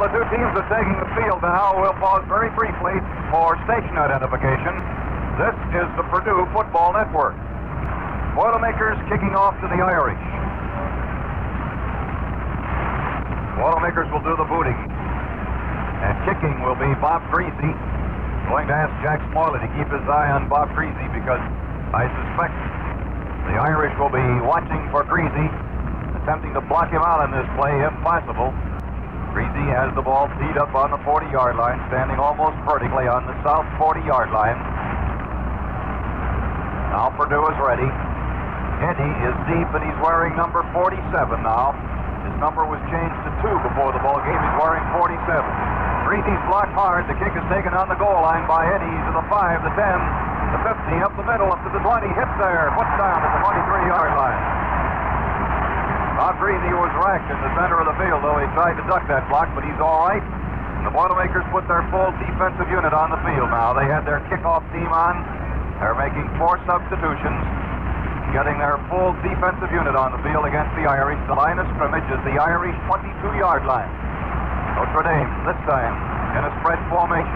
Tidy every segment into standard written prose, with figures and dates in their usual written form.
the two teams are taking the field now. We'll pause very briefly for station identification. This is the Purdue Football Network. Boilermakers kicking off to the Irish. Boilermakers will do the booting. And kicking will be Bob Greasy. Going to ask Jack Smalley to keep his eye on Bob Greasy because I suspect the Irish will be watching for Greasy, attempting to block him out on this play if possible. Greasy has the ball teed up on the 40-yard line, standing almost vertically on the south 40-yard line. Now Purdue is ready. Eddie is deep, and he's wearing number 47 now. His number was changed to 2 before the ball game. He's wearing 47. Greasy's blocked hard. The kick is taken on the goal line by Eddie to the 5, the 10, the 15, up the middle, up to the 20. Hit there. Puts down at the 23-yard line. Bob Greasy was racked in the center of the field, though he tried to duck that block, but he's all right. And the Boilermakers put their full defensive unit on the field now. They had their kickoff team on. They're making 4 substitutions, getting their full defensive unit on the field against the Irish. The line of scrimmage is the Irish 22-yard line. Notre Dame, this time, in a spread formation.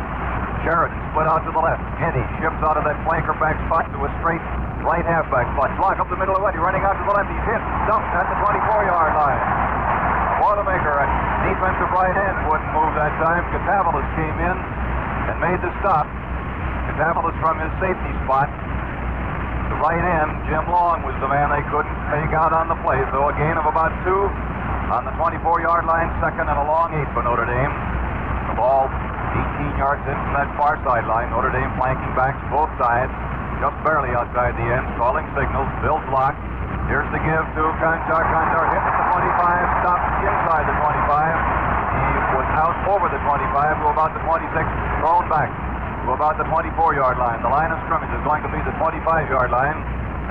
Sheridan split out to the left. Eddie shifts out of that flanker back spot to a straight right halfback spot. Block up the middle of Eddie, running out to the left. He's hit, dumped at the 24-yard line. Boilermaker at defensive right end wouldn't move that time. Catavalis came in and made the stop. Catavalis from his safety spot. The right end, Jim Long, was the man they couldn't make out on the play. So a gain of about 2 on the 24-yard line, second and a long 8 for Notre Dame. The ball 18 yards in from that far sideline. Notre Dame flanking backs both sides, just barely outside the end, calling signals. Bill's locked. Here's the give to Kanjar. Kanjar hit at the 25, stopped inside the 25. He was out over the 25 to about the 26, thrown back to about the 24-yard line. The line of scrimmage is going to be the 25-yard line.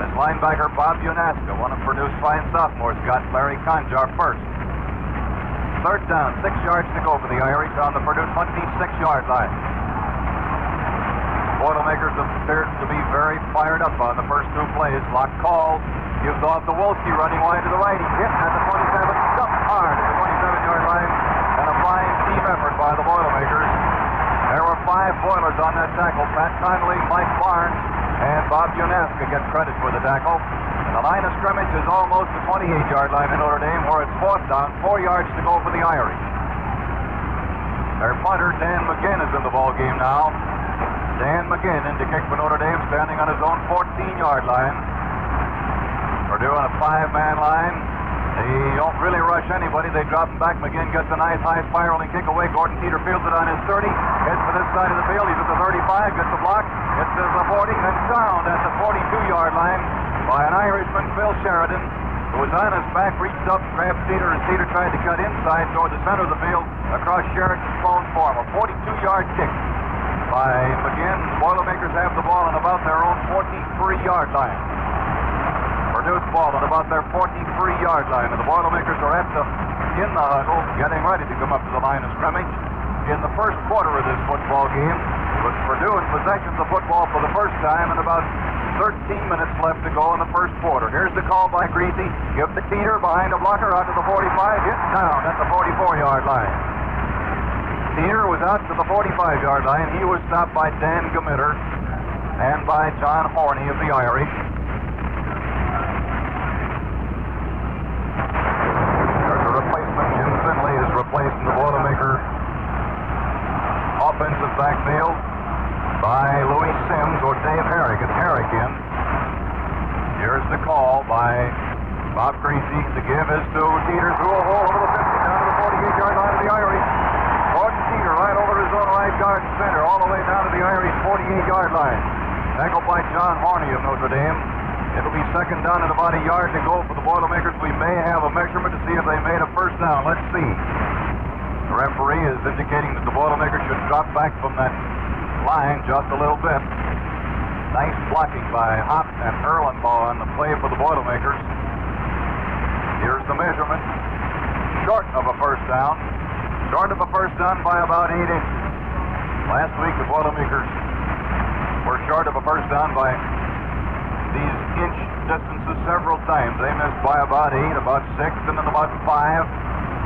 As linebacker Bob Unaska, one of Purdue's fine sophomores, got Larry Kanjar first. Third down, 6 yards to go for the Irish on the Purdue 26-yard line. Boilermakers appeared to be very fired up on the first 2 plays. Lock calls, gives off to Wolsky, running wide to the right. He's hit at the 27, jumped hard at the 27-yard line, and a fine team effort by the Boilermakers. There were 5 Boilers on that tackle. Pat Connolly, Mike Barnes, and Bob Unaska get credit for the tackle. And the line of scrimmage is almost the 28-yard line in Notre Dame, where it's 4th down, 4 yards to go for the Irish. Their punter, Dan McGinn, is in the ball game now. Dan McGinn in to kick for Notre Dame, standing on his own 14-yard line. Purdue on a 5-man line. They don't really rush anybody. They drop him back. McGinn gets a nice high spiraling kick away. Gordon Teeter fields it on his 30. Heads for this side of the field. He's at the 35. Gets the block. Gets to the 40. Then down at the 42-yard line by an Irishman, Phil Sheridan, who was on his back, reached up, grabbed Teeter, and Teeter tried to cut inside toward the center of the field across Sheridan's prone form. A 42-yard kick by McGinn. Boilermakers have the ball on about their own 43-yard line. Purdue's ball on about their 43-yard line, and the Boilermakers are in the huddle, getting ready to come up to the line of scrimmage. In the first quarter of this football game, with Purdue in possession of the football for the first time, and about 13 minutes left to go in the first quarter. Here's the call by Greasy. Give the Teeter behind a blocker out to the 45, hit down at the 44-yard line. Teeter was out to the 45-yard line. He was stopped by Dan Gamitter and by John Horney of the Irish. There's a replacement. Jim Finley is replacing the Boilermaker offensive backfield by Louis Sims or Dave Herrick. And Herrick in. Here's the call by Bob Greasy. The give is to Teeter through a hole over the 50 down to the 48-yard line of the Irish. Gordon Teeter right over his own right guard and center, all the way down to the Irish 48-yard line. Tackled by John Horney of Notre Dame. It'll be second down and about a yard to go for the Boilermakers. We may have a measurement to see if they made a first down. Let's see. The referee is indicating that the Boilermakers should drop back from that line just a little bit. Nice blocking by Hopp and Erlenbaugh on the play for the Boilermakers. Here's the measurement. Short of a first down. Short of a first down by about 8 inches. Last week the Boilermakers were short of a first down by these inch distances several times. They missed by about 8, about 6, and then about 5.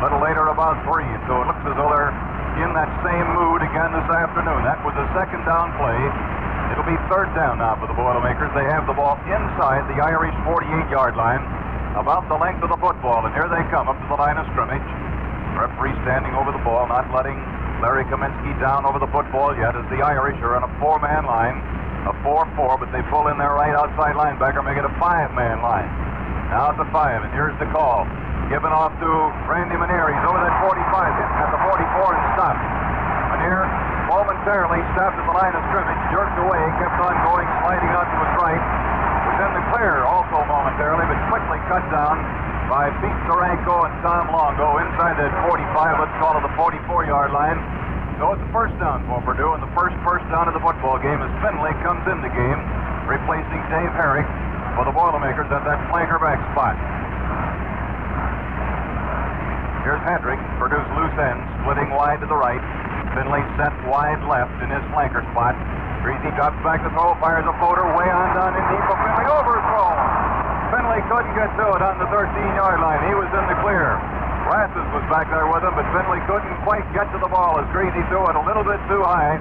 A little later, about 3. So it looks as though they're in that same mood again this afternoon. That was a second down play. It'll be third down now for the Boilermakers. They have the ball inside the Irish 48-yard line, about the length of the football. And here they come up to the line of scrimmage. Referee standing over the ball, not letting Larry Kaminsky down over the football yet, as the Irish are on a 4-man line, a 4-4, but they pull in their right outside linebacker, make it a 5-man line. Now it's a 5, and here's the call. Given off to Randy Manier. He's over that 45, hit at the 44 and stopped. Manier momentarily stopped at the line of scrimmage, jerked away, kept on going, sliding out to his right. Was in the clear also momentarily, but quickly cut down by Pete Taranko and Tom Longo inside that 45, let's call it the 44-yard line. So it's a first down for Purdue, and the first down of the football game as Finley comes in the game, replacing Dave Herrick for the Boilermakers at that flanker back spot. Here's Hendrick, Purdue's loose end, splitting wide to the right. Finley set wide left in his flanker spot. Greasy drops back to throw, fires a floater way on down in deep for Finley, overthrown. Finley couldn't get to it on the 13-yard line. He was in the clear. Rassus was back there with him, but Finley couldn't quite get to the ball as Greasy threw it a little bit too high,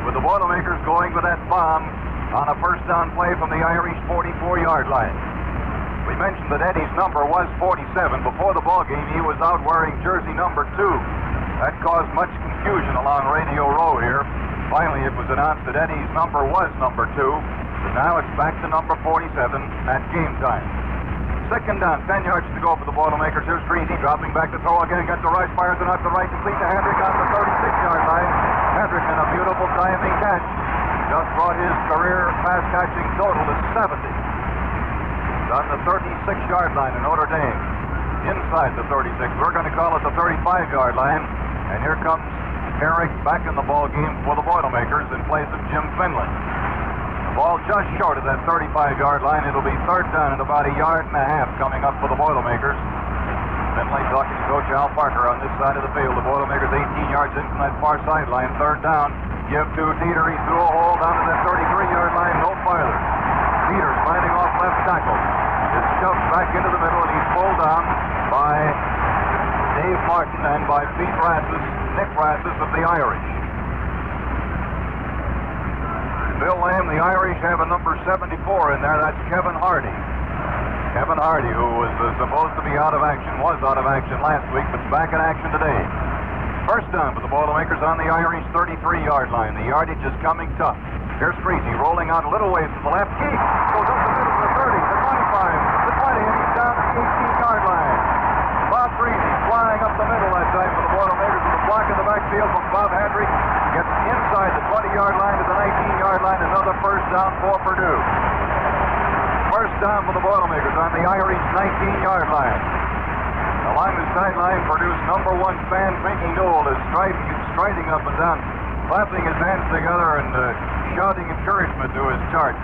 with the Boilermakers going for that bomb on a first down play from the Irish 44-yard line. We mentioned that Eddie's number was 47. Before the ball game, he was out wearing jersey number 2. That caused much confusion along Radio Row here. Finally, it was announced that Eddie's number was number 2. But now it's back to number 47 at game time. Second down, 10 yards to go for the Boilermakers. Here's Greasy dropping back to throw again. Got the right, fires it out to the right, complete to Hendrick on the 36-yard line. Hendrick in a beautiful diving catch. Just brought his career pass catching total to 70. On the 36-yard line in Notre Dame. Inside the 36. We're going to call it the 35-yard line. And here comes Herrick back in the ball game for the Boilermakers in place of Jim Finley. The ball just short of that 35-yard line. It'll be third down and about 1.5 yards coming up for the Boilermakers. Finley talking to Coach Al Parker on this side of the field. The Boilermakers 18 yards in from that far sideline. Third down. Give to Teeter. He threw a hole down to that 33-yard line. No farther. Teeter sliding off left tackle. Is shoved back into the middle, and he's pulled down by Dave Martin and by Pete Rassus, Nick Rassus of the Irish. Bill Lamb, the Irish have a number 74 in there. That's Kevin Hardy. Kevin Hardy, who was supposed to be out of action, was out of action last week, but's back in action today. First down for the Boilermakers on the Irish 33-yard line. The yardage is coming tough. Here's Greasy rolling out a little ways to the left. Keith goes up the middle to the 30, the 25, the 20, and he's down to the 18-yard line. Bob Greasy flying up the middle that time for the Boilermakers with a block in the backfield from Bob Hendrick. Gets inside the 20-yard line to the 19-yard line. Another first down for Purdue. First down for the Boilermakers on the Irish 19-yard line. Along the sideline, Purdue's number 1 fan, Pinky Newell, is striding up and down, clapping his hands together and shouting encouragement to his charge.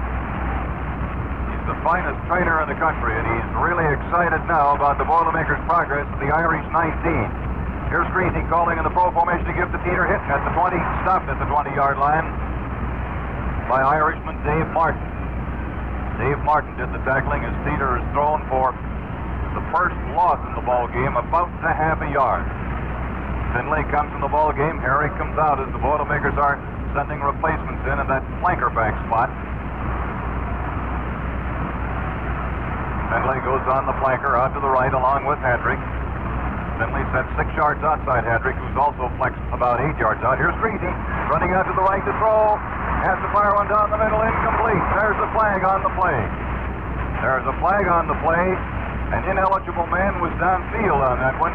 He's the finest trainer in the country, and he's really excited now about the Boilermakers' progress at the Irish 19. Here's Greasy calling in the pro formation to give to Teeter, hit at the 20, stopped at the 20-yard line by Irishman Dave Martin. Dave Martin did the tackling as Teeter is thrown for the first loss in the ball game, about to half a yard. Finley comes in the ball game. Herrick comes out as the Boilermakers are sending replacements in that flanker back spot. Finley goes on the flanker out to the right along with Hendrick. Finley set 6 yards outside Hendrick, who's also flexed about 8 yards out. Here's Greasy running out to the right to throw. Has to fire one down the middle, incomplete. There's a flag on the play. There's a flag on the play. An ineligible man was downfield on that one.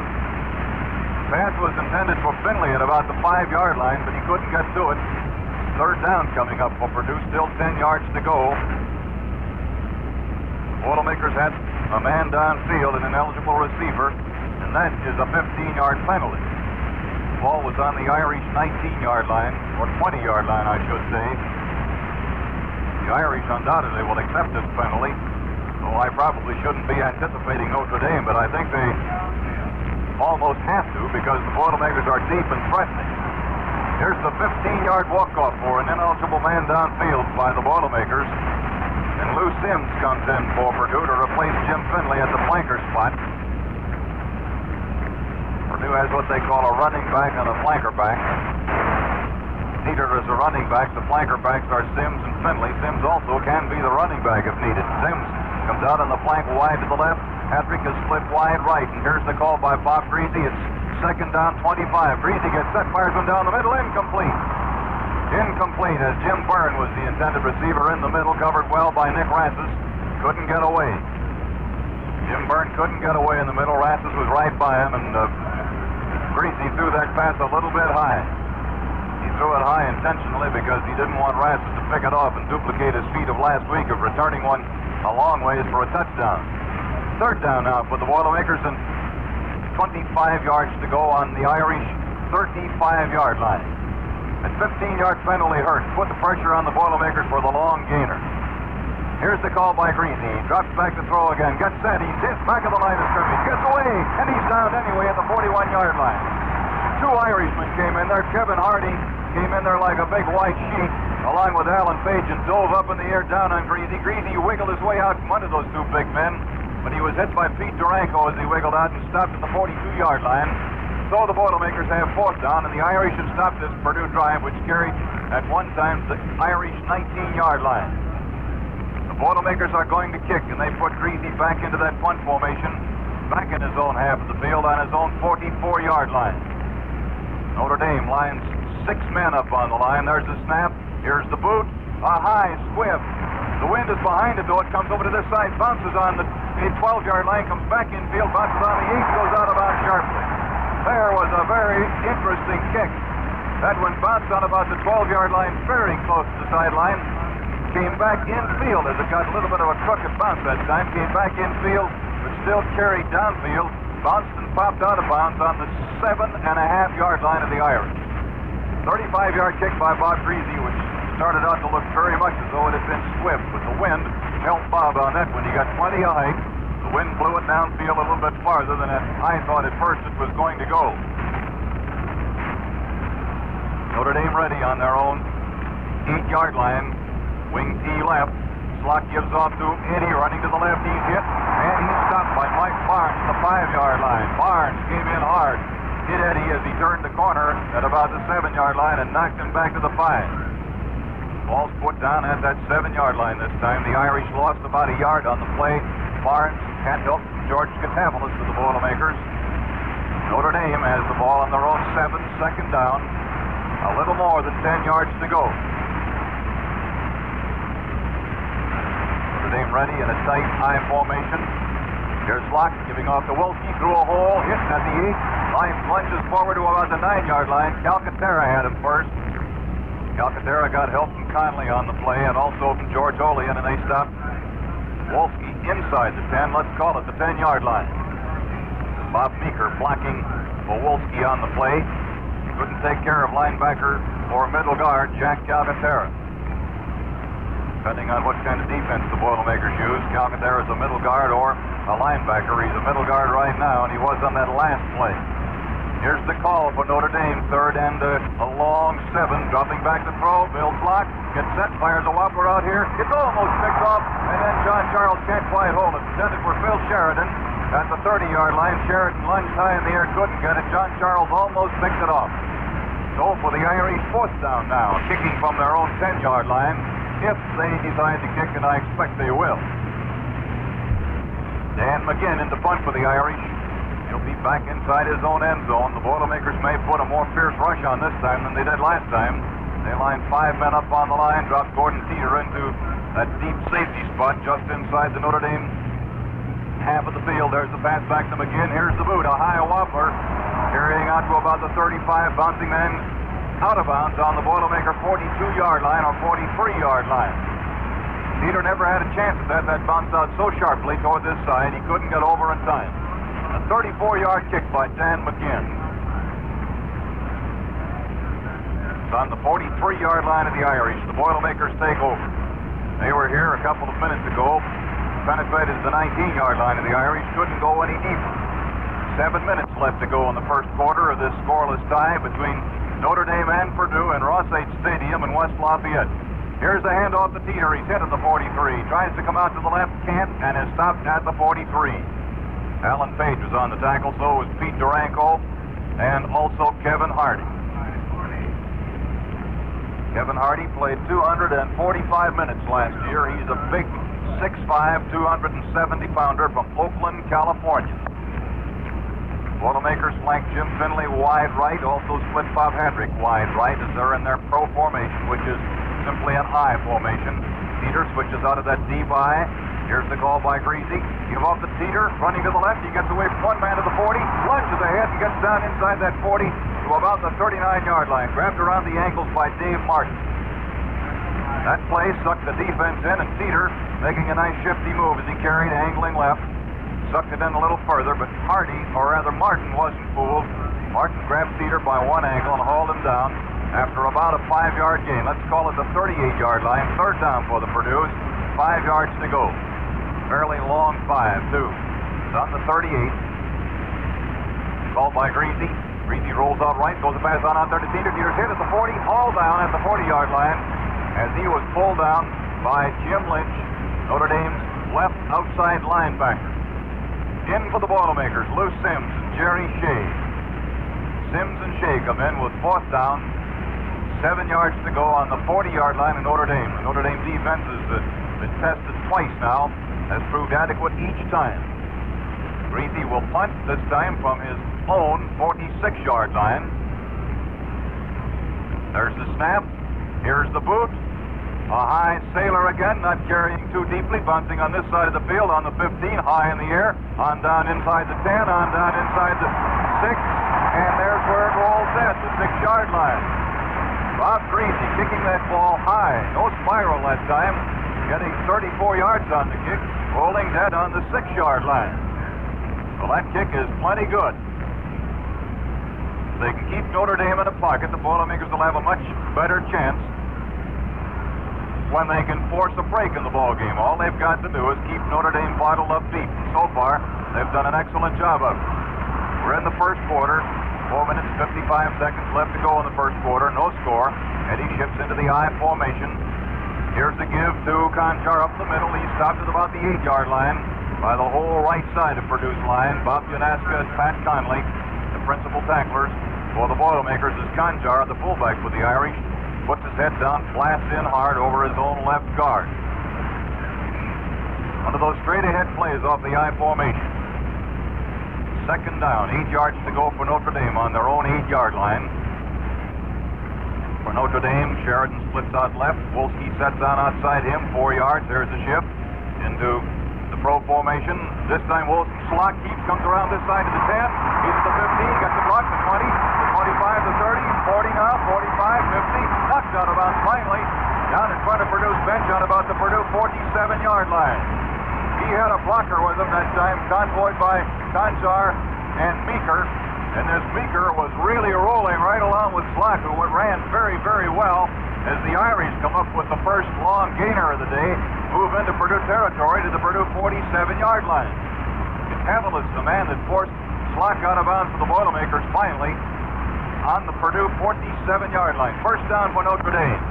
Pass was intended for Finley at about the 5-yard line, but he couldn't get to it. Third down coming up for Purdue, still 10 yards to go. The Boilermakers had a man downfield and an eligible receiver, and that is a 15-yard penalty. The ball was on the Irish 19-yard line, or 20-yard line, I should say. The Irish undoubtedly will accept this penalty. Oh, I probably shouldn't be anticipating Notre Dame, but I think they almost have to because the Boilermakers are deep and threatening. Here's the 15-yard walk-off for an ineligible man downfield by the Boilermakers. And Lou Sims comes in for Purdue to replace Jim Finley at the flanker spot. Purdue has what they call a running back and a flanker back. Needed as a running back. The flanker backs are Sims and Finley. Sims also can be the running back if needed. Sims comes out on the flank wide to the left. Patrick is split wide right. And here's the call by Bob Greasy. It's second down, 25. Greasy gets set, fires one down the middle, incomplete. Incomplete, as Jim Byrne was the intended receiver in the middle, covered well by Nick Rassus. Couldn't get away. Jim Byrne couldn't get away in the middle. Rassus was right by him, and Greasy threw that pass a little bit high. He threw it high intentionally because he didn't want Rassus to pick it off and duplicate his feat of last week of returning one a long ways for a touchdown. Third down now for the Boilermakers, and 25 yards to go on the Irish 35-yard line. A 15-yard penalty hurt. Put the pressure on the Boilermakers for the long gainer. Here's the call by Greasy. He drops back to throw again. Gets set. He's hit back of the line of scrimmage. Gets away, and he's down anyway at the 41-yard line. Two Irishmen came in there. Kevin Hardy came in there like a big white sheet, along with Alan Page, and dove up in the air down on Greasy. Greasy wiggled his way out from under those two big men, but he was hit by Pete Duranko as he wiggled out and stopped at the 42-yard line. So the Boilermakers have fourth down, and the Irish have stopped this Purdue drive, which carried at one time the Irish 19-yard line. The Boilermakers are going to kick, and they put Greasy back into that punt formation, back in his own half of the field on his own 44-yard line. Notre Dame lines 6 men up on the line. There's the snap. Here's the boot. A high squiff. The wind is behind it, though. It comes over to this side, bounces on the 12-yard line, comes back infield, bounces on the 8, goes out of bounds sharply. There was a very interesting kick. That one bounced on about the 12-yard line, very close to the sideline. Came back infield as it got a little bit of a crooked bounce that time. Came back infield, but still carried downfield. Bounced and popped out of bounds on the 7.5-yard line of the Irish. 35-yard kick by Bob Greasy, which started out to look very much as though it had been swift, but the wind helped Bob on that one. He got plenty of height. The wind blew it downfield a little bit farther than I thought at first it was going to go. Notre Dame ready on their own 8-yard line. Wing T left. Slot gives off to Eddie, running to the left. He's hit, and he's stopped by Mike Barnes at the 5-yard line. Barnes came in hard, hit Eddie as he turned the corner at about the 7-yard line and knocked him back to the 5. Ball's put down at that 7-yard line this time. The Irish lost about a yard on the play. Barnes can't help George Katabalis to the Boilermakers. Notre Dame has the ball on their own 7, second down. A little more than 10 yards to go. Notre Dame ready in a tight, high formation. Here's Locke giving off to Wolsky through a hole, hit at the 8. Line plunges forward to about the 9-yard line. Calcaterra had him first. Calcaterra got help from Conley on the play and also from George Olean, and they stopped Wolsky inside the 10. Let's call it the 10-yard line. Bob Meeker blocking for Wolsky on the play. Couldn't take care of linebacker or middle guard Jack Calcaterra. Depending on what kind of defense the Boilermakers use, Calcaterra is a middle guard or a linebacker. He's a middle guard right now, and he was on that last play. Here's the call for Notre Dame, third and a long 7. Dropping back to throw. Bill Block gets set, fires a whopper out here. It's almost picked off, and then John Charles can't quite hold it. Intended for Phil Sheridan at the 30-yard line. Sheridan lunged high in the air, couldn't get it. John Charles almost picked it off. So for the Irish, fourth down now, kicking from their own 10-yard line, if they decide to kick, and I expect they will. Dan McGinn in the punt for the Irish. He'll be back inside his own end zone. The Boilermakers may put a more fierce rush on this time than they did last time. They lined 5 men up on the line, dropped Gordon Teeter into that deep safety spot just inside the Notre Dame half of the field. There's the pass back to McGinn. Here's the boot, a high wobbler, carrying out to about the 35, bouncing then out of bounds on the Boilermaker 42-yard line or 43-yard line. Teeter never had a chance at that. That bounced out so sharply toward this side, he couldn't get over in time. A 34-yard kick by Dan McGinn. It's on the 43-yard line of the Irish. The Boilermakers take over. They were here a couple of minutes ago. Penetrated the 19-yard line of the Irish. Couldn't go any deeper. 7 minutes left to go in the first quarter of this scoreless tie between Notre Dame and Purdue in Ross-Ade Stadium in West Lafayette. Here's the handoff to Teeter. He's hit at the 43. Tries to come out to the left, can't, and is stopped at the 43. Alan Page was on the tackle, so was Pete Duranko. and also Kevin Hardy. Kevin Hardy played 245 minutes last year. He's a big 6'5", 270-pounder from Oakland, California. Boilermakers flank Jim Finley wide right, also split Bob Hedrick wide right as they're in their pro formation, which is simply an I formation. Teeter switches out of that deep I. Here's the call by Greasy. Give off the Teeter, running to the left. He gets away from one man to the 40, lunges ahead and gets down inside that 40 to about the 39-yard line, grabbed around the ankles by Dave Martin. That play sucked the defense in, and Teeter making a nice shifty move as he carried, angling left. Sucked it in a little further, but Hardy, or rather Martin, wasn't fooled. Martin grabbed Teeter by one ankle and hauled him down after about a 5-yard gain. Let's call it the 38-yard line. Third down for the Purdue's. 5 yards to go. Fairly long 5, too. It's on the 38. Called by Greasy. Greasy rolls out right, goes a pass on out there to Teeter. Teeter's hit at the 40, hauled down at the 40-yard line as he was pulled down by Jim Lynch, Notre Dame's left outside linebacker. In for the Boilermakers, Lou Sims and Jerry Shea. Sims and Shea come in with fourth down. 7 yards to go on the 40-yard line in Notre Dame. The Notre Dame defense has been tested twice now, has proved adequate each time. Greasy will punt this time from his own 46-yard line. There's the snap. Here's the boot. A high sailor again, not carrying too deeply, bouncing on this side of the field on the 15, high in the air, on down inside the 10, on down inside the 6, and there's where it rolls in, the 6-yard line. Bob Greasy kicking that ball high, no spiral that time, getting 34 yards on the kick, rolling dead on the 6-yard line. Well, that kick is plenty good. They can keep Notre Dame in the pocket. The Boilermakers will have a much better chance when they can force a break in the ball game. All they've got to do is keep Notre Dame bottled up deep. So far, they've done an excellent job of it. We're in the first quarter. 4 minutes, 55 seconds left to go in the first quarter. No score. Eddie shifts into the I formation. Here's the give to Conchar up the middle. He stopped at about the 8-yard line by the whole right side of Purdue's line. Bob Yunaska and Pat Conley, the principal tacklers for the Boilermakers, is Conchar, the fullback for the Irish. Puts his head down, blasts in hard over his own left guard. One of those straight-ahead plays off the I formation. Second down, 8 yards to go for Notre Dame on their own 8-yard line. For Notre Dame, Sheridan splits out left. Wolsky sets down outside him, 4 yards. There's the shift into the pro formation. This time Wolsky slot keeps, comes around this side to the 10. He's at the 15, gets the block, the 20, the 25, the 30, 40 now, 45, 50. Knocked out of bounds finally, down in front of Purdue's bench on about the Purdue 47-yard line. He had a blocker with him that time, convoyed by Conchar and Meeker. And this Meeker was really rolling right along with Slack, who ran very, very well as the Irish come up with the first long gainer of the day, move into Purdue territory to the Purdue 47-yard line. Cavill is the man that forced Slack out of bounds for the Boilermakers finally on the Purdue 47-yard line. First down for Notre Dame.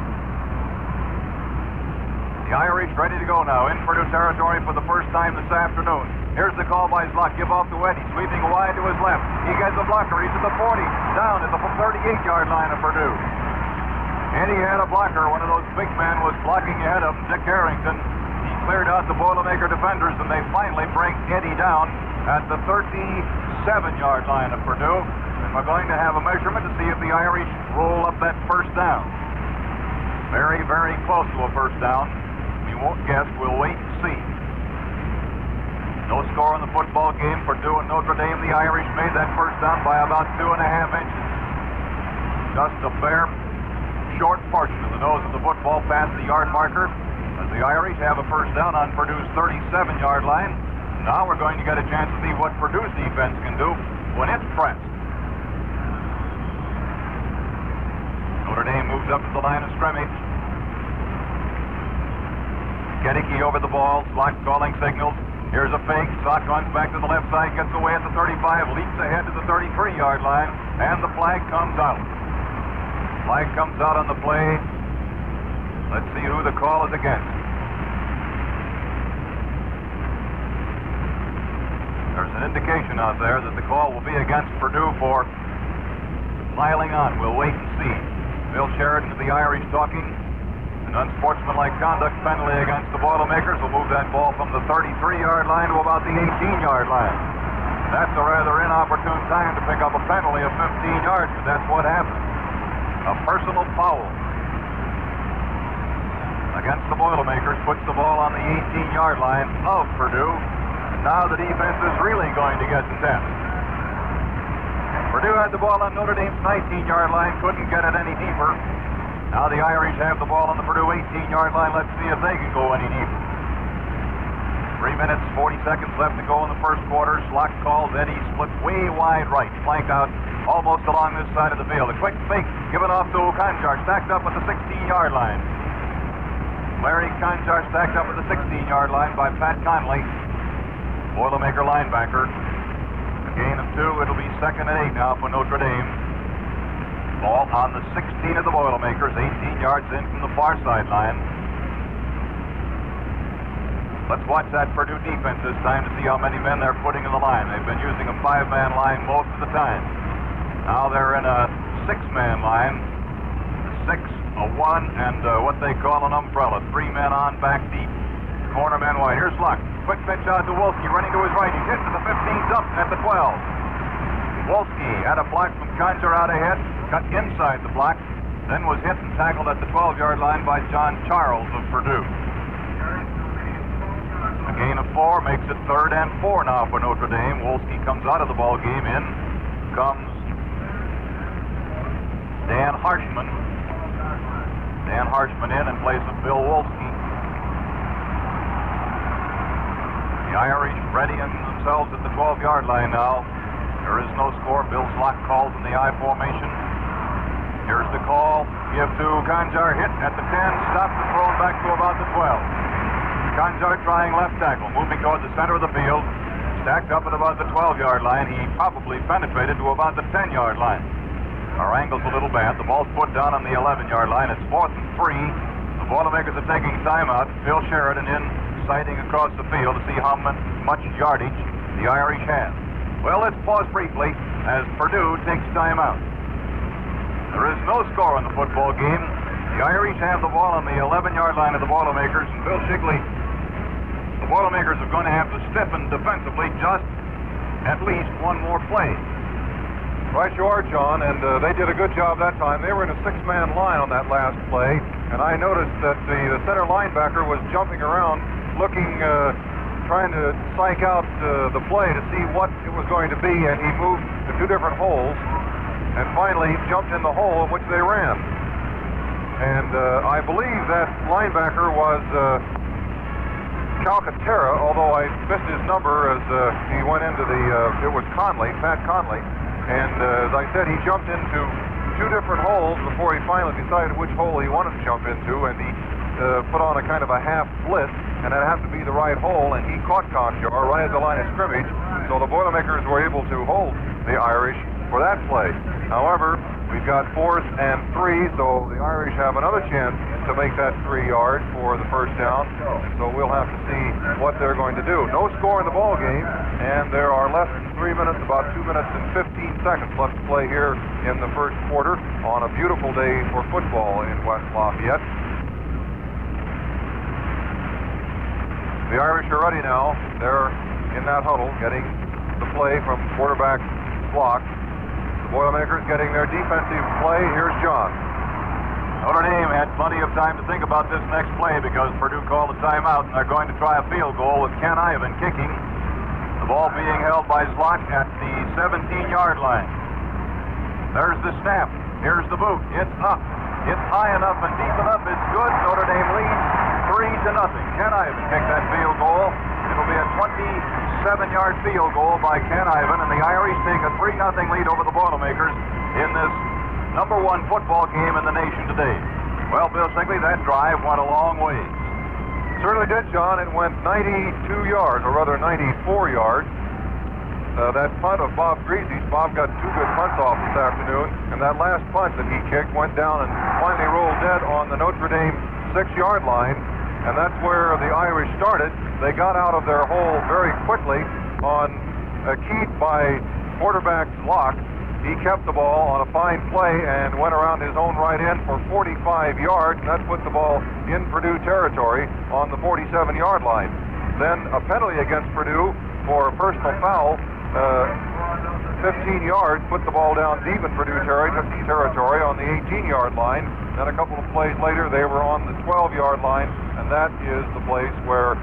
The Irish ready to go now in Purdue territory for the first time this afternoon. Here's the call by Zlock. Give off to Eddie. Sweeping wide to his left. He gets a blocker. He's at the 40. Down at the 38-yard line of Purdue. Eddie had a blocker. One of those big men was blocking ahead of him, Dick Harrington. He cleared out the Boilermaker defenders, and they finally bring Eddie down at the 37-yard line of Purdue. And we're going to have a measurement to see if the Irish roll up that first down. Very, very close to a first down. You won't guess. We'll wait and see. No score in the football game. Purdue and Notre Dame. The Irish made that first down by about 2.5 inches. Just a bare, short portion of the nose of the football past the yard marker as the Irish have a first down on Purdue's 37-yard line. Now we're going to get a chance to see what Purdue's defense can do when it's pressed. Notre Dame moves up to the line of scrimmage. Gedicke over the ball. Slock calling signals. Here's a fake. Slock runs back to the left side, gets away at the 35, leaps ahead to the 33-yard line, and the flag comes out. Flag comes out on the play. Let's see who the call is against. There's an indication out there that the call will be against Purdue for piling on. We'll wait and see. Bill Sheridan of the Irish talking. An unsportsmanlike conduct penalty against the Boilermakers will move that ball from the 33-yard line to about the 18-yard line. That's a rather inopportune time to pick up a penalty of 15 yards, but that's what happened. A personal foul against the Boilermakers puts the ball on the 18-yard line of Purdue. And now the defense is really going to get the test. Purdue had the ball on Notre Dame's 19-yard line, couldn't get it any deeper. Now the Irish have the ball on the Purdue 18-yard line. Let's see if they can go any deeper. 3 minutes, 40 seconds left to go in the first quarter. Slock calls. Eddie split way wide right. Flank out almost along this side of the field. A quick fake given off to Conjar, stacked up at the 16-yard line. Larry Conjar stacked up at the 16-yard line by Pat Conley, Boilermaker linebacker. A gain of 2. It'll be 2nd and 8 now for Notre Dame. Ball on the 16 of the Boilermakers, 18 yards in from the far sideline. Let's watch that Purdue defense this time to see how many men they're putting in the line. They've been using a 5-man line most of the time. Now they're in a 6-man line. A 6, a 1, and what they call an umbrella. 3 men on back deep. Corner man wide. Here's Luck. Quick pitch out to Wolsky, running to his right. He's hit to the 15, dumped at the 12. Wolsky had a block from Conjar out ahead, cut inside the block, then was hit and tackled at the 12-yard line by John Charles of Purdue. A gain of 4 makes it 3rd and 4 now for Notre Dame. Wolsky comes out of the ball game. In comes Dan Harshman. Dan Harshman in place of Bill Wolsky. The Irish readying themselves at the 12-yard line now. There is no score. Bill Slock calls in the I formation. Here's the call. Give to Conjar. Hit at the 10. Stopped and thrown back to about the 12. Conjar trying left tackle, moving toward the center of the field. Stacked up at about the 12-yard line. He probably penetrated to about the 10-yard line. Our angle's a little bad. The ball's put down on the 11-yard line. It's 4th and 3. The Boilermakers are taking timeout. Phil Sheridan in, sighting across the field to see how much yardage the Irish have. Well, let's pause briefly as Purdue takes timeout. There is no score in the football game. The Irish have the ball on the 11-yard line of the Boilermakers, and Bill Shigley, the Boilermakers are going to have to stiffen defensively just at least one more play. Right you are, John, and they did a good job that time. They were in a 6-man line on that last play, and I noticed that the center linebacker was jumping around looking, trying to psych out the play to see what it was going to be, and he moved to 2 different holes, and finally jumped in the hole in which they ran. And I believe that linebacker was Calcaterra, although I missed his number as he went into it was Conley, Pat Conley. And as I said, he jumped into 2 different holes before he finally decided which hole he wanted to jump into, and he put on a kind of a half blitz, and it had to be the right hole, and he caught Conjar right at the line of scrimmage, so the Boilermakers were able to hold the Irish for that play. However, we've got 4th and 3, so the Irish have another chance to make that 3 yards for the first down, so we'll have to see what they're going to do. No score in the ball game, and there are less than 3 minutes, about 2 minutes and 15 seconds left to play here in the first quarter on a beautiful day for football in West Lafayette. The Irish are ready now. They're in that huddle, getting the play from quarterback Slock. The Boilermakers getting their defensive play. Here's John. Notre Dame had plenty of time to think about this next play because Purdue called a timeout, and they're going to try a field goal with Ken Ivan kicking. The ball being held by Slock at the 17-yard line. There's the snap. Here's the boot. It's up. It's high enough and deep enough. It's good. Notre Dame leads 3-0. Ken Ivan kicked that field goal. It'll be a 27-yard field goal by Ken Ivan, and the Irish take a 3-0 lead over the Boilermakers in this number 1 football game in the nation today. Well, Bill Shigley, that drive went a long way. Certainly did, John. It went 92 yards, or rather 94 yards. That punt of Bob Greasy's, Bob got 2 good punts off this afternoon, and that last punt that he kicked went down and finally rolled dead on the Notre Dame 6-yard line, and that's where the Irish started. They got out of their hole very quickly on a keyed by quarterback Slock. he kept the ball on a fine play and went around his own right end for 45 yards, and that put the ball in Purdue territory on the 47-yard line. Then a penalty against Purdue for a personal foul, 15 yards, put the ball down deep in Purdue territory on the 18-yard line. Then a couple of plays later, they were on the 12-yard line, and that is the place where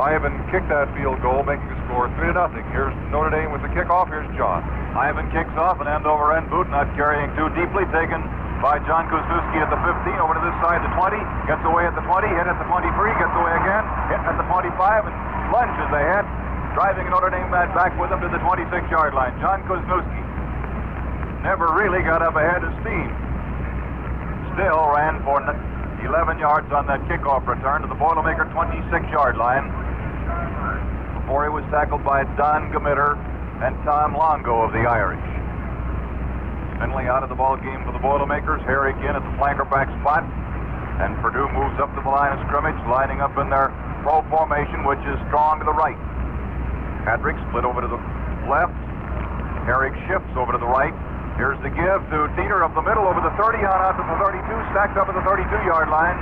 Ivan kicked that field goal, making the score 3-0. Here's Notre Dame with the kickoff. Here's John. Ivan kicks off an end-over-end boot, not carrying too deeply, taken by John Kuzniewski at the 15, over to this side, the 20, gets away at the 20, hit at the 23, gets away again, hit at the 25, and lunges ahead, driving Notre Dame back with him to the 26-yard line. John Kuzniewski never really got up ahead of steam. Still ran for 11 yards on that kickoff return to the Boilermaker 26-yard line before he was tackled by Don Gamitter and Tom Longo of the Irish. Finley out of the ball game for the Boilermakers. Herrick in at the flanker back spot, and Purdue moves up to the line of scrimmage, lining up in their pro formation, which is strong to the right. Hadrick split over to the left. Herrick shifts over to the right. Here's the give to Teeter up the middle, over the 30, on out to the 32, stacked up at the 32-yard line.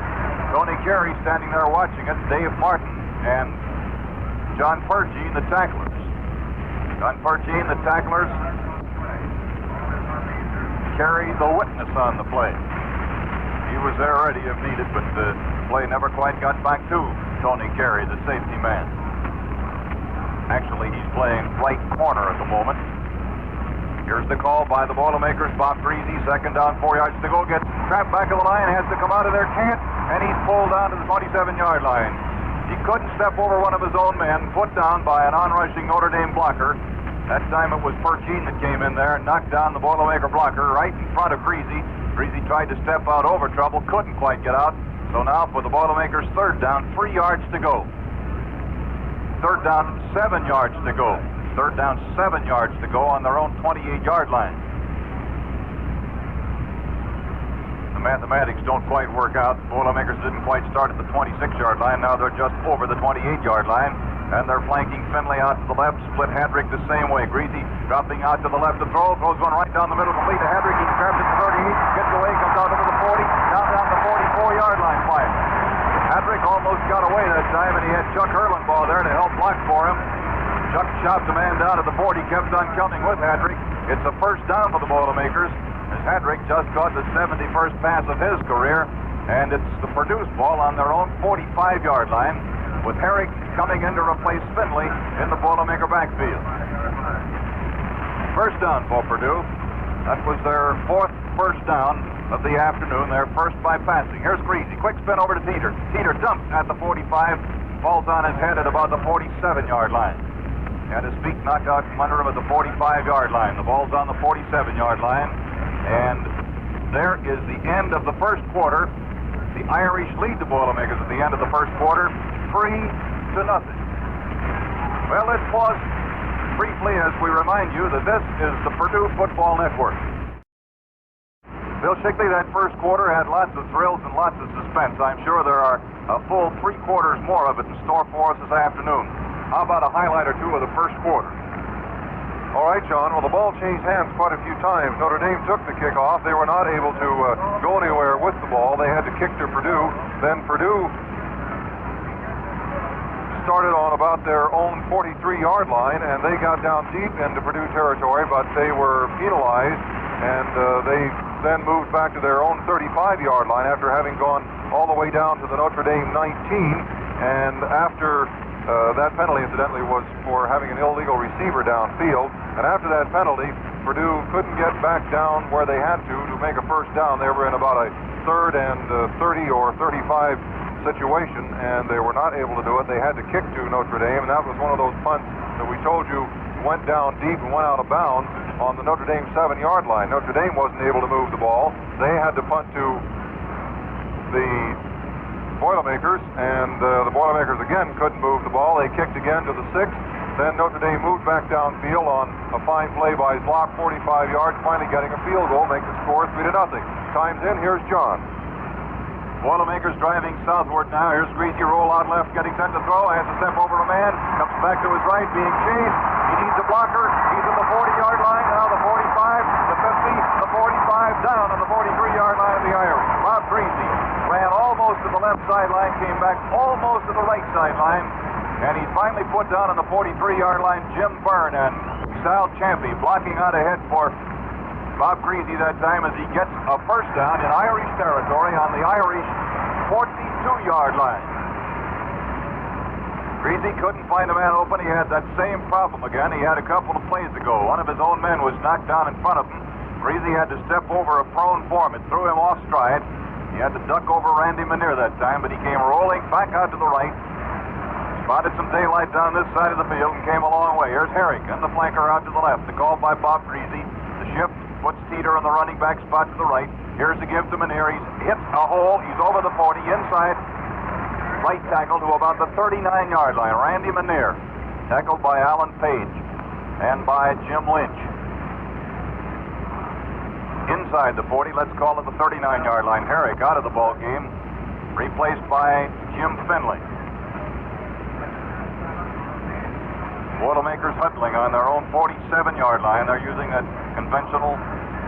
Tony Carey standing there watching it. Dave Martin and John Purgey, the tacklers. John Purgey and the tacklers. Carey, the witness on the play. He was there ready if needed, but the play never quite got back to Tony Carey, the safety man. Actually, he's playing right corner at the moment. Here's the call by the Boilermakers. Bob Greasy, second down, 4 yards to go. Gets trapped back of the line, has to come out of there, can't, and he's pulled down to the 27-yard line. He couldn't step over one of his own men, put down by an on-rushing Notre Dame blocker. That time it was Perchine that came in there and knocked down the Boilermaker blocker right in front of Greasy. Greasy tried to step out over trouble, couldn't quite get out. So now for the Boilermakers, third down, 3 yards to go. Third down, 7 yards to go. Third down, 7 yards to go on their own 28-yard line. The mathematics don't quite work out. The Boilermakers didn't quite start at the 26-yard line. Now they're just over the 28-yard line. And they're flanking Finley out to the left. Split Hadrick the same way. Greasy dropping out to the left to throw. Throws one right down the middle, complete to Hadrick. He's grabbed at the 38, gets away, comes out over the 40, down the 44-yard line. Fire. Hadrick almost got away that time, and he had Chuck Herlenbaugh there to help block for him. Chuck chopped the man down at the 40, kept on coming with Hadrick. It's a first down for the Boilermakers, as Hadrick just caught the 71st pass of his career, and it's the Purdue's ball on their own 45-yard line, with Herrick coming in to replace Finley in the Boilermaker backfield. First down for Purdue. That was their fourth first down of the afternoon, their first by passing. Here's Greasy, quick spin over to Teeter. Teeter dumps at the 45, falls on his head at about the 47-yard line. Had his feet knocked out from under him at the 45-yard line. The ball's on the 47-yard line, and there is the end of the first quarter. The Irish lead the Boilermakers at the end of the first quarter, 3-0. Well, let's pause briefly as we remind you that this is the Purdue Football Network. Bill Shigley, that first quarter had lots of thrills and lots of suspense. I'm sure there are a full 3 quarters more of it in store for us this afternoon. How about a highlight or two of the first quarter? All right, John. Well, the ball changed hands quite a few times. Notre Dame took the kickoff. They were not able to go anywhere with the ball. They had to kick to Purdue. Then Purdue started on about their own 43-yard line, and they got down deep into Purdue territory, but they were penalized, and they then moved back to their own 35-yard line after having gone all the way down to the Notre Dame 19. And after that penalty, incidentally, was for having an illegal receiver downfield. And after that penalty, Purdue couldn't get back down where they had to make a first down. They were in about a third and 30 or 35 situation, and they were not able to do it. They had to kick to Notre Dame, and that was one of those punts that we told you went down deep and went out of bounds on the Notre Dame 7-yard line. Notre Dame wasn't able to move the ball. They had to punt to the Boilermakers, and the Boilermakers again couldn't move the ball. They kicked again to the 6. Then Notre Dame moved back downfield on a fine play by Zlock, 45 yards, finally getting a field goal, make the score 3-0. Time's in. Here's John. Boilermakers driving southward now. Here's Greasy, roll out left, getting set to throw, has to step over a man, comes back to his right, being chased, He needs a blocker. He's at the 40-yard line. Now the 45, the 50, the 45, down on the 43-yard line of the Irish. Bob Greasy ran almost to the left sideline, came back almost to the right sideline, and he finally put down on the 43-yard line Jim Byrne and Sal Champy blocking out ahead for Bob Greasy that time as he gets a first down in Irish territory on the Irish 42-yard line. Greasy couldn't find a man open. He had that same problem again he had a couple of plays ago. One of his own men was knocked down in front of him. Greasy had to step over a prone form. It threw him off stride. He had to duck over Randy Manier that time, but he came rolling back out to the right. Spotted some daylight down this side of the field and came a long way. Here's Herrick and the flanker out to the left. The call by Bob Greasy. The shift puts Teeter in the running back spot to the right. Here's the give to Manier. He's hit a hole. He's over the 40 inside. Right tackle to about the 39-yard line. Randy Manier, tackled by Alan Page and by Jim Lynch. Inside the 40, let's call it the 39-yard line. Herrick out of the ball game, replaced by Jim Finley. Boilermakers huddling on their own 47-yard line. They're using a conventional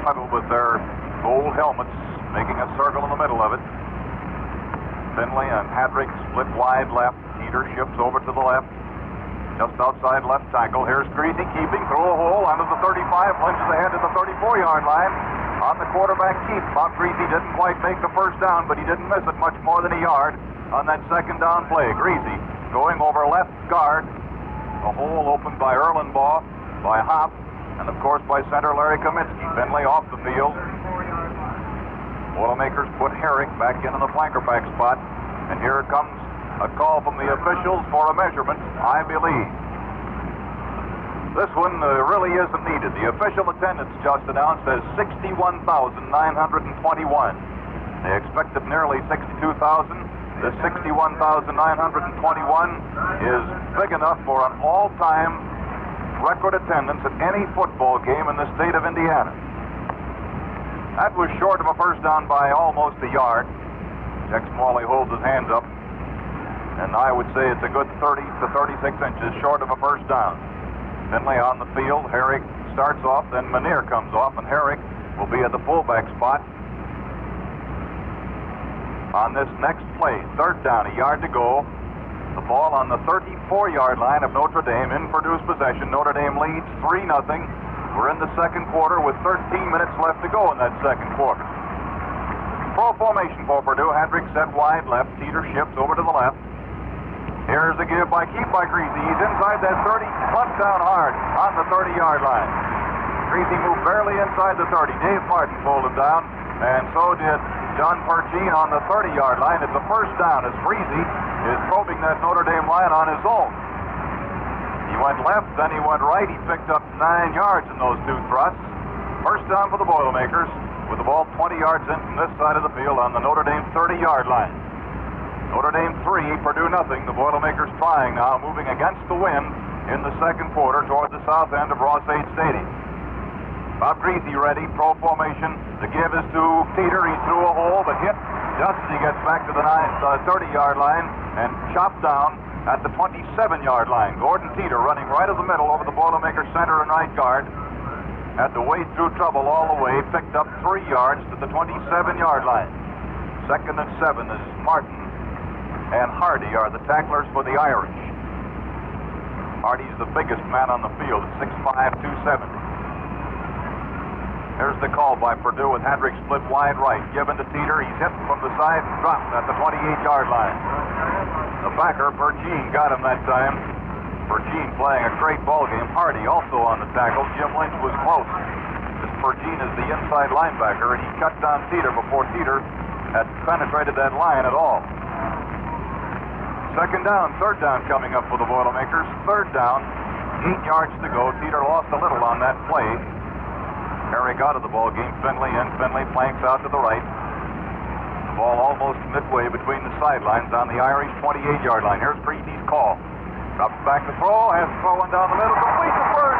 huddle with their gold helmets, making a circle in the middle of it. Finley and Hadrick split wide left. Teeter shifts over to the left, just outside left tackle. Here's Greasy keeping through a hole under the 35, lunges ahead to the 34-yard line. On the quarterback keep, Bob Greasy didn't quite make the first down, but he didn't miss it much more than a yard on that second down play. Greasy going over left guard. A hole opened by Erlenbaugh, by Hopp, and of course by center Larry Kaminsky. Finley off the field. Boilermakers put Herrick back in the flanker back spot, and here comes a call from the officials for a measurement, I believe. This one really isn't needed. The official attendance just announced as 61,921. They expected nearly 62,000. The 61,921 is big enough for an all-time record attendance at any football game in the state of Indiana. That was short of a first down by almost a yard. Jack Smalley holds his hands up, and I would say it's a good 30 to 36 inches short of a first down. Finley on the field. Herrick starts off, then Manier comes off, and Herrick will be at the fullback spot. On this next play, third down, a yard to go. The ball on the 34-yard line of Notre Dame in Purdue's possession. Notre Dame leads 3-0. We're in the second quarter with 13 minutes left to go in that second quarter. Pro formation for Purdue. Hadrick set wide left. Teeter shifts over to the left. Here's the give by Greasy. He's inside that 30, punt down hard on the 30-yard line. Greasy moved barely inside the 30. Dave Martin pulled him down, and so did John Perchine on the 30-yard line. It's a first down as Greasy is probing that Notre Dame line on his own. He went left, then he went right. He picked up 9 yards in those two thrusts. First down for the Boilermakers with the ball 20 yards in from this side of the field on the Notre Dame 30-yard line. Notre Dame 3, Purdue nothing. The Boilermakers trying now, moving against the wind in the second quarter toward the south end of Ross-Ade Stadium. Bob Greasy ready, pro formation. The give is to Teeter. He threw a hole, but hit just as he gets back to the 30-yard line and chopped down at the 27-yard line. Gordon Teeter running right of the middle over the Boilermakers center and right guard. Had to wade through trouble all the way, picked up 3 yards to the 27-yard line. Second and 7 is Martin and Hardy are the tacklers for the Irish. Hardy's the biggest man on the field at 6'5", 270. Here's the call by Purdue with Hadrick split wide right. Given to Teeter. He's hit from the side and dropped at the 28-yard line. The backer, Perchine, got him that time. Perchine playing a great ball game. Hardy also on the tackle. Jim Lynch was close. This Perchine is the inside linebacker, and he cut down Teeter before Teeter had penetrated that line at all. Second down, third down coming up for the Boilermakers. Third down, 8 yards to go. Teeter lost a little on that play. Herrick out of the ball game. Finley flanks out to the right. The ball almost midway between the sidelines on the Irish 28-yard line. Here's Greasy's call. Drops back to throw, has throwing down the middle. Complete to Bird.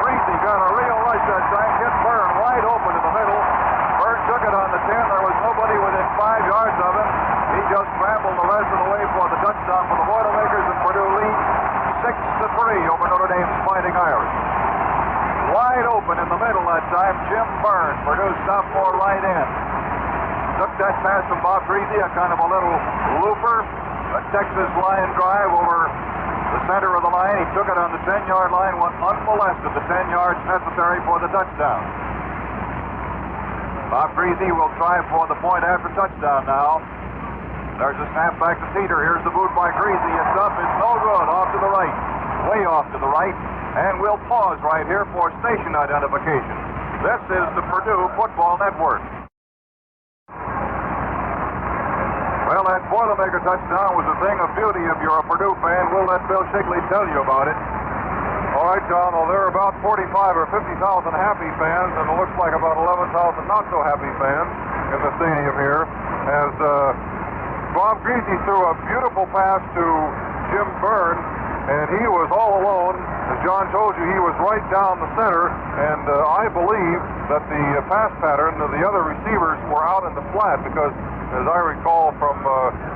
Greasy got a real rush that time. Hit Byrne wide open in the middle. Bird took it on the 10. There was nobody within 5 yards of him. He just scrambled the rest of the way for the touchdown for the Boilermakers, and Purdue leads 6-3 over Notre Dame's Fighting Irish. Wide open in the middle that time, Jim Byrne, Purdue's sophomore right end. Took that pass from Bob Greasy, a kind of a little looper, a Texas line drive over the center of the line. He took it on the 10-yard line, went unmolested the 10 yards necessary for the touchdown. Bob Greasy will try for the point after touchdown now. There's a snap back to Teeter. Here's the boot by Greasy. It's up. It's no good. Off to the right. Way off to the right. And we'll pause right here for station identification. This is the Purdue Football Network. Well, that Boilermaker touchdown was a thing of beauty. If you're a Purdue fan, we'll let Bill Shigley tell you about it. All right, John. Well, there are about 45 or 50,000 happy fans, and it looks like about 11,000 not so happy fans in the stadium here. As Bob Greasy threw a beautiful pass to Jim Byrne, and he was all alone. As John told you, he was right down the center, and I believe that the pass pattern of the other receivers were out in the flat because, as I recall from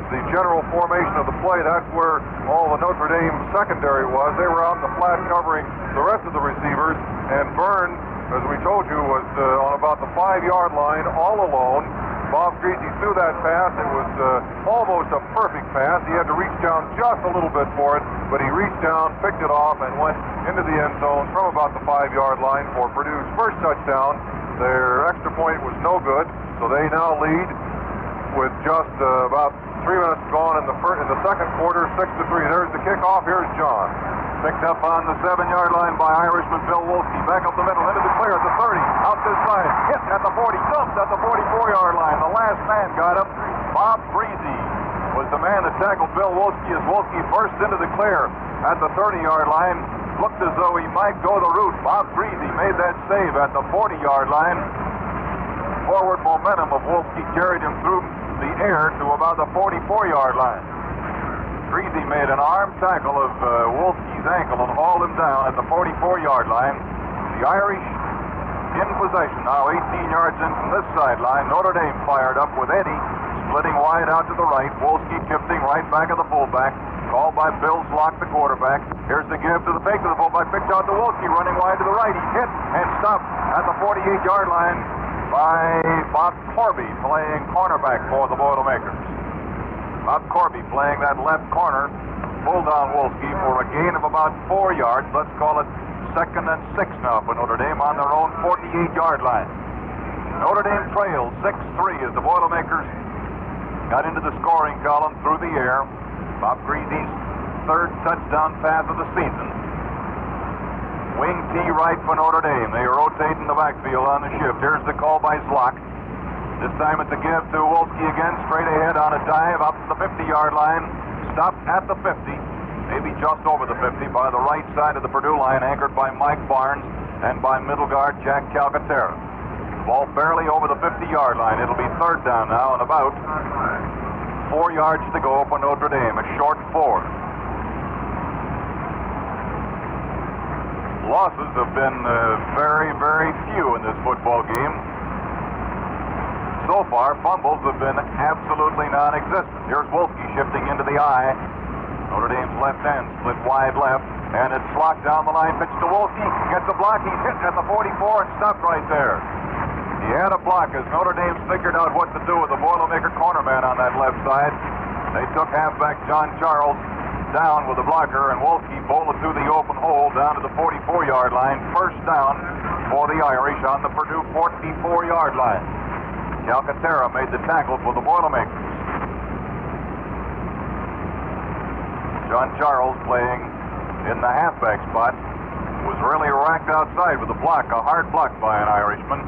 the general formation of the play, that's where all the Notre Dame secondary was. They were out in the flat covering the rest of the receivers, and Byrne, as we told you, was on about the 5-yard line all alone. Bob Greasy threw that pass. It was almost a perfect pass. He had to reach down just a little bit for it, but he reached down, picked it off, and went into the end zone from about the 5-yard line for Purdue's first touchdown. Their extra point was no good, so they now lead with just about 3 minutes gone in the second quarter, 6-3. There's the kickoff. Here's John. Picked up on the 7-yard line by Irishman Bill Wolsky. Back up the middle, into the clear at the 30. Out this side. Hit at the 40. Dumped at the 44-yard line. The last man got him. Bob Greasy was the man that tackled Bill Wolsky as Wolsky burst into the clear at the 30-yard line. Looked as though he might go the route. Bob Greasy made that save at the 40-yard line. Forward momentum of Wolsky carried him through the air to about the 44-yard line. Greasy made an arm tackle of Wolsky's ankle and hauled him down at the 44-yard line. The Irish in possession now, 18 yards in from this sideline. Notre Dame fired up with Eddie splitting wide out to the right. Wolsky shifting right back of the fullback. Called by Bill Zlock, the quarterback. Here's the give to the fake to the fullback. Picked out to Wolsky, running wide to the right. He's hit and stopped at the 48-yard line by Bob Corby, playing cornerback for the Boilermakers. Bob Corby playing that left corner, pulled down Wolsky for a gain of about 4 yards. Let's call it 2nd and 6 now for Notre Dame on their own 48-yard line. Notre Dame trails 6-3 as the Boilermakers got into the scoring column through the air. Bob Greasy's third touchdown pass of the season. Wing T right for Notre Dame. They rotate in the backfield on the shift. Here's the call by Zlock. This time it's a give to Wolsky again, straight ahead on a dive up to the 50-yard line. Stopped at the 50, maybe just over the 50, by the right side of the Purdue line, anchored by Mike Barnes and by middle guard Jack Calcaterra. Ball barely over the 50-yard line. It'll be third down now and about 4 yards to go for Notre Dame, a short 4. Losses have been very, very few in this football game. So far, fumbles have been absolutely non-existent. Here's Wolsky shifting into the eye. Notre Dame's left end split wide left, and it's locked down the line. Pitch to Wolsky, gets a block. He's hit at the 44 and stopped right there. He had a block as Notre Dame figured out what to do with the Boilermaker cornerman on that left side. They took halfback John Charles down with a blocker, and Wolsky bolted through the open hole down to the 44-yard line. First down for the Irish on the Purdue 44-yard line. Calcaterra made the tackle for the Boilermakers. John Charles, playing in the halfback spot, was really racked outside with a block, a hard block by an Irishman.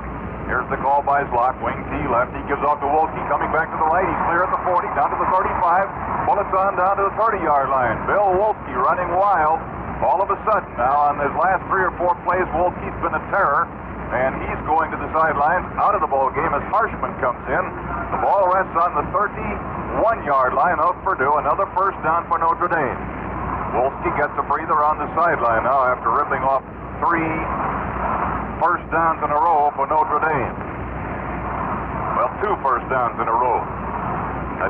Here's the call by Zlock, wing T left. He gives off to Wolsky, coming back to the right. He's clear at the 40, down to the 35. Bullets on down to the 30-yard line. Bill Wolsky running wild. All of a sudden, now on his last 3 or 4 plays, Wolsky's been a terror. And he's going to the sidelines out of the ball game as Harshman comes in. The ball rests on the 31-yard line of Purdue. Another first down for Notre Dame. Wolsky gets a breather on the sideline now after ripping off 3 first downs in a row for Notre Dame. Well, 2 first downs in a row. That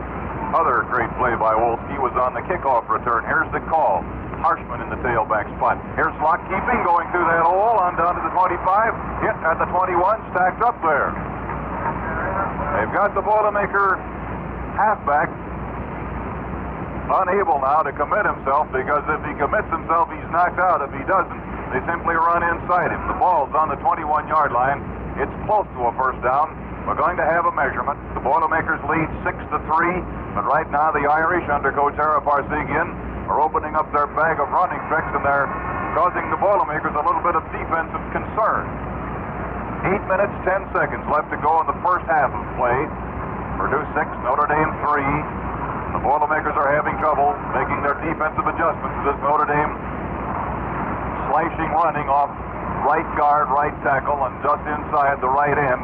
Other great play by Wolsky was on the kickoff return. Here's the call. Harshman in the tailback spot. Here's Locke keeping, going through that hole, on down to the 25. Hit at the 21, stacked up there. They've got the Boilermaker halfback unable now to commit himself, because if he commits himself, he's knocked out. If he doesn't, they simply run inside him. The ball's on the 21-yard line. It's close to a first down. We're going to have a measurement. The Boilermakers lead 6-3, but right now the Irish under Coach Araparsegian are opening up their bag of running tricks, and they're causing the Boilermakers a little bit of defensive concern. 8 minutes, 10 seconds left to go in the first half of play. Purdue 6, Notre Dame 3. The Boilermakers are having trouble making their defensive adjustments to this Notre Dame slashing running off right guard, right tackle, and just inside the right end,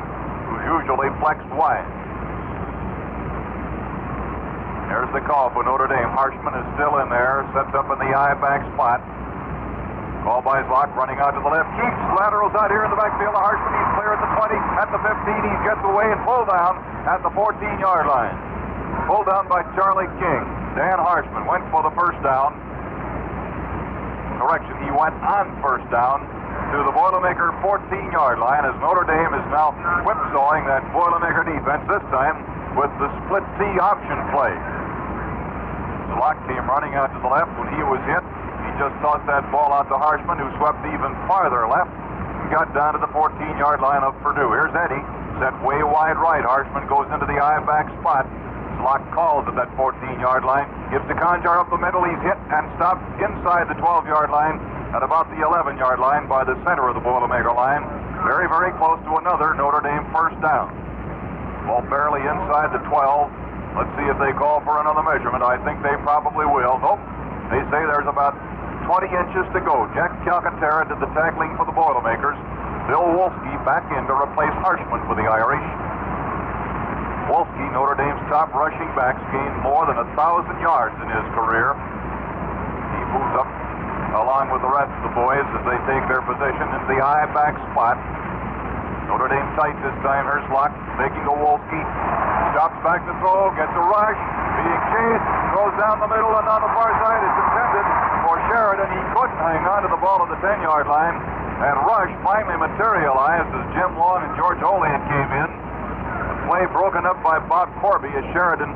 who's usually flexed wide. There's the call for Notre Dame. Harshman is still in there, sets up in the I-back spot. Call by Zlock, running out to the left. Keeps laterals out here in the backfield of Harshman. He's clear at the 20, at the 15. He gets away and pulled down at the 14-yard line. Pulled down by Charlie King. Dan Harshman went for the first down. Correction, he went on first down to the Boilermaker 14-yard line, as Notre Dame is now whipsawing that Boilermaker defense, this time with the split T option play. Zlock came running out to the left when he was hit. He just tossed that ball out to Harshman, who swept even farther left and got down to the 14-yard line of Purdue. Here's Eddie, set way wide right. Harshman goes into the I-back spot. Zlock calls at that 14-yard line, gives to Conjar up the middle. He's hit and stopped inside the 12-yard line at about the 11-yard line by the center of the Boilermaker line. Very, very close to another Notre Dame first down. Ball barely inside the 12. Let's see if they call for another measurement. I think they probably will. Nope. They say there's about 20 inches to go. Jack Calcaterra did the tackling for the Boilermakers. Bill Wolsky back in to replace Harshman for the Irish. Wolsky, Notre Dame's top rushing backs, gained more than 1,000 yards in his career. He moves up along with the rest of the boys as they take their position in the I-back spot. Notre Dame tight this time. Here's Locke taking to Wolsky. Stops back to throw, gets a rush, being chased, throws down the middle and on the far side. It's intended for Sheridan. He couldn't hang on to the ball at the 10-yard line. That rush finally materialized as Jim Long and George Olean came in. Play broken up by Bob Corby as Sheridan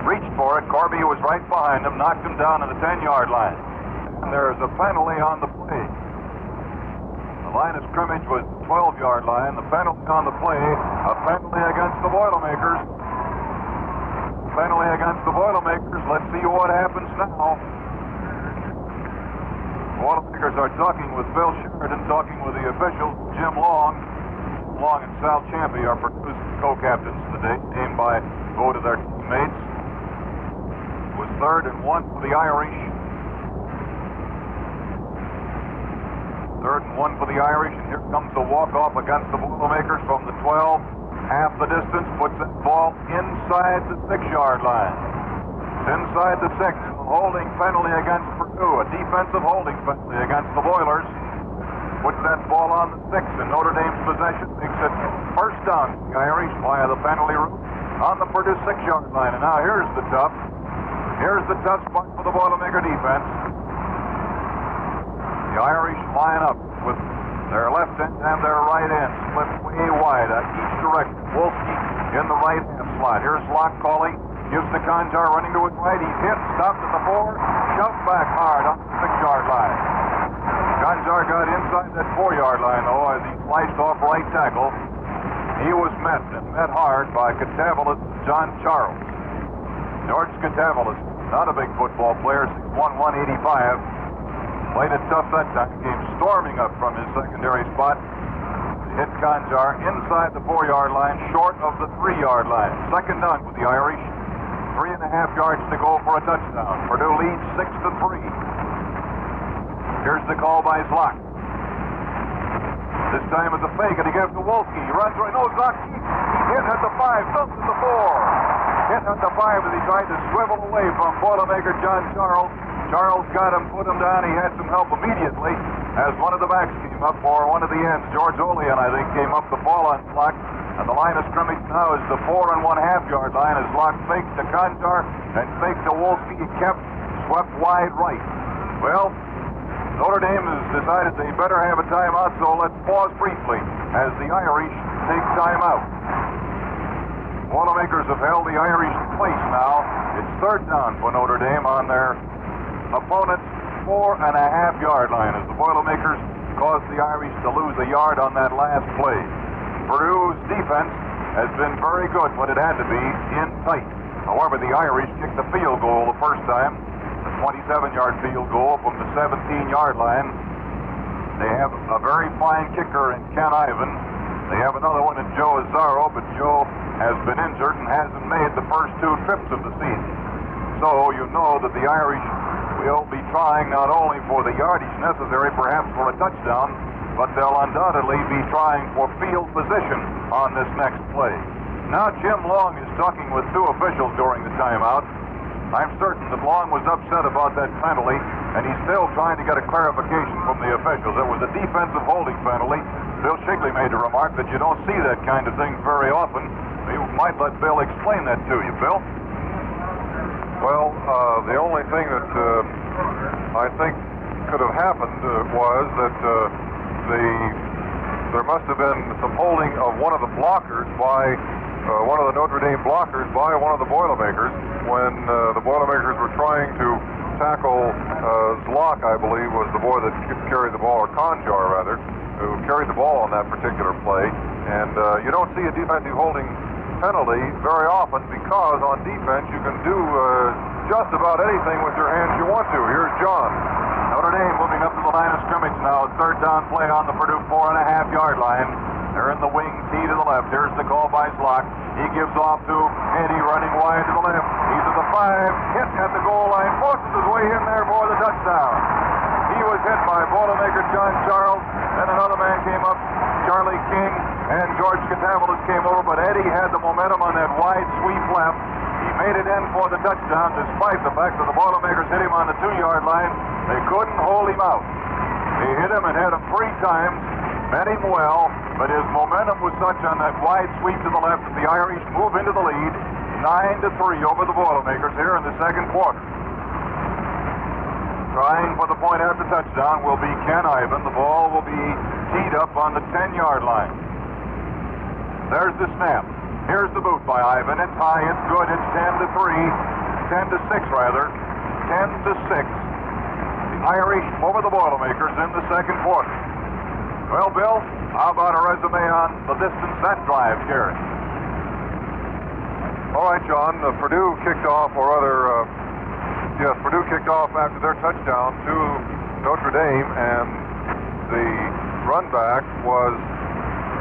reached for it. Corby, who was right behind him, knocked him down at the 10-yard line. And there's a penalty on the play. The line of scrimmage was the 12-yard line. The penalty on the play, a penalty against the Boilermakers. Penalty against the Boilermakers. Let's see what happens now. Boilermakers are talking with Phil Sheridan, talking with the officials, Jim Long. Long and Sal Champy are Purdue's co-captains today, named by vote of their teammates. It was 3rd and 1 for the Irish. 3rd and 1 for the Irish, and here comes the walk-off against the Boilermakers from the 12. Half the distance, puts that ball inside the 6-yard line. It's inside the 6. A holding penalty against Purdue, a defensive holding penalty against the Boilers. Puts that ball on the 6 in Notre Dame's possession, makes it first down. The Irish via the penalty route on the Purdue 6-yard line. And now here's the tough spot for the Boilermaker defense. The Irish line up with their left end and their right end split way wide each direction. Wolsky in the right hand slot. Here's Locke calling, gives to Conjar running to his right. He's hit, stopped at the 4, shoved back hard on the 6-yard line. Conjar got inside that 4-yard line, though, as he sliced off right tackle. He was met hard by Catavalis John Charles. George Catavalis, not a big football player, 6'1", 185. Played it tough that time. Came storming up from his secondary spot. Hit Conjar inside the 4-yard line, short of the 3-yard line. Second down with the Irish. 3.5 yards to go for a touchdown. Purdue leads 6-3. Here's the call by Zlock. This time it's a fake, and he gives to Wolsky. He runs right. No, Zlock. He's hit at the 5, dumps at the 4. Hit at the 5 as he tried to swivel away from Boilermaker John Charles. Charles got him, put him down. He had some help immediately as one of the backs came up, or one of the ends. George Olean, I think, came up the ball on Zlock. And the line of scrimmage now is the 4 1/2 yard line as Locke faked to Conjar and faked to Wolsky. He kept swept wide right. Well, Notre Dame has decided they better have a timeout, so let's pause briefly as the Irish take timeout. Boilermakers have held the Irish in place now. It's third down for Notre Dame on their opponent's 4 1/2 yard line as the Boilermakers caused the Irish to lose a yard on that last play. Purdue's defense has been very good when it had to be in tight. However, the Irish kicked the field goal the first time, a 27-yard field goal from the 17-yard line. They have a very fine kicker in Ken Ivan. They have another one in Joe Azzaro, but Joe has been injured and hasn't made the first 2 trips of the season. So you know that the Irish will be trying not only for the yardage necessary, perhaps for a touchdown, but they'll undoubtedly be trying for field position on this next play. Now Jim Long is talking with 2 officials during the timeout. I'm certain that Long was upset about that penalty, and he's still trying to get a clarification from the officials. It was a defensive holding penalty. Bill Shigley made a remark that you don't see that kind of thing very often. You might let Bill explain that to you. Bill? Well, the only thing that I think could have happened was that there must have been some holding of one of the blockers by one of the Notre Dame blockers by one of the Boilermakers when the Boilermakers were trying to tackle Zlock, I believe, was the boy that carried the ball, or Conjar rather, who carried the ball on that particular play. And you don't see a defensive holding penalty very often because on defense you can do just about anything with your hands you want to. Here's John. Notre Dame moving up to the line of scrimmage now. Third down play on the Purdue 4 1/2 yard line. They're in the wing, T to the left. Here's the call by Zlock. He gives off to Eddie running wide to the left. He's at the 5, hit at the goal line, forces his way in there for the touchdown. He was hit by Boilermaker John Charles. Then another man came up, Charlie King, and George Catavolis came over, but Eddie had the momentum on that wide sweep left. He made it in for the touchdown despite the fact that the Boilermakers hit him on the 2-yard line. They couldn't hold him out. They hit him and hit him 3 times, met him well, but his momentum was such on that wide sweep to the left that the Irish move into the lead, 9-3 over the Boilermakers here in the second quarter. Trying for the point after touchdown will be Ken Ivan. The ball will be teed up on the 10-yard line. There's the snap. Here's the boot by Ivan. It's high, it's good, it's 10-3. 10-6 rather. 10-6. The Irish over the Boilermakers in the second quarter. Well, Bill, how about a resume on the distance that drive carried? All right, John. Purdue kicked off, Purdue kicked off after their touchdown to Notre Dame, and the run back was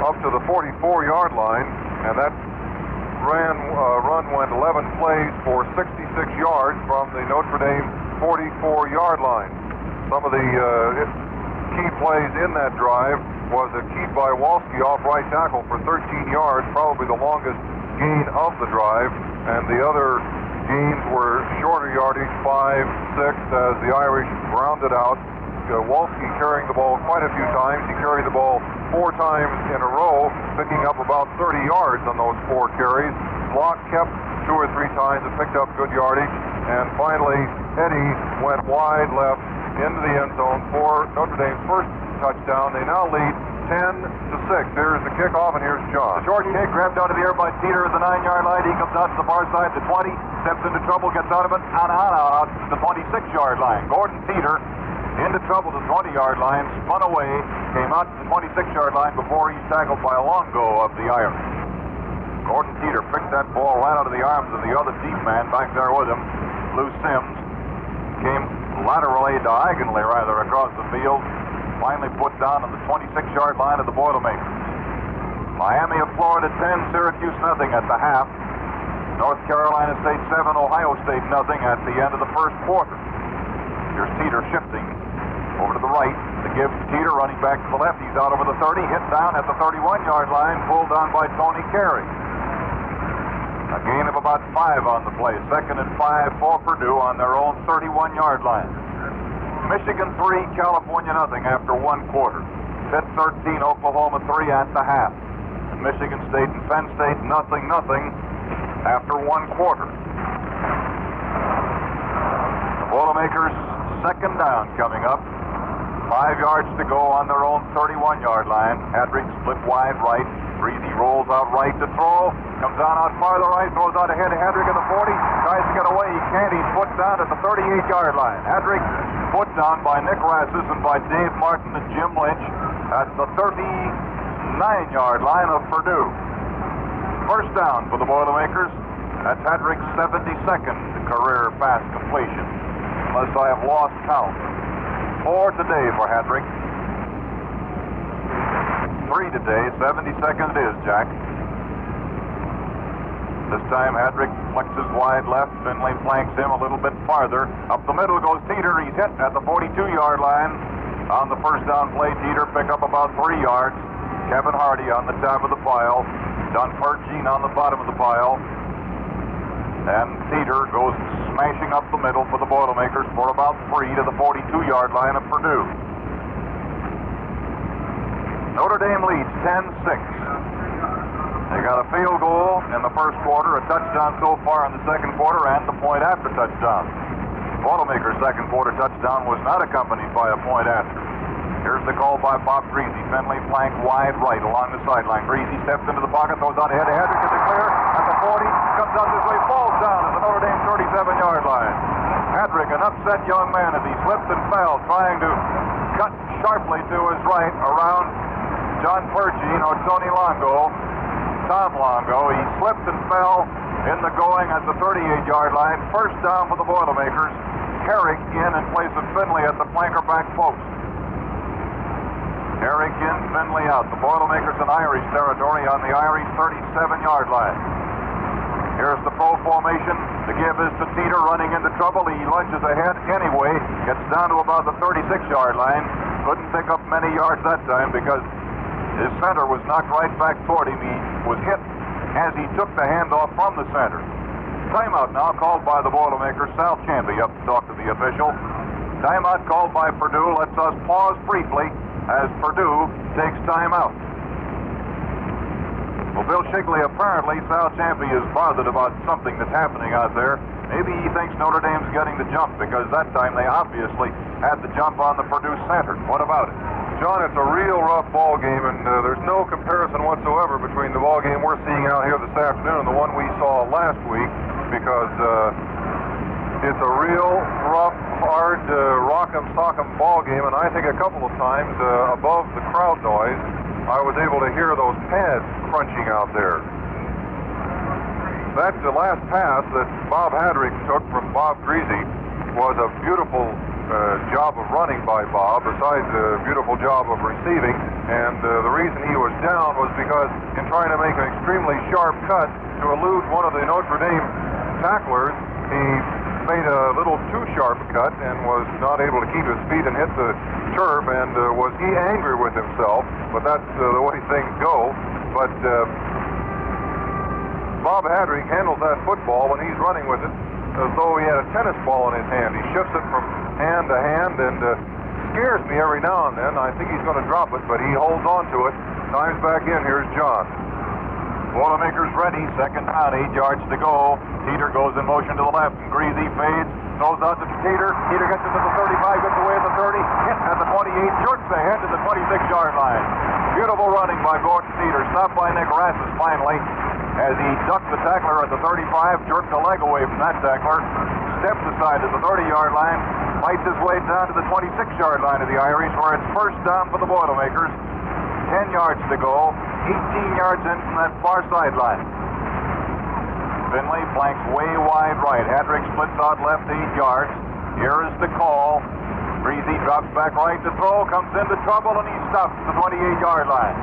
up to the 44-yard line, and that run went 11 plays for 66 yards from the Notre Dame 44-yard line. Some of the key plays in that drive was a keep by Wolsky off right tackle for 13 yards, probably the longest gain of the drive, and the other gains were shorter yardage, 5, 6, as the Irish rounded out. Wolsky carrying the ball quite a few times. He carried the ball 4 times in a row, picking up about 30 yards on those 4 carries. Block kept 2 or 3 times and picked up good yardage. And finally, Eddie went wide left into the end zone for Notre Dame's first touchdown. They now lead 10-6. Here's the kickoff, and here's John. The short kick grabbed out of the air by Teeter at the 9-yard line. He comes out to the far side, the 20, steps into trouble, gets out of it, out to the 26-yard line. Gordon Teeter into trouble to the 20-yard line, spun away, came out to the 26-yard line before he's tackled by Longo of the Irish. Gordon Teeter picked that ball right out of the arms of the other deep man back there with him, Lou Sims. Came laterally, diagonally rather, across the field. Finally put down on the 26-yard line of the Boilermakers. Miami of Florida 10, Syracuse nothing at the half. North Carolina State 7, Ohio State nothing at the end of the first quarter. Here's Teeter shifting over to the right. The give to Teeter, running back to the left. He's out over the 30, hit down at the 31-yard line, pulled down by Tony Carey. A gain of about 5 on the play. 2nd and 5 for Purdue on their own 31-yard line. Michigan 3, California nothing after 1 quarter. Pitt 13, Oklahoma 3 at the half. Michigan State and Penn State, 0-0 after one quarter. The Boilermakers, second down coming up. 5 yards to go on their own 31-yard line. Hadrick split wide right. Greasy rolls out right to throw. Comes out farther right, throws out ahead of Hadrick at the 40. Tries to get away. He can't. He's put down at the 38-yard line. Hadrick put down by Nick Rassus and by Dave Martin and Jim Lynch at the 39-yard line of Purdue. First down for the Boilermakers. That's Hadrick's 72nd career pass completion, unless I have lost count. 4 today for Hadrick. 3 today, 72nd it is, Jack. This time Hadrick flexes wide left. Finley flanks him a little bit farther. Up the middle goes Teeter. He's hit at the 42-yard line. On the first down play, Teeter picked up about 3 yards. Kevin Hardy on the top of the pile. Don Pergine on the bottom of the pile. And Teeter goes smashing up the middle for the Boilermakers for about 3 to the 42-yard line of Purdue. Notre Dame leads 10-6. They got a field goal in the first quarter, a touchdown so far in the second quarter, and the point after touchdown. Boilermakers' second quarter touchdown was not accompanied by a point after. Here's the call by Bob Greasy. Finley flanked wide right along the sideline. Greasy steps into the pocket, throws out ahead to Hadrick in the clear at the 40, comes out this way, falls down at the Notre Dame 37-yard line. Hadrick, an upset young man, as he slipped and fell, trying to cut sharply to his right around John Pergine or Tony Longo, Tom Longo. He slipped and fell in the going at the 38-yard line. First down for the Boilermakers. Herrick in place of Finley at the flanker back post. Herrick in, Finley out. The Boilermakers in Irish territory on the Irish 37-yard line. Here's the pro formation. The give is to Teeter running into trouble. He lunges ahead anyway. Gets down to about the 36-yard line. Couldn't pick up many yards that time because his center was knocked right back toward him. He was hit as he took the handoff from the center. Timeout now called by the Boilermakers. Sal Champy up to talk to the official. Timeout called by Purdue. Let's us pause briefly as Purdue takes timeout. Well, Bill Shigley, apparently Sal Champy is bothered about something that's happening out there. Maybe he thinks Notre Dame's getting the jump because that time they obviously had the jump on the Purdue center. What about it? John, it's a real rough ball game, and there's no comparison whatsoever between the ball game we're seeing out here this afternoon and the one we saw last week, because it's a real rough, hard, rock'em sock'em ball game, and I think a couple of times above the crowd noise, I was able to hear those pads crunching out there. That last pass that Bob Hadrick took from Bob Greasy was a beautiful job of running by Bob, besides a beautiful job of receiving, and the reason he was down was because in trying to make an extremely sharp cut to elude one of the Notre Dame tacklers, he made a little too sharp a cut and was not able to keep his feet and hit the turf, and was he angry with himself, but that's the way things go. But Bob Hadrick handles that football when he's running with it as though he had a tennis ball in his hand. He shifts it from hand to hand and scares me every now and then. I think he's going to drop it, but he holds on to it. Time's back in. Here's John. Boilermakers ready. Second down, 8 yards to go. Teeter goes in motion to the left, and Greasy fades. Throws out to Teeter. Teeter gets it to the 35, gets away at the 30. Hit at the 28, jerks ahead to the 26-yard line. Beautiful running by Gordon Teeter. Stopped by Nick Rassus finally as he ducked the tackler at the 35, jerked a leg away from that tackler, steps aside to the 30-yard line, fights his way down to the 26-yard line of the Irish, where it's first down for the Boilermakers. 10 yards to go, 18 yards in from that far sideline. Finley flanks way wide right. Hadrick splits out left 8 yards. Here is the call. Greasy drops back right to throw, comes into trouble, and he stops at the 28-yard line.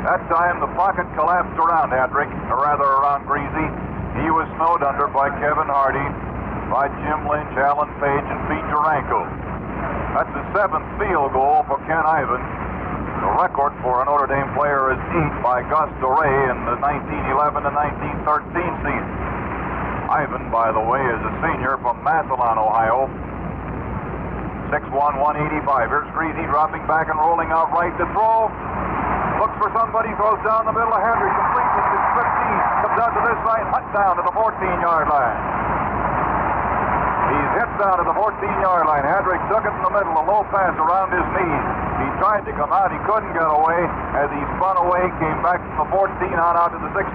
That time the pocket collapsed around Hadrick, or rather around Greasy. He was snowed under by Kevin Hardy, by Jim Lynch, Alan Page, and Pete Duranko. That's the 7th field goal for Ken Ivan. The record for a Notre Dame player is 8 by Gus Doré in the 1911 and 1913 season. Ivan, by the way, is a senior from Massillon, Ohio. 6'1", 185. Here's Greasy dropping back and rolling out right to throw. Looks for some Somebody throws down the middle of Henry, completes it to 15, comes out to this side, Hunt down to the 14-yard line. He's hit down to the 14-yard line. Hedrick took it in the middle, a low pass around his knees. He tried to come out, he couldn't get away. As he spun away, came back from the 14 on out to the 16,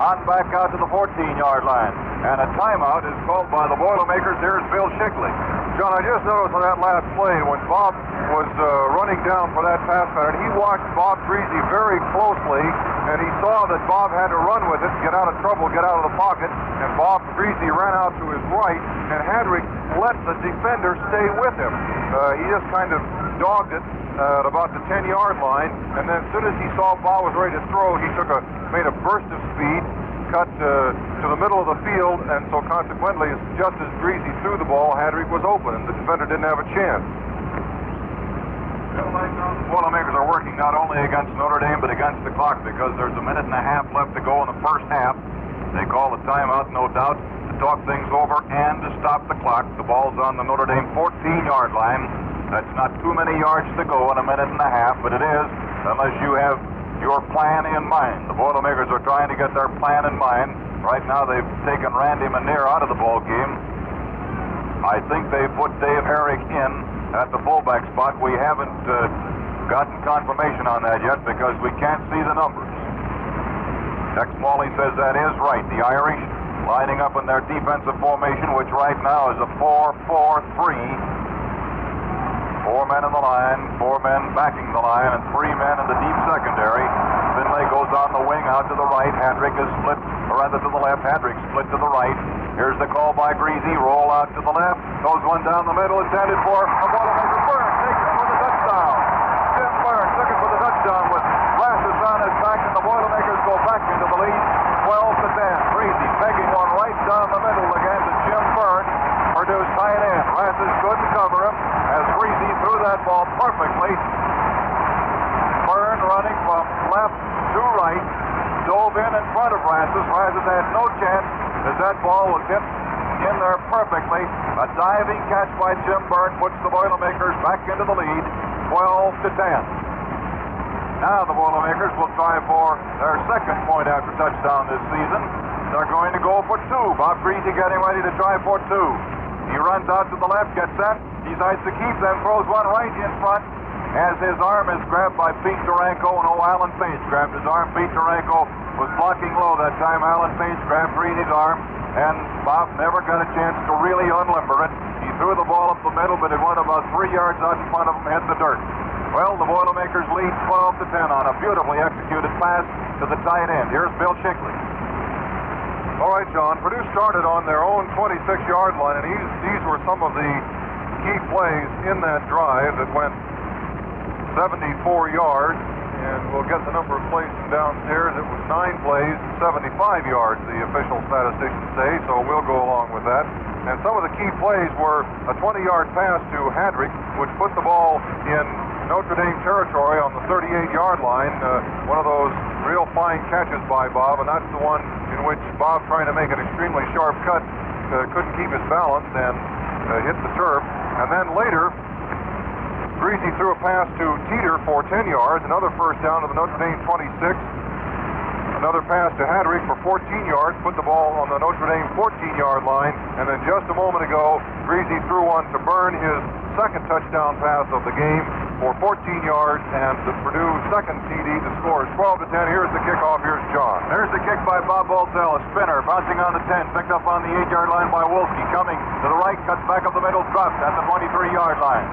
on back out to the 14-yard line. And a timeout is called by the Boilermakers. Here's Bill Shickley. John, I just noticed on that last play when Bob was running down for that pass pattern, he watched Bob Greasy very closely, and he saw that Bob had to run with it, get out of trouble, get out of the pocket, and Bob Greasy ran out to his right, and Hedrick let the defender stay with him. He just kind of dogged it at about the 10-yard line, and then as soon as he saw Bob was ready to throw, he made a burst of speed, cut to the middle of the field, and so consequently, just as Greasy threw the ball, Hedrick was open, and the defender didn't have a chance. The Boilermakers are working not only against Notre Dame, but against the clock, because there's a minute and a half left to go in the first half. They call the timeout, no doubt, to talk things over and to stop the clock. The ball's on the Notre Dame 14-yard line. That's not too many yards to go in a minute and a half, but it is, unless you have your plan in mind. The Boilermakers are trying to get their plan in mind. Right now they've taken Randy Manier out of the ball game. I think they put Dave Herrick in at the fullback spot. We haven't gotten confirmation on that yet because we can't see the numbers. Tex Smalley says that is right. The Irish lining up in their defensive formation, which right now is a 4-4-3. 4 men in the line, 4 men backing the line, and 3 men in the deep secondary. Finlay goes on the wing out to the right. Hedrick is split, or rather to the left. Hedrick split to the right. Here's the call by Greasy. Roll out to the left. Goes one down the middle, intended for a Boilermaker. Burns takes it for the touchdown. Jim Burns took it for the touchdown with Rassus on his back, and the Boilermakers go back into the lead, 12-10. Greasy pegging one right down the middle again to Jim Burns. Purdue's tight end. Rassus couldn't cover him as Greasy threw that ball perfectly. Byrne running from left to right, dove in front of Rassus. Rassus had no chance as that ball was hit in there perfectly. A diving catch by Jim Byrne puts the Boilermakers back into the lead, 12-10. Now the Boilermakers will try for their second point after touchdown this season. They're going to go for 2. Bob Greasy getting ready to try for 2. He runs out to the left, gets set, decides to keep them, throws one right in front as his arm is grabbed by Pete Duranko, and Alan Page grabbed his arm. Pete Duranko was blocking low that time. Alan Page grabbed Greasy's arm, and Bob never got a chance to really unlimber it. He threw the ball up the middle, but it went about 3 yards out in front of him, hit the dirt. Well, the Boilermakers lead 12-10 on a beautifully executed pass to the tight end. Here's Bill Shickley. All right, John. Purdue started on their own 26-yard line, and these were some of the key plays in that drive that went 74 yards, and we'll get the number of plays from downstairs. It was 9 plays, 75 yards, the official statisticians say, so we'll go along with that. And some of the key plays were a 20-yard pass to Hedrick, which put the ball in Notre Dame territory on the 38-yard line. One of those real fine catches by Bob, and that's the one in which Bob, trying to make an extremely sharp cut, couldn't keep his balance and hit the turf. And then later, Greasy threw a pass to Teeter for 10 yards, another first down to the Notre Dame 26. Another pass to Hedrick for 14 yards, put the ball on the Notre Dame 14-yard line. And then just a moment ago, Greasy threw one to Byrne, his second touchdown pass of the game for 14 yards, and the Purdue second TD to score is 12-10. Here's the kickoff. Here's John. There's the kick by Bob Boltell, a spinner, bouncing on the 10, picked up on the 8-yard line by Wolsky. Coming to the right, cuts back up the middle, dropped at the 23-yard line.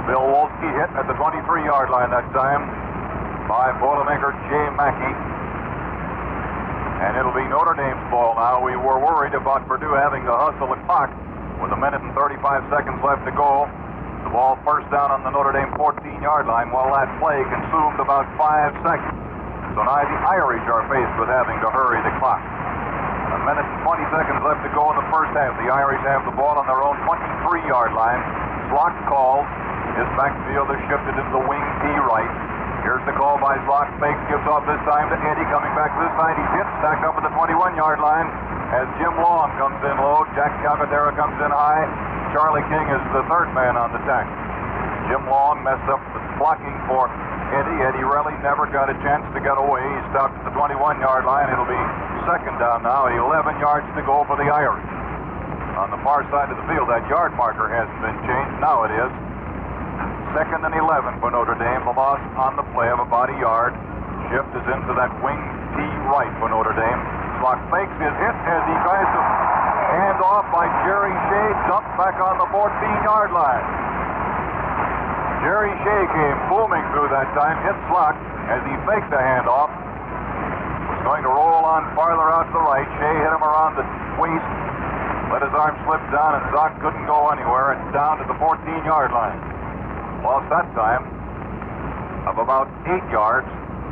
Bill Wolsky hit at the 23-yard line that time by Boilermaker Jay Mackey. And it'll be Notre Dame's ball now. We were worried about Purdue having to hustle the clock with a minute and 35 seconds left to go. The ball first down on the Notre Dame 14-yard line. Well, that play consumed about 5 seconds. So now the Irish are faced with having to hurry the clock. A minute and 20 seconds left to go in the first half. The Irish have the ball on their own 23-yard line. Slock calls. His backfield is shifted into the wing T right. Here's the call by Slock. Fakes, gives off this time to Eddie. Coming back this side. He's hit, stacked up at the 21-yard line as Jim Long comes in low. Jack Calcaterra comes in high. Charlie King is the third man on the tackle. Jim Long messed up the blocking for Eddie really never got a chance to get away. He stopped at the 21-yard line. It'll be second down now. 11 yards to go for the Irish. On the far side of the field, that yard marker hasn't been changed. Now it is. Second and 11 for Notre Dame. The loss on the play of about a yard. Shift is into that wing T right for Notre Dame. Slock fakes his hit as he tries to hand off by Jerry Shea. Dumped back on the 14-yard line. Jerry Shea came booming through that time, hit Slock as he faked the handoff. Was going to roll on farther out to the right. Shea hit him around the waist, let his arm slip down, and Zock couldn't go anywhere. It's down to the 14-yard line. Lost that time of about 8 yards.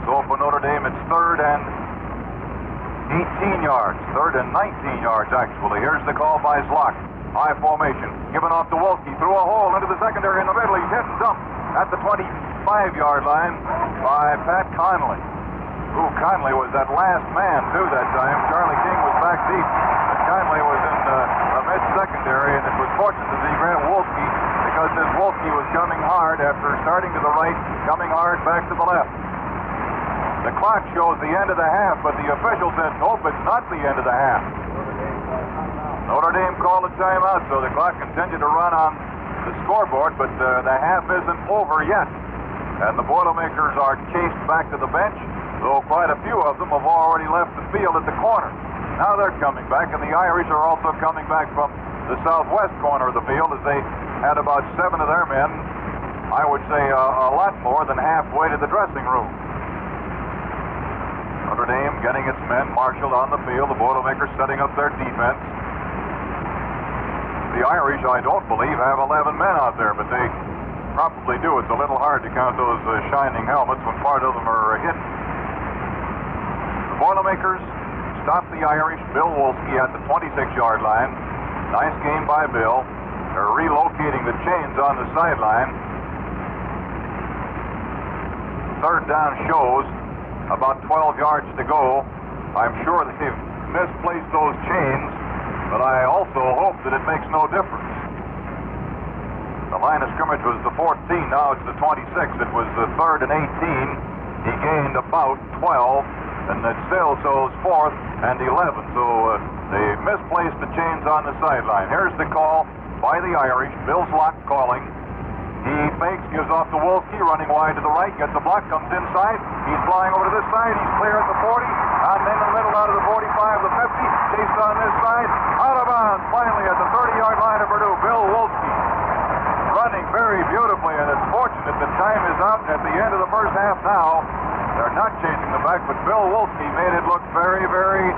So for Notre Dame, it's third and 18 yards. Third and 19 yards, actually. Here's the call by Slock. High formation, given off to Wolsky, through a hole into the secondary in the middle. He's hit and dumped at the 25-yard line by Pat Conley. Conley was that last man, too, that time. Charlie King was back deep, but Conley was in the mid-secondary, and it was fortunate that he grabbed Wolsky, because this Wolsky was coming hard after starting to the right, coming hard back to the left. The clock shows the end of the half, but the official said, nope, it's not the end of the half. Notre Dame called a timeout, so the clock continued to run on the scoreboard, but the half isn't over yet. And the Boilermakers are chased back to the bench, though quite a few of them have already left the field at the corner. Now they're coming back, and the Irish are also coming back from the southwest corner of the field, as they had about 7 of their men, I would say a lot more than halfway to the dressing room. Notre Dame getting its men marshaled on the field, the Boilermakers setting up their defense. The Irish, I don't believe, have 11 men out there, but they probably do. It's a little hard to count those shining helmets when part of them are hidden. The Boilermakers stop the Irish. Bill Wolsky at the 26-yard line. Nice game by Bill. They're relocating the chains on the sideline. Third down shows about 12 yards to go. I'm sure they've misplaced those chains, but I also hope that it makes no difference. The line of scrimmage was the 14, now it's the 26. It was the third and 18. He gained about 12, and it still shows fourth and 11. So they misplaced the chains on the sideline. Here's the call by the Irish. Bill Slock calling. He fakes, gives off to Wolsky, running wide to the right, gets a block, comes inside. He's flying over to this side. He's clear at the 40, and then in the middle out of the 45, the 50, chased on this side, out of bounds, finally at the 30-yard line of Purdue. Bill Wolsky running very beautifully, and it's fortunate that time is out at the end of the first half now. They're not chasing them back, but Bill Wolsky made it look very, very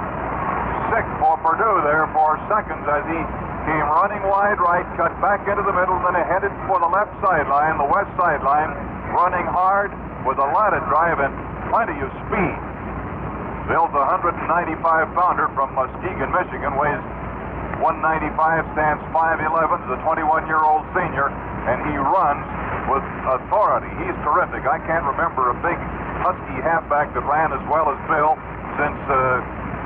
sick for Purdue there for seconds as he came running wide right, cut back into the middle, then headed for the left sideline, the west sideline, running hard with a lot of drive and plenty of speed. Bill's a 195-pounder from Muskegon, Michigan, weighs 195, stands 5'11", is a 21-year-old senior, and he runs with authority. He's terrific. I can't remember a big husky halfback that ran as well as Bill since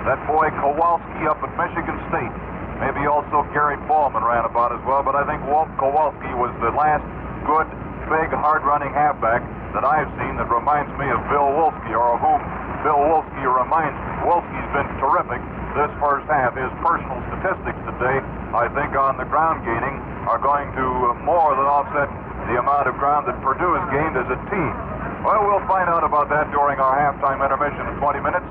that boy Kowalski up at Michigan State. Maybe also Gary Ballman ran about as well, but I think Walt Kowalski was the last good, big, hard-running halfback that I've seen that reminds me of Bill Wolsky, or of whom Bill Wolsky reminds me. Wolsky's been terrific this first half. His personal statistics today, I think, on the ground gaining are going to more than offset the amount of ground that Purdue has gained as a team. Well, we'll find out about that during our halftime intermission in 20 minutes.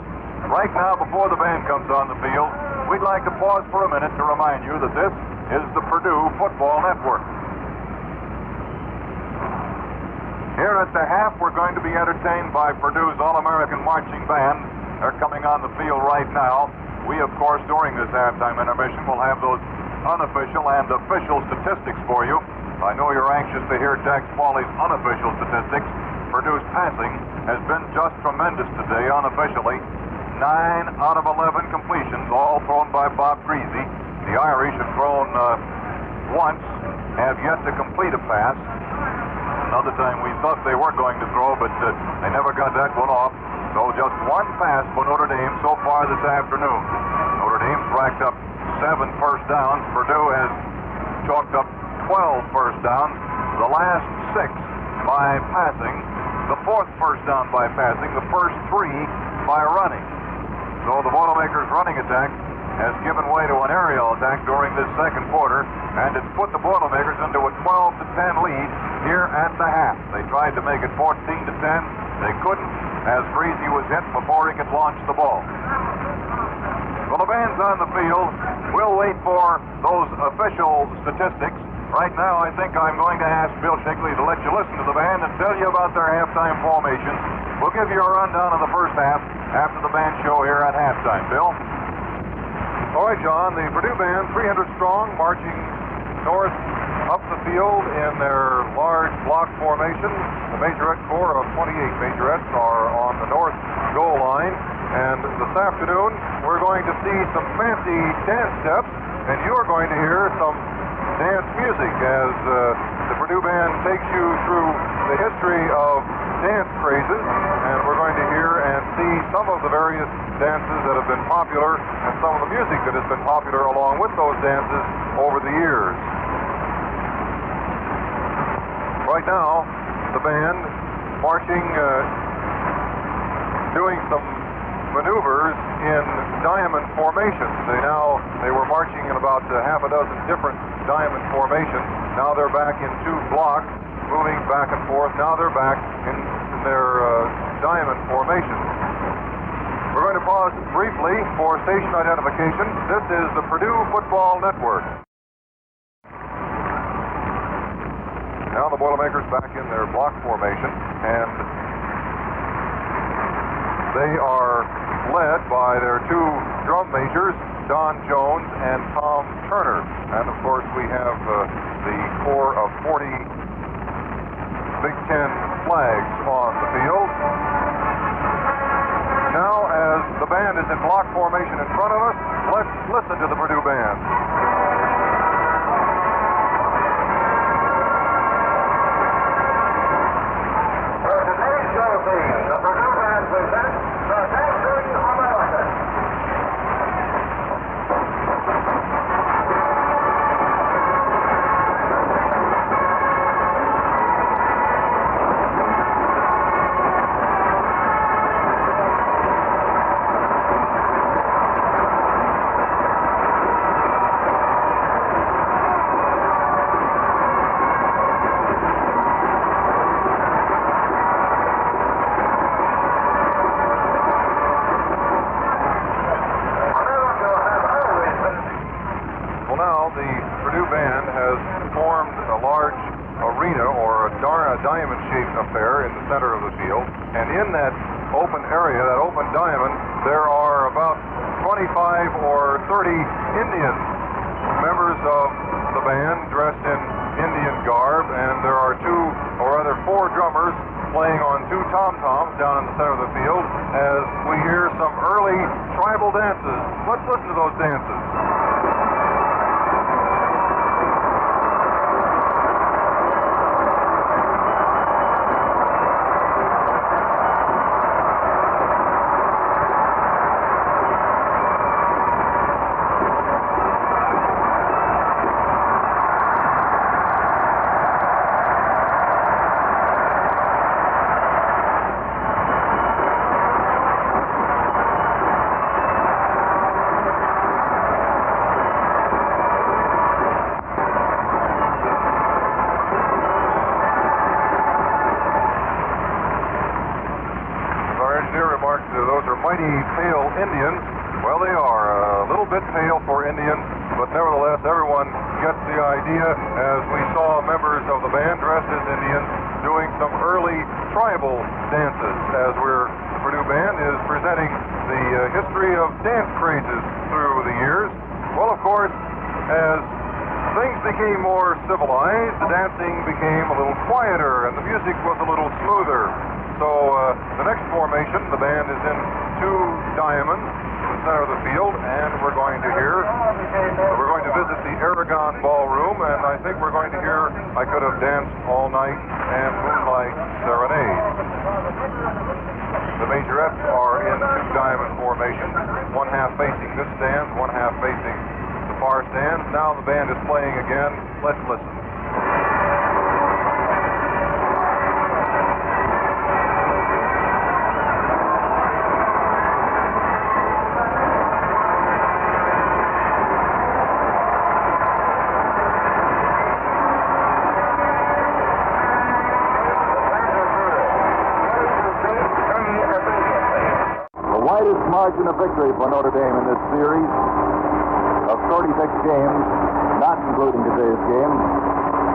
Right now, before the band comes on the field, we'd like to pause for a minute to remind you that this is the Purdue Football Network. Here at the half, we're going to be entertained by Purdue's All-American Marching Band. They're coming on the field right now. We, of course, during this halftime intermission, will have those unofficial and official statistics for you. I know you're anxious to hear Dax Pauly's unofficial statistics. Purdue's passing has been just tremendous today, unofficially. 9 out of 11 completions, all thrown by Bob Greasy. The Irish have thrown once, have yet to complete a pass. Another time we thought they were going to throw, but they never got that one off. So just one pass for Notre Dame so far this afternoon. Notre Dame's racked up 7 first downs. Purdue has chalked up 12 first downs. The last 6 by passing. the fourth first down by passing, the first 3 by running. So the Boilermakers' running attack has given way to an aerial attack during this second quarter, and it's put the Boilermakers into a 12-10 lead here at the half. They tried to make it 14-10. They couldn't, as Breezy was hit before he could launch the ball. Well, the band's on the field. We'll wait for those official statistics. Right now, I think I'm going to ask Bill Shigley to let you listen to the band and tell you about their halftime formations. We'll give you a rundown of the first half after the band show here at halftime. Bill? All right, John, the Purdue band, 300 strong, marching north up the field in their large block formation. The majorette corps of 28 majorettes are on the north goal line. And this afternoon, we're going to see some fancy dance steps, and you're going to hear some dance music as the Purdue band takes you through the history of dance crazes, and we're going to hear and see some of the various dances that have been popular and some of the music that has been popular along with those dances over the years. Right now, the band marching, doing some maneuvers in diamond formations. They were marching in about half a dozen different diamond formations. Now they're back in 2 blocks, moving back and forth. Now they're back in their diamond formation. We're going to pause briefly for station identification. This is the Purdue Football Network. Now the Boilermakers back in their block formation, and they are led by their 2 drum majors, Don Jones and Tom Turner. And of course we have the corps of 40 Big Ten flags on the field. Now, as the band is in block formation in front of us, let's listen to the Purdue band. For today's show theme, the Purdue band presents the Dancing America. Diamond-shaped affair in the center of the field, and in that open area, that open diamond, there are about 25 or 30 Indians, members of the band dressed in Indian garb, and there are 4 drummers playing on 2 tom-toms down in the center of the field as we hear some early tribal dances. Let's listen to those dances. Pale Indians. Well, they are a little bit pale for Indians, but nevertheless, everyone gets the idea as we saw members of the band dressed as Indians doing some early tribal dances as the Purdue band is presenting the history of dance crazes through the years. Well, of course, as things became more civilized, the dancing became a little quieter and the music was a little smoother. So the next formation, the band is in 2 diamonds in the center of the field, and we're going to visit the Aragon Ballroom, and I think we're going to hear I Could Have Danced All Night and Moonlight Serenade. The majorettes are in 2 diamond formations, one half facing this stand, one half facing the far stand. Now the band is playing again. Let's listen. widest margin of victory for Notre Dame in this series of 36 games, not including today's game,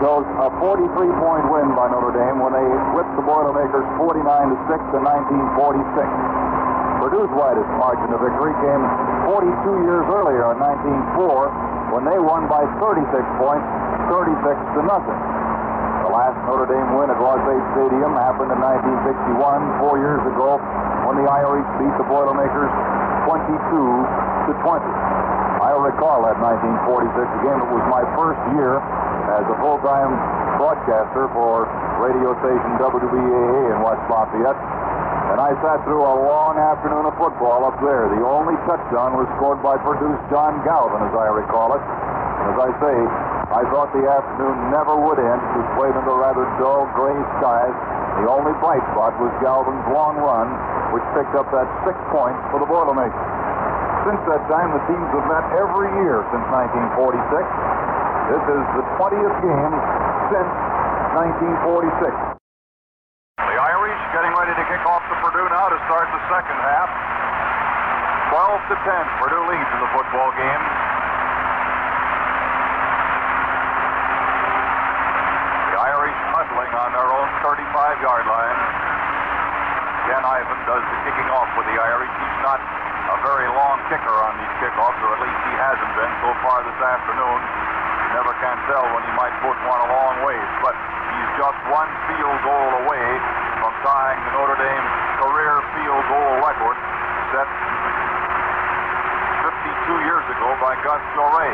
shows a 43-point win by Notre Dame when they whipped the Boilermakers 49-6 in 1946. Purdue's widest margin of victory came 42 years earlier in 1904 when they won by 36 points, 36-0. The last Notre Dame win at Ross-Ade Stadium happened in 1961, 4 years ago, when the Irish beat the Boilermakers 22-20. I recall that 1946 game. It was my first year as a full-time broadcaster for radio station WBAA in West Lafayette. And I sat through a long afternoon of football up there. The only touchdown was scored by Purdue's John Galvin, as I recall it. And as I say, I thought the afternoon never would end. It was played under rather dull gray skies. The only bright spot was Galvin's long run, which picked up that 6 points for the Boilermakers. Since that time, the teams have met every year since 1946. This is the 20th game since 1946. The Irish getting ready to kick off to Purdue now to start the second half. 12-10, Purdue leads in the football game. The Irish huddling on their own 35-yard line. Ken Ivan does the kicking off with the Irish. He's not a very long kicker on these kickoffs, or at least he hasn't been so far this afternoon. You never can tell when he might put one a long ways, but he's just one field goal away from tying the Notre Dame career field goal record set 52 years ago by Gus Doré.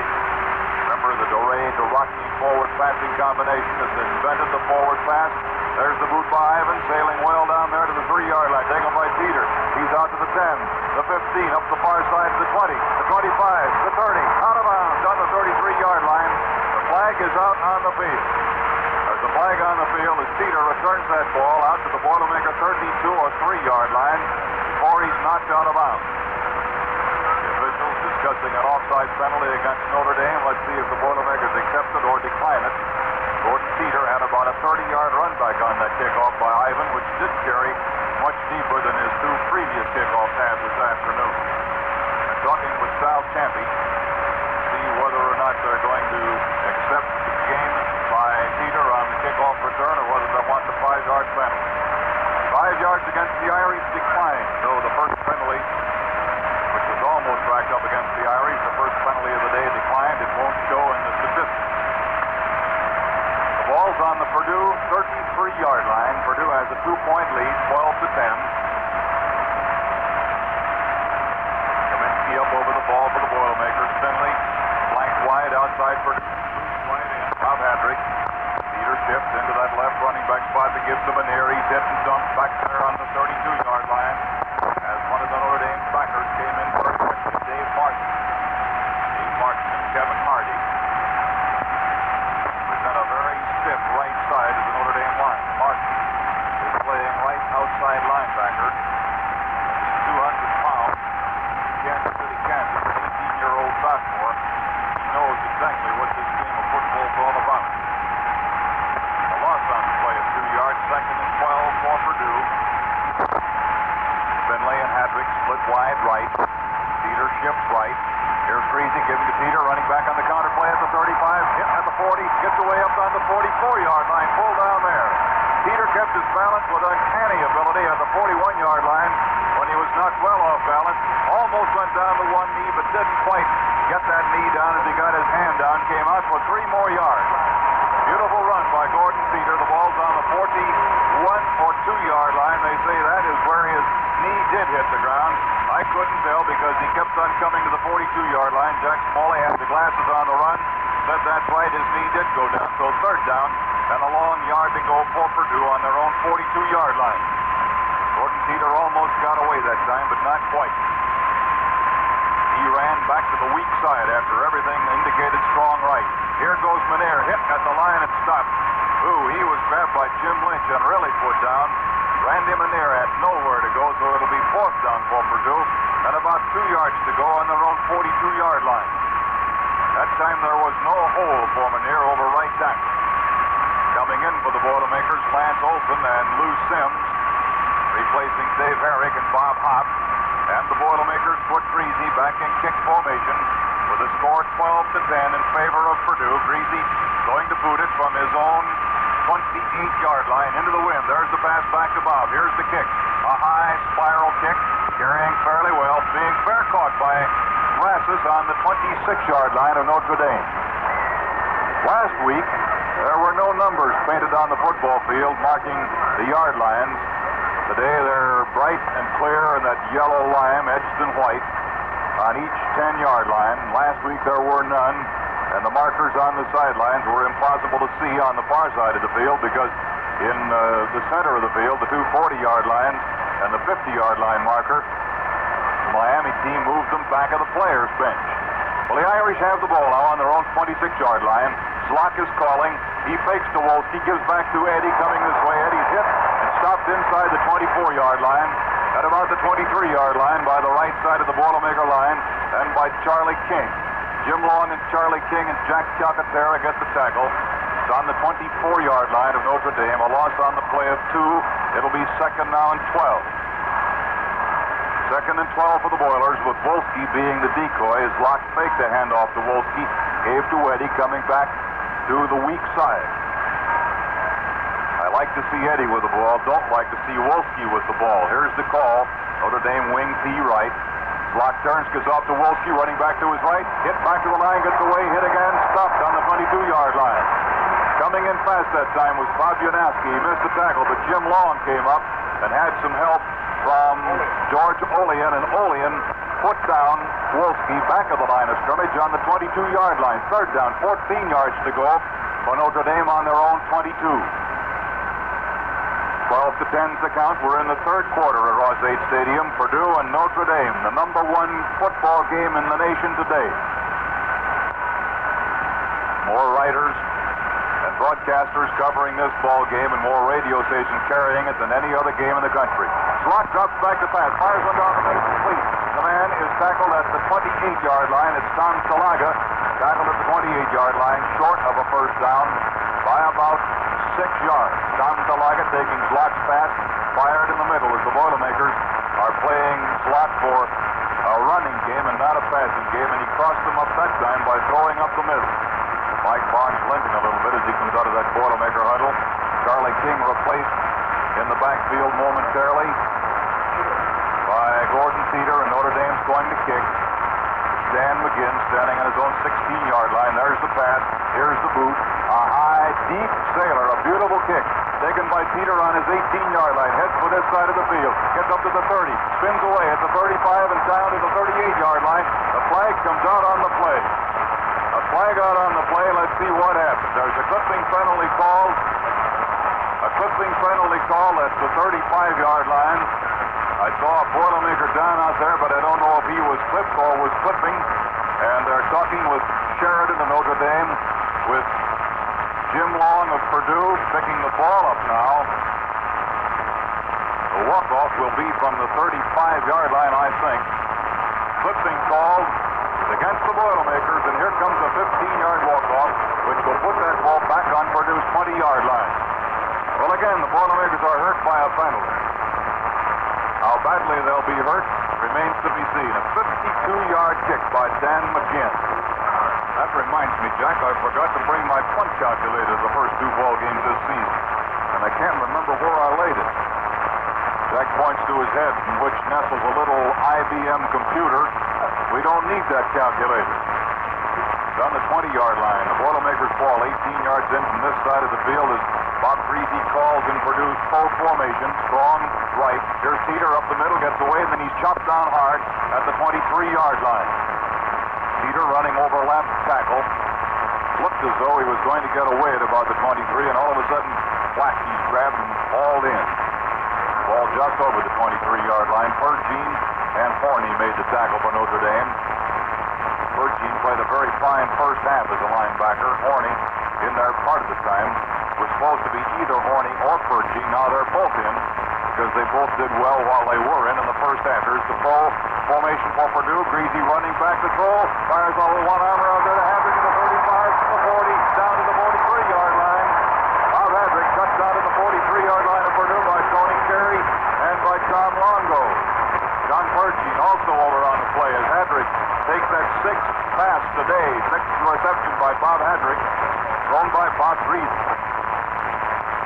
Remember the Doré to Rocky forward passing combination that invented the forward pass? There's the boot by Ivan, sailing well down there to the 3-yard line, taken by Peter. He's out to the 10, the 15, up the far side to the 20, the 25, the 30, out of bounds on the 33-yard line. The flag is out on the field. There's a flag on the field as Peter returns that ball out to the Boilermaker 32 or 3-yard line before he's knocked out of bounds. The officials discussing an offside penalty against Notre Dame. Let's see if the Boilermakers accept it or decline it. Gordon Peter had about a 30-yard run back on that kickoff by Ivan, which did carry much deeper than his two previous kickoffs had this afternoon. And talking with Sal Champy, see whether or not they're going to accept the game by Peter on the kickoff return or whether they want the 5-yard penalty. 5 yards against the Irish declined, though the first penalty, which was almost racked up against the Irish, the first penalty of the day declined. It won't show in the statistics. The ball's on the Purdue 33-yard line. Purdue has a 2-point lead, 12-10. Kaminsky up over the ball for the Boilermakers. Finley flanked wide outside Purdue. Right in. Bob Hadrick. Peter shifts into that left running back spot that gives him a near. He's hit and dumped back there on the 32-yard line as one of the Notre Dame backers came in for a question. Dave Martin. Dave Martin and Kevin Hardy. A very stiff right side of the Notre Dame line. Martin is playing right outside linebacker. He's 200 pounds. Kansas City, Kansas, an 18-year-old sophomore. He knows exactly what this game of football is all about. A loss on the play of 2 yards, 2nd and 12 for Purdue. Finley and Hadrick split wide right. Peter shifts right. Here's Greasy giving to Peter, running back on the counter play at the 35, hit at the 40, gets away up on the 44-yard line, pulled down there. Peter kept his balance with uncanny ability at the 41-yard line when he was knocked well off balance. Almost went down to one knee, but didn't quite get that knee down as he got his hand down. Came out for 3 more yards. Beautiful run by Gordon Peter. The ball's on the 41 or 2-yard line. They say that is where his knee did hit the ground. I couldn't tell because he kept on coming to the 42-yard line. Jack Smalley had the glasses on the run. Said that's right, his knee did go down. So 3rd down and a long yard to go for Purdue on their own 42-yard line. Gordon Peter almost got away that time, but not quite. He ran back to the weak side after everything indicated strong right. Here goes Manier, hit at the line and stopped. Ooh, he was grabbed by Jim Lynch and really put down. Randy Manier had nowhere to go, so it'll be 4th down for Purdue and about 2 yards to go on their own 42-yard line. That time there was no hole for Manier over right tackle. Coming in for the Boilermakers, Lance Olson and Lou Sims, replacing Dave Herrick and Bob Hopp. And the back in kick formation with a score 12-10 in favor of Purdue. Greasy going to boot it from his own 28-yard line into the wind. There's the pass back to Bob. Here's the kick. A high spiral kick, carrying fairly well, being fair caught by Rassus on the 26-yard line of Notre Dame. Last week, there were no numbers painted on the football field marking the yard lines. Today, they're bright and clear in that yellow lime edged in white on each 10-yard line. Last week, there were none, and the markers on the sidelines were impossible to see on the far side of the field because in the center of the field, the two 40-yard lines and the 50-yard line marker, the Miami team moved them back of the players' bench. Well, the Irish have the ball now on their own 26-yard line. Slock is calling. He fakes to Wolsky, gives back to Eddie coming this way. Eddie's hit and stopped inside the 24-yard line at about the 23-yard line by the right side of the Boilermaker line and by Charlie King. Jim Long and Charlie King and Jack Calcaterra get the tackle. It's on the 24-yard line of Notre Dame. A loss on the play of 2. It'll be second now and 12. Second and 12 for the Boilers, with Wolsky being the decoy. As Locke faked the handoff to Wolsky, gave to Eddie, coming back to the weak side. I like to see Eddie with the ball, don't like to see Wolsky with the ball. Here's the call. Notre Dame wing P right. Locke turns, goes off to Wolsky, running back to his right. Hit back to the line, gets away, hit again, stopped on the 22-yard line. Coming in fast that time was Bob Janowski. He missed the tackle, but Jim Long came up and had some help from George Olean, and Olean put down Wolsky back of the line of scrimmage on the 22-yard line. Third down, 14 yards to go for Notre Dame on their own 22. 12-10's the count. We're in the third quarter at Ross-Ade Stadium. Purdue and Notre Dame, the number one football game in the nation today. More writers and broadcasters covering this ball game and more radio stations carrying it than any other game in the country. Slock drops back to pass, fires one down the middle, complete. The man is tackled at the 28-yard line. It's Tom Salaga, tackled at the 28-yard line, short of a first down by about 6 yards. Tom Salaga taking Slock's pass, fired in the middle as the Boilermakers are playing Slock for a running game and not a passing game, and he crossed them up that time by throwing up the middle. Mike Barnes limping a little bit as he comes out of that Boilermaker huddle. Charlie King replaced in the backfield momentarily by Gordon Teeter, and Notre Dame's going to kick. Dan McGinn standing on his own 16-yard line. There's the pass. Here's the boot. A high, deep sailor. A beautiful kick. Taken by Teeter on his 18-yard line. Heads for this side of the field. Gets up to the 30. Spins away at the 35 and down to the 38-yard line. The flag comes out on the play. A flag out on the play. Let's see what happens. There's a clipping penalty called. A clipping penalty call at the 35-yard line. I saw a Boilermaker down out there, but I don't know if he was clipped or was clipping. And they're talking with Sheridan of Notre Dame, with Jim Long of Purdue picking the ball up now. The walk-off will be from the 35-yard line, I think. Clipping called against the Boilermakers, and here comes a 15-yard walk-off, which will put that ball back on Purdue's 20-yard line. Well, again, the Boilermakers are hurt by a penalty. How badly they'll be hurt remains to be seen. A 52-yard kick by Dan McGinn. That reminds me, Jack, I forgot to bring my punt calculator the first two ball games this season, and I can't remember where I laid it. Jack points to his head, in which nestles a little IBM computer. We don't need that calculator. It's on the 20-yard line. The Boilermakers ball 18 yards in from this side of the field as Bob Greasy calls in Purdue's full formation. Strong right. Here's Teeter up the middle, gets away, and then he's chopped down hard at the 23-yard line. Teeter running over left tackle. Looked as though he was going to get away at about the 23, and all of a sudden, whack, he's grabbed and hauled in. Ball just over the 23-yard line. Purgine and Forney made the tackle for Notre Dame. Purgine played a very fine first half as a linebacker. Forney in there part of the time. Was supposed to be either Horney or Purgine. Now they're both in because they both did well while they were in the first half. Here's the throw formation for Purdue. Greasy running back to throw. Fires all with one arm around there to Hadrick to the 35, to the 40, down to the 43-yard line. Bob Hadrick cuts down to the 43-yard line of Purdue by Tony Carey and by Tom Longo. John Pershing also over on the play as Hadrick takes that sixth pass today. Sixth reception by Bob Hadrick, thrown by Bob Greasy.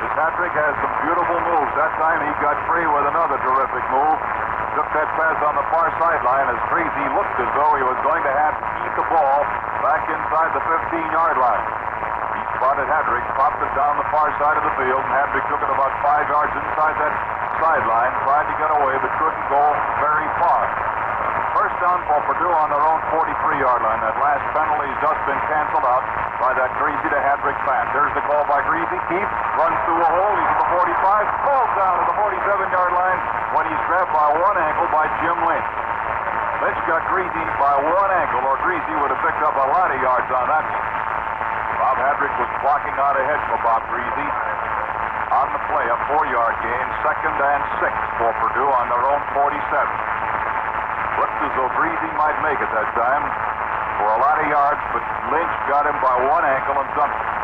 This Hadrick has some beautiful moves. That time he got free with another terrific move. Took that pass on the far sideline as Greasy looked as though he was going to have to eat the ball back inside the 15-yard line. He spotted Hadrick, popped it down the far side of the field, and Hadrick took it about 5 yards inside that sideline, tried to get away, but couldn't go very far. First down for Purdue on their own 43-yard line. That last penalty has just been canceled out by that Greasy to Hadrick pass. There's the call by Greasy. Keeps, runs through a hole. He's at the 45. Falls down at the 47-yard line when he's grabbed by one ankle by Jim Lynch. Lynch got Greasy by one ankle, or Greasy would have picked up a lot of yards on that. Bob Hadrick was blocking out ahead for Bob Greasy. On the play, a 4-yard gain, 2nd and 6 for Purdue on their own 47. Looked as though Greasy might make it that time for a lot of yards, but Lynch got him by one ankle and dumped him.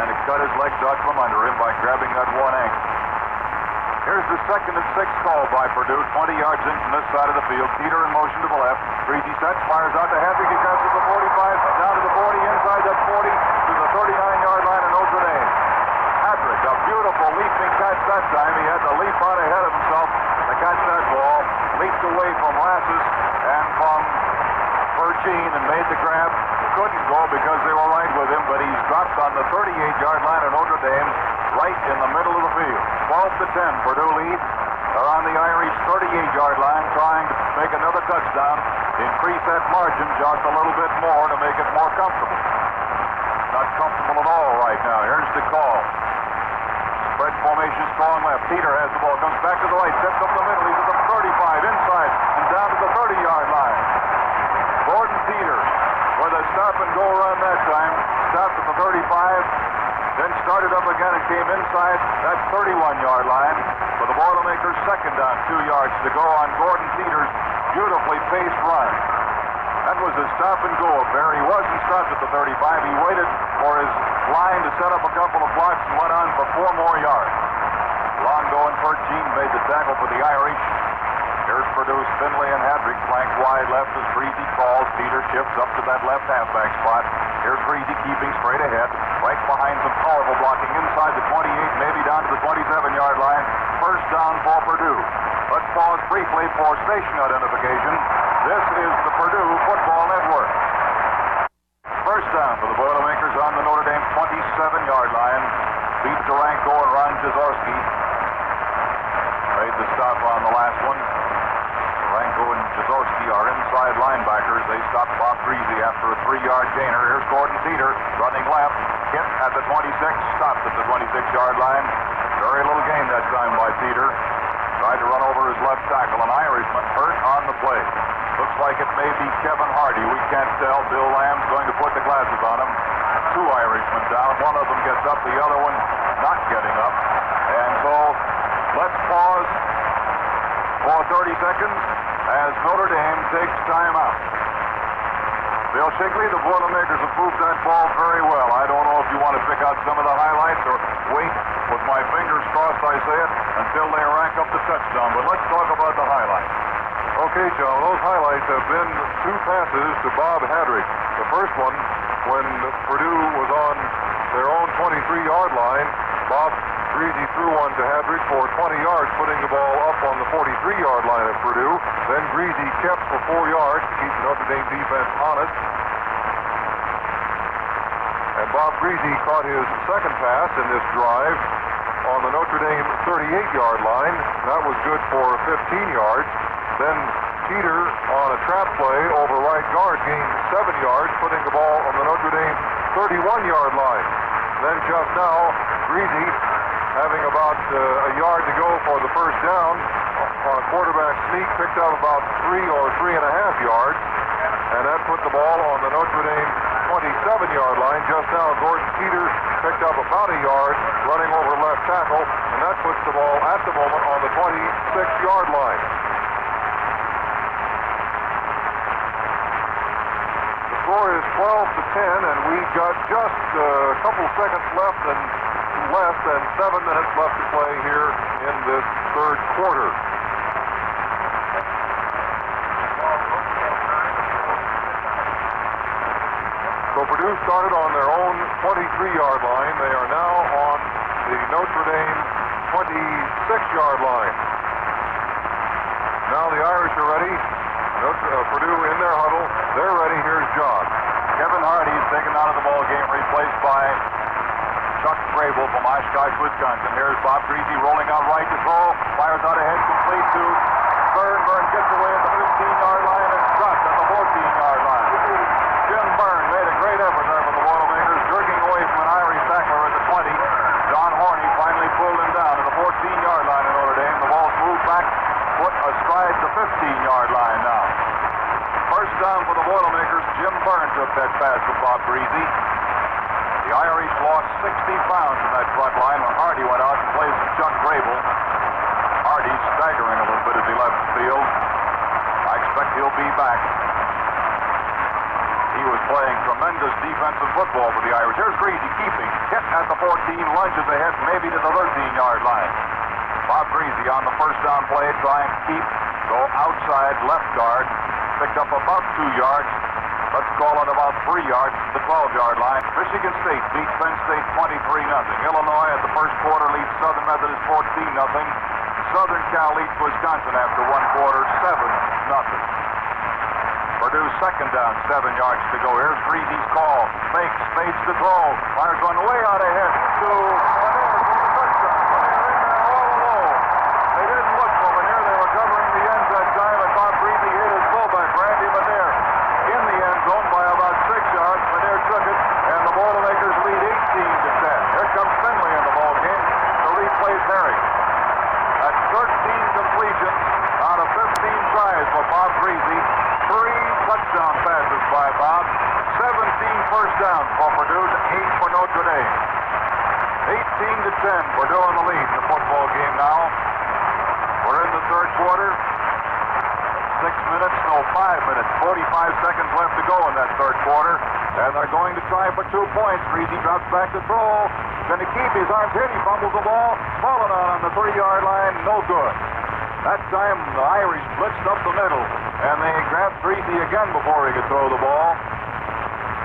Kind of cut his legs out from under him by grabbing that one ankle. Here's the 2nd and 6 call by Purdue, 20 yards in from this side of the field. Teeter in motion to the left. Greasy sets, fires out to Hadrick. He cuts to the 45, down to the 40, inside that 40, to the 39-yard line of Notre Dame. Hadrick, a beautiful leaping catch that time. He had to leap out ahead of himself to catch that ball. Leaped away from Lasses and from Pershing and made the grab. Couldn't go because they were right with him, but he's dropped on the 38-yard line of Notre Dame, right in the middle of the field. 12-10, Purdue leads. They're on the Irish 38-yard line, trying to make another touchdown, increase that margin just a little bit more to make it more comfortable. Not comfortable at all right now. Here's the call. Spread formation, strong left. Teeter has the ball, comes back to the right, sets up the middle. He's at the 35, inside, and down to the 30-yard line. Gordon Teeter with a stop-and-go run that time. Stopped at the 35, then started up again and came inside that 31-yard line for the Boilermakers' 2nd down, 2 yards to go on Gordon Teeter's beautifully paced run. That was a stop-and-go affair. He wasn't stopped at the 35. He waited for his line to set up a couple of blocks and went on for 4 more yards. Longo and Pershing made the tackle for the Irish. Here's Purdue's Finley and Hadrick flank wide left as Greasy calls. Teeter shifts up to that left halfback spot. Here's Greasy keeping straight ahead. Right behind some powerful blocking inside the 28, maybe down to the 27-yard line. First down for Purdue. Let's pause briefly for station identification. This is the Purdue Football Network. First down for the Boilermakers on the Notre Dame 27-yard line. Beat Duranko and Ron Jaworski. Made the stop on the last one. Duranko and Jaworski are inside linebackers. They stopped Bob Greasy after a 3-yard gainer. Here's Gordon Teeter running left. Hit at the 26, stopped at the 26-yard line. Very little gain that time by Teeter. Tried to run over his left tackle. An Irishman hurt on the play. Looks like it may be Kevin Hardy. We can't tell. Bill Lamb's going to put the glasses on him. 2 Irishmen down. One of them gets up. The other one not getting up. And so let's pause for 30 seconds as Notre Dame takes time out. Bill Shigley, the Boilermakers have moved that ball very well. I don't know if you want to pick out some of the highlights or wait with my fingers crossed, I say it, until they rack up the touchdown. But let's talk about the highlights. Okay, John, those highlights have been 2 passes to Bob Hadrick. The first one, when Purdue was on their own 23-yard line, Bob Greasy threw one to Hadrick for 20 yards, putting the ball up on the 43-yard line of Purdue. Then Greasy kept for 4 yards to keep the Notre Dame defense honest. And Bob Greasy caught his second pass in this drive on the Notre Dame 38-yard line. That was good for 15 yards. Then Teeter on a trap play over right guard gained 7 yards, putting the ball on the Notre Dame 31-yard line. Then just now, Greasy, having about a yard to go for the first down, on a quarterback sneak, picked up about 3 or 3.5 yards, and that put the ball on the Notre Dame 27-yard line. Just now, Gordon Teeter picked up about a yard, running over left tackle, and that puts the ball at the moment on the 26-yard line. The score is 12-10, and we've got just a couple seconds left and less than 7 minutes left to play here in this third quarter. So Purdue started on their own 23-yard line. They are now on the Notre Dame 26-yard line. Now the Irish are ready. Purdue in their huddle. They're ready. Here's John. Kevin Hardy is taken out of the ball game, replaced by Chuck Grable from Oshkosh, Wisconsin. Here's Bob Greasy rolling out right to throw. Fires out ahead, complete to Byrne. Byrne gets away at the 15-yard line and dropped at the 14-yard line. Jim Byrne made a great effort there for the Boilermakers, jerking away from an Irish tackler at the 20. John Horney finally pulled him down at the 14-yard line in Notre Dame. The ball's moved back, put astride the 15-yard line now. First down for the Boilermakers. Jim Byrne took that pass from Bob Greasy. The Irish lost 60 pounds in that front line when Hardy went out and played with Chuck Grable. Hardy staggering a little bit as he left the field. I expect he'll be back. He was playing tremendous defensive football for the Irish. Here's Greasy keeping. Hit at the 14, lunges ahead, maybe to the 13-yard line. Bob Greasy on the first down play, trying to keep, go outside left guard. Picked up about 2 yards. Let's call it about 3 yards to the 12-yard line. Michigan State beats Penn State 23-0. Illinois at the first quarter leads Southern Methodist 14-0. Southern Cal leads Wisconsin after one quarter 7-0. Purdue second down, 7 yards to go. Here's Greasy's call. Fakes, fades to throw. Fires one way out ahead to Lanier for the touchdown. Lanier in there all alone. They didn't look for Lanier. They were covering the ends that time, and Bob Greasy hit his fullback, Randy Lanier, in the end zone by about 6 yards. Lanier took it, and the Boilermakers lead 18-10. Here comes Finley in the ball game to replace Harry. That's 13 completions out of 15 tries for Bob Greasy. 3 touchdown passes by Bob. 17 first downs for Purdue, 8 for Notre Dame. 18-10, Purdue in the lead in the football game now. We're in the third quarter. 6 minutes, no, 5 minutes. 45 seconds left to go in that third quarter. And they're going to try for 2 points. Greasy drops back to throw. Going to keep his arms hit. He fumbles the ball. Falling on the 3-yard line. No good. That time the Irish blitzed up the middle. And they grabbed Greasy again before he could throw the ball.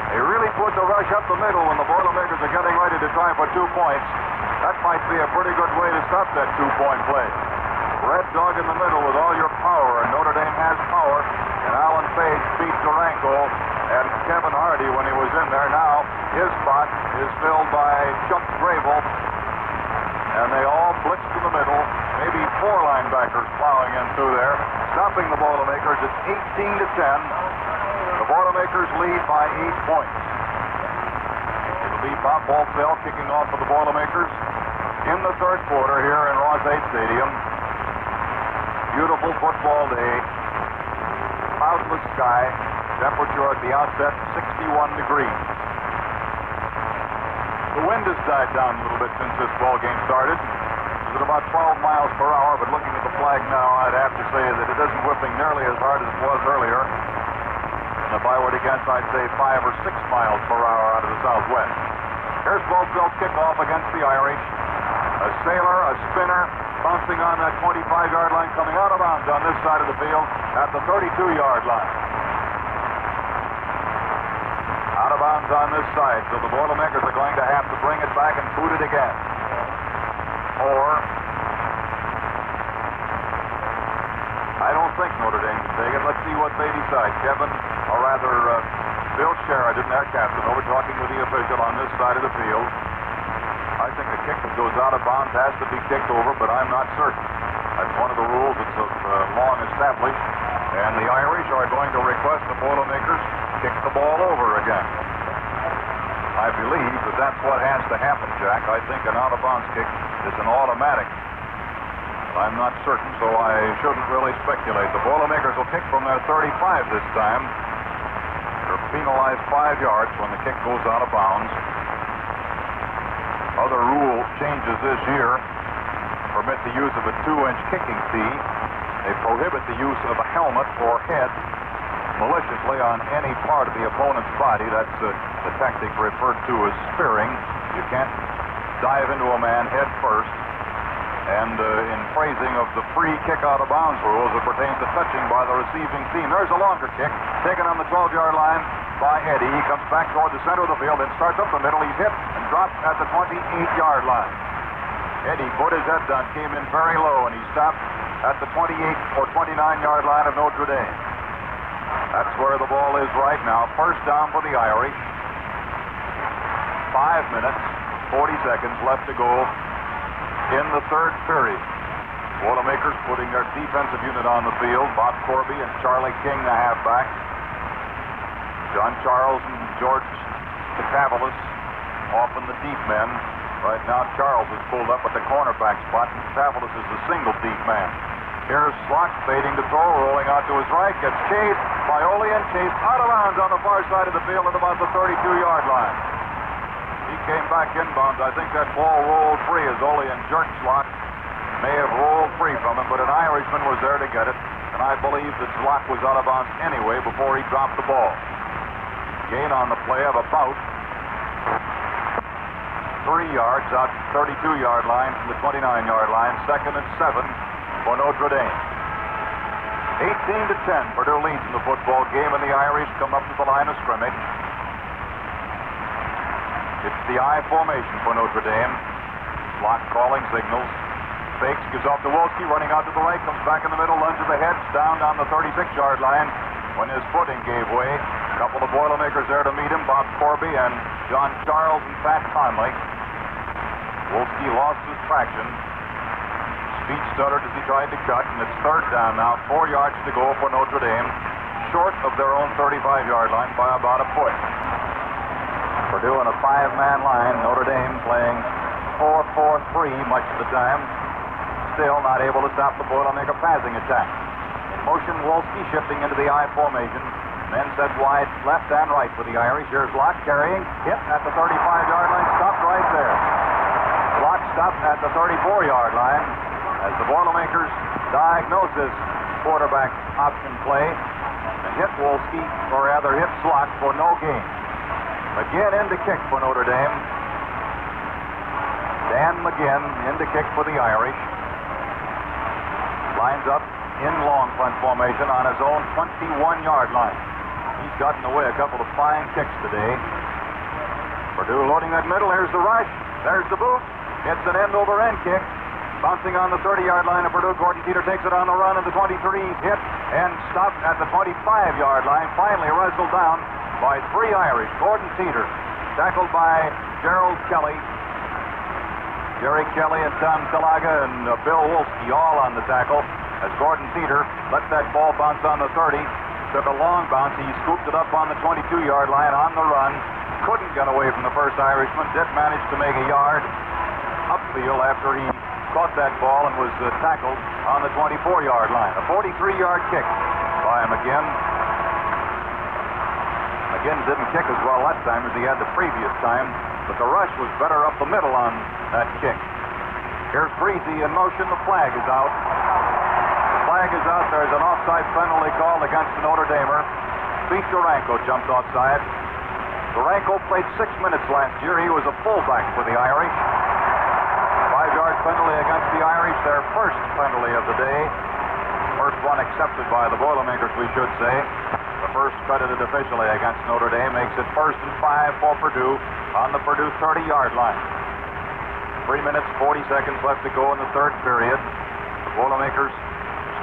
They really put the rush up the middle when the Boilermakers are getting ready to try for 2 points. That might be a pretty good way to stop that 2-point play. Red dog in the middle with all your power, and Notre Dame has power. And Alan Page beat Durango and Kevin Hardy when he was in there. Now his spot is filled by Chuck Grable, and they all blitzed to the middle. Maybe 4 linebackers plowing in through there, stopping the Boilermakers. It's 18-10. The Boilermakers lead by 8 points. It'll be Bob Baltzell kicking off for the Boilermakers in the third quarter here in Ross-Ade Stadium. Beautiful football day. Cloudless sky. Temperature at the outset 61 degrees. The wind has died down a little bit since this ball game started. It's at about 12 miles per hour, but looking at the flag now, I'd have to say that it isn't whipping nearly as hard as it was earlier. And if I were to guess, I'd say 5 or 6 miles per hour out of the southwest. Here's Baltzell's kickoff against the Irish. A sailor, a spinner, bouncing on that 25-yard line, coming out of bounds on this side of the field at the 32-yard line. Out of bounds on this side, so the Boilermakers are going to have to bring it back and boot it again. Or I don't think Notre Dame can take it. Let's see what they decide. Kevin, or rather Bill Sheridan, their captain, over talking with the official on this side of the field. I think a kick that goes out of bounds has to be kicked over, but I'm not certain. That's one of the rules that's long established. And the Irish are going to request the Boilermakers kick the ball over again. I believe that that's what has to happen, Jack. I think an out-of-bounds kick is an automatic. I'm not certain, so I shouldn't really speculate. The Boilermakers will kick from their 35 this time. They're penalized 5 yards when the kick goes out of bounds. Other rule changes this year permit the use of a 2-inch kicking tee. They prohibit the use of a helmet or head maliciously on any part of the opponent's body. That's the tactic referred to as spearing. You can't dive into a man head first. And in phrasing of the free kick out of bounds rules, it pertains to touching by the receiving team. There's a longer kick taken on the 12-yard line by Eddie. He comes back toward the center of the field and starts up the middle. He's hit and dropped at the 28-yard line. Eddie put his head down, came in very low, and he stopped at the 28 or 29-yard line of Notre Dame. That's where the ball is right now. First down for the Irish. 5 minutes, 40 seconds left to go in the third period. Boilermakers putting their defensive unit on the field. Bob Corby and Charlie King, the halfback. John Charles and George Cavalis off in the deep men. Right now, Charles is pulled up at the cornerback spot, and Cavalis is the single deep man. Here's Slock fading to throw, rolling out to his right, gets chased by Olean, chased out of bounds on the far side of the field at about the 32-yard line. He came back inbounds. I think that ball rolled free as Olean jerked Slock. May have rolled free from him, but an Irishman was there to get it, and I believe that Slock was out of bounds anyway before he dropped the ball. Gain on the play of about 3 yards out to the 32-yard line from the 29-yard line. 2nd and 7 for Notre Dame. 18-10, Purdue leads in the football game, and the Irish come up to the line of scrimmage. It's the I formation for Notre Dame. Slock calling signals. Fakes, gives off to Wolsky, running out to the right, comes back in the middle, lunges ahead, down on the 36-yard line when his footing gave way. A couple of Boilermakers there to meet him, Bob Corby and John Charles and Pat Conley. Wolsky lost his traction. Speed stuttered as he tried to cut, and it's third down now. 4 yards to go for Notre Dame, short of their own 35-yard line by about a foot. Purdue in a 5-man line. Notre Dame playing 4-4-3 much of the time. Still not able to stop the Boilermaker passing attack. In motion, Wolsky shifting into the I formation. Men set wide left and right for the Irish. Here's Locke carrying. Hit at the 35-yard line. Stopped right there. Locke stopped at the 34-yard line as the Boilermakers diagnose this quarterback option play and hit Wolsky, or rather hit Slock for no gain. McGinn in to kick for Notre Dame. Dan McGinn in to kick for the Irish. Lines up in long punt formation on his own 21-yard line. He's gotten away a couple of fine kicks today. Purdue loading that middle. Here's the rush. There's the boot. It's an end-over-end kick. Bouncing on the 30-yard line of Purdue. Gordon Teeter takes it on the run, and the 23 hit and stopped at the 25-yard line. Finally wrestled down by 3 Irish. Gordon Teeter tackled by Gerald Kelly. Jerry Kelly and Tom Talaga and Bill Wolsky all on the tackle as Gordon Teeter let that ball bounce on the 30. Took a long bounce. He scooped it up on the 22-yard line on the run. Couldn't get away from the first Irishman. Did manage to make a yard upfield after he caught that ball and was tackled on the 24-yard line. A 43-yard kick by McGinn. McGinn didn't kick as well that time as he had the previous time, but the rush was better up the middle on that kick. Here's Breezy in motion. The flag is out. The flag is out. There's an offside penalty called against the Notre Damer. Pete Duranko jumped offside. Duranko played 6 minutes last year. He was a fullback for the Irish. 5-yard penalty against the Irish, their first penalty of the day. First one accepted by the Boilermakers, we should say. The first credited officially against Notre Dame makes it 1st and 5 for Purdue on the Purdue 30-yard line. 3 minutes, 40 seconds left to go in the third period. The Boilermakers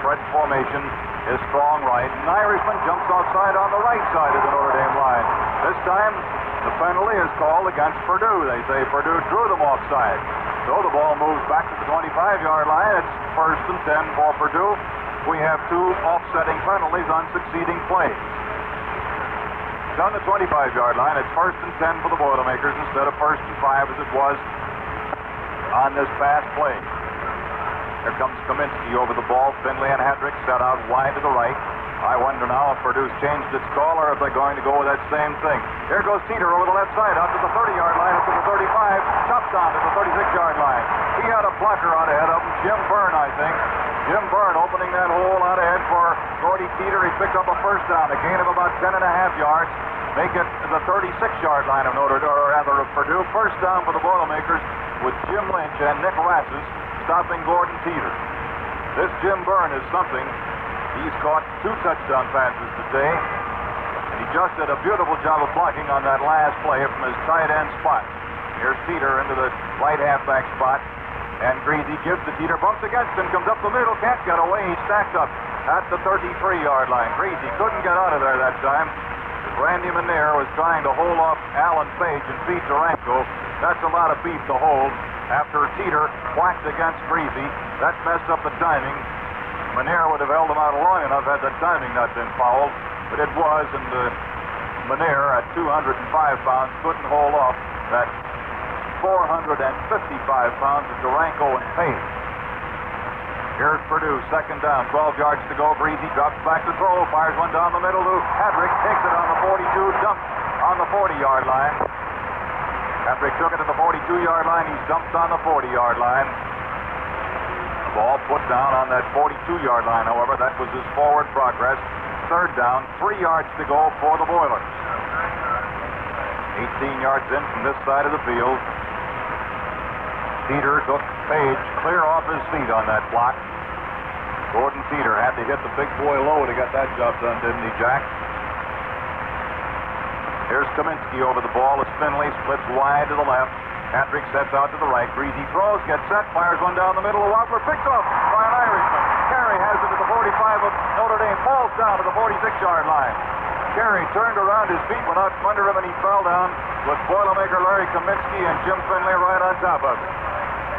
stretch formation is strong right. An Irishman jumps offside on the right side of the Notre Dame line. This time, the penalty is called against Purdue. They say Purdue drew them offside. So the ball moves back to the 25-yard line. It's 1st and 10 for Purdue. We have 2 offsetting penalties on succeeding plays. On the 25-yard line, it's 1st and 10 for the Boilermakers instead of 1st and 5 as it was on this past play. Here comes Kaminsky over the ball. Finley and Hedrick set out wide to the right. I wonder now if Purdue's changed its call or if they're going to go with that same thing. Here goes Teeter over the left side, out to the 30-yard line, up to the 35, chopped down to the 36-yard line. He had a blocker out ahead of him, Jim Byrne, I think. Jim Byrne opening that hole out ahead for Gordy Teeter. He picked up a first down, a gain of about 10.5 yards. Make it the 36-yard line of Purdue. First down for the Boilermakers with Jim Lynch and Nick Rassis stopping Gordon Teeter. This Jim Byrne is something. He's caught 2 touchdown passes today. And he just did a beautiful job of blocking on that last play from his tight end spot. Here's Teeter into the right halfback spot. And Greasy gives to Teeter, bumps against him, comes up the middle, can't get away. He's stacked up at the 33-yard line. Greasy couldn't get out of there that time. Randy Manier was trying to hold off Alan Page and Pete Duranko. That's a lot of beef to hold. After Teeter whacked against Greasy, that messed up the timing. Manier would have held him out long enough had the timing not been fouled, but it was, and Manier at 205 pounds couldn't hold off that 455 pounds of Duranko and Page. Here's Purdue, second down, 12 yards to go. Greasy drops back to throw, fires one down the middle to Hadrick, takes it on the 42, dumps on the 40-yard line. Hadrick took it to the 42-yard line. He's dumped on the 40-yard line. The ball put down on that 42-yard line, however. That was his forward progress. Third down, 3 yards to go for the Boilers. 18 yards in from this side of the field. Teeter took Page clear off his feet on that block. Gordon Teeter had to hit the big boy low to get that job done, didn't he, Jack? Here's Kaminsky over the ball. As Finley splits wide to the left. Hadrick sets out to the right. Greasy throws, gets set, fires one down the middle. Wobbler picked off by an Irishman. Carey has it to the 45 of Notre Dame. Falls down to the 46-yard line. Carey turned around, his feet went out from under him, and he fell down with Boilermaker Larry Kaminsky and Jim Finley right on top of him.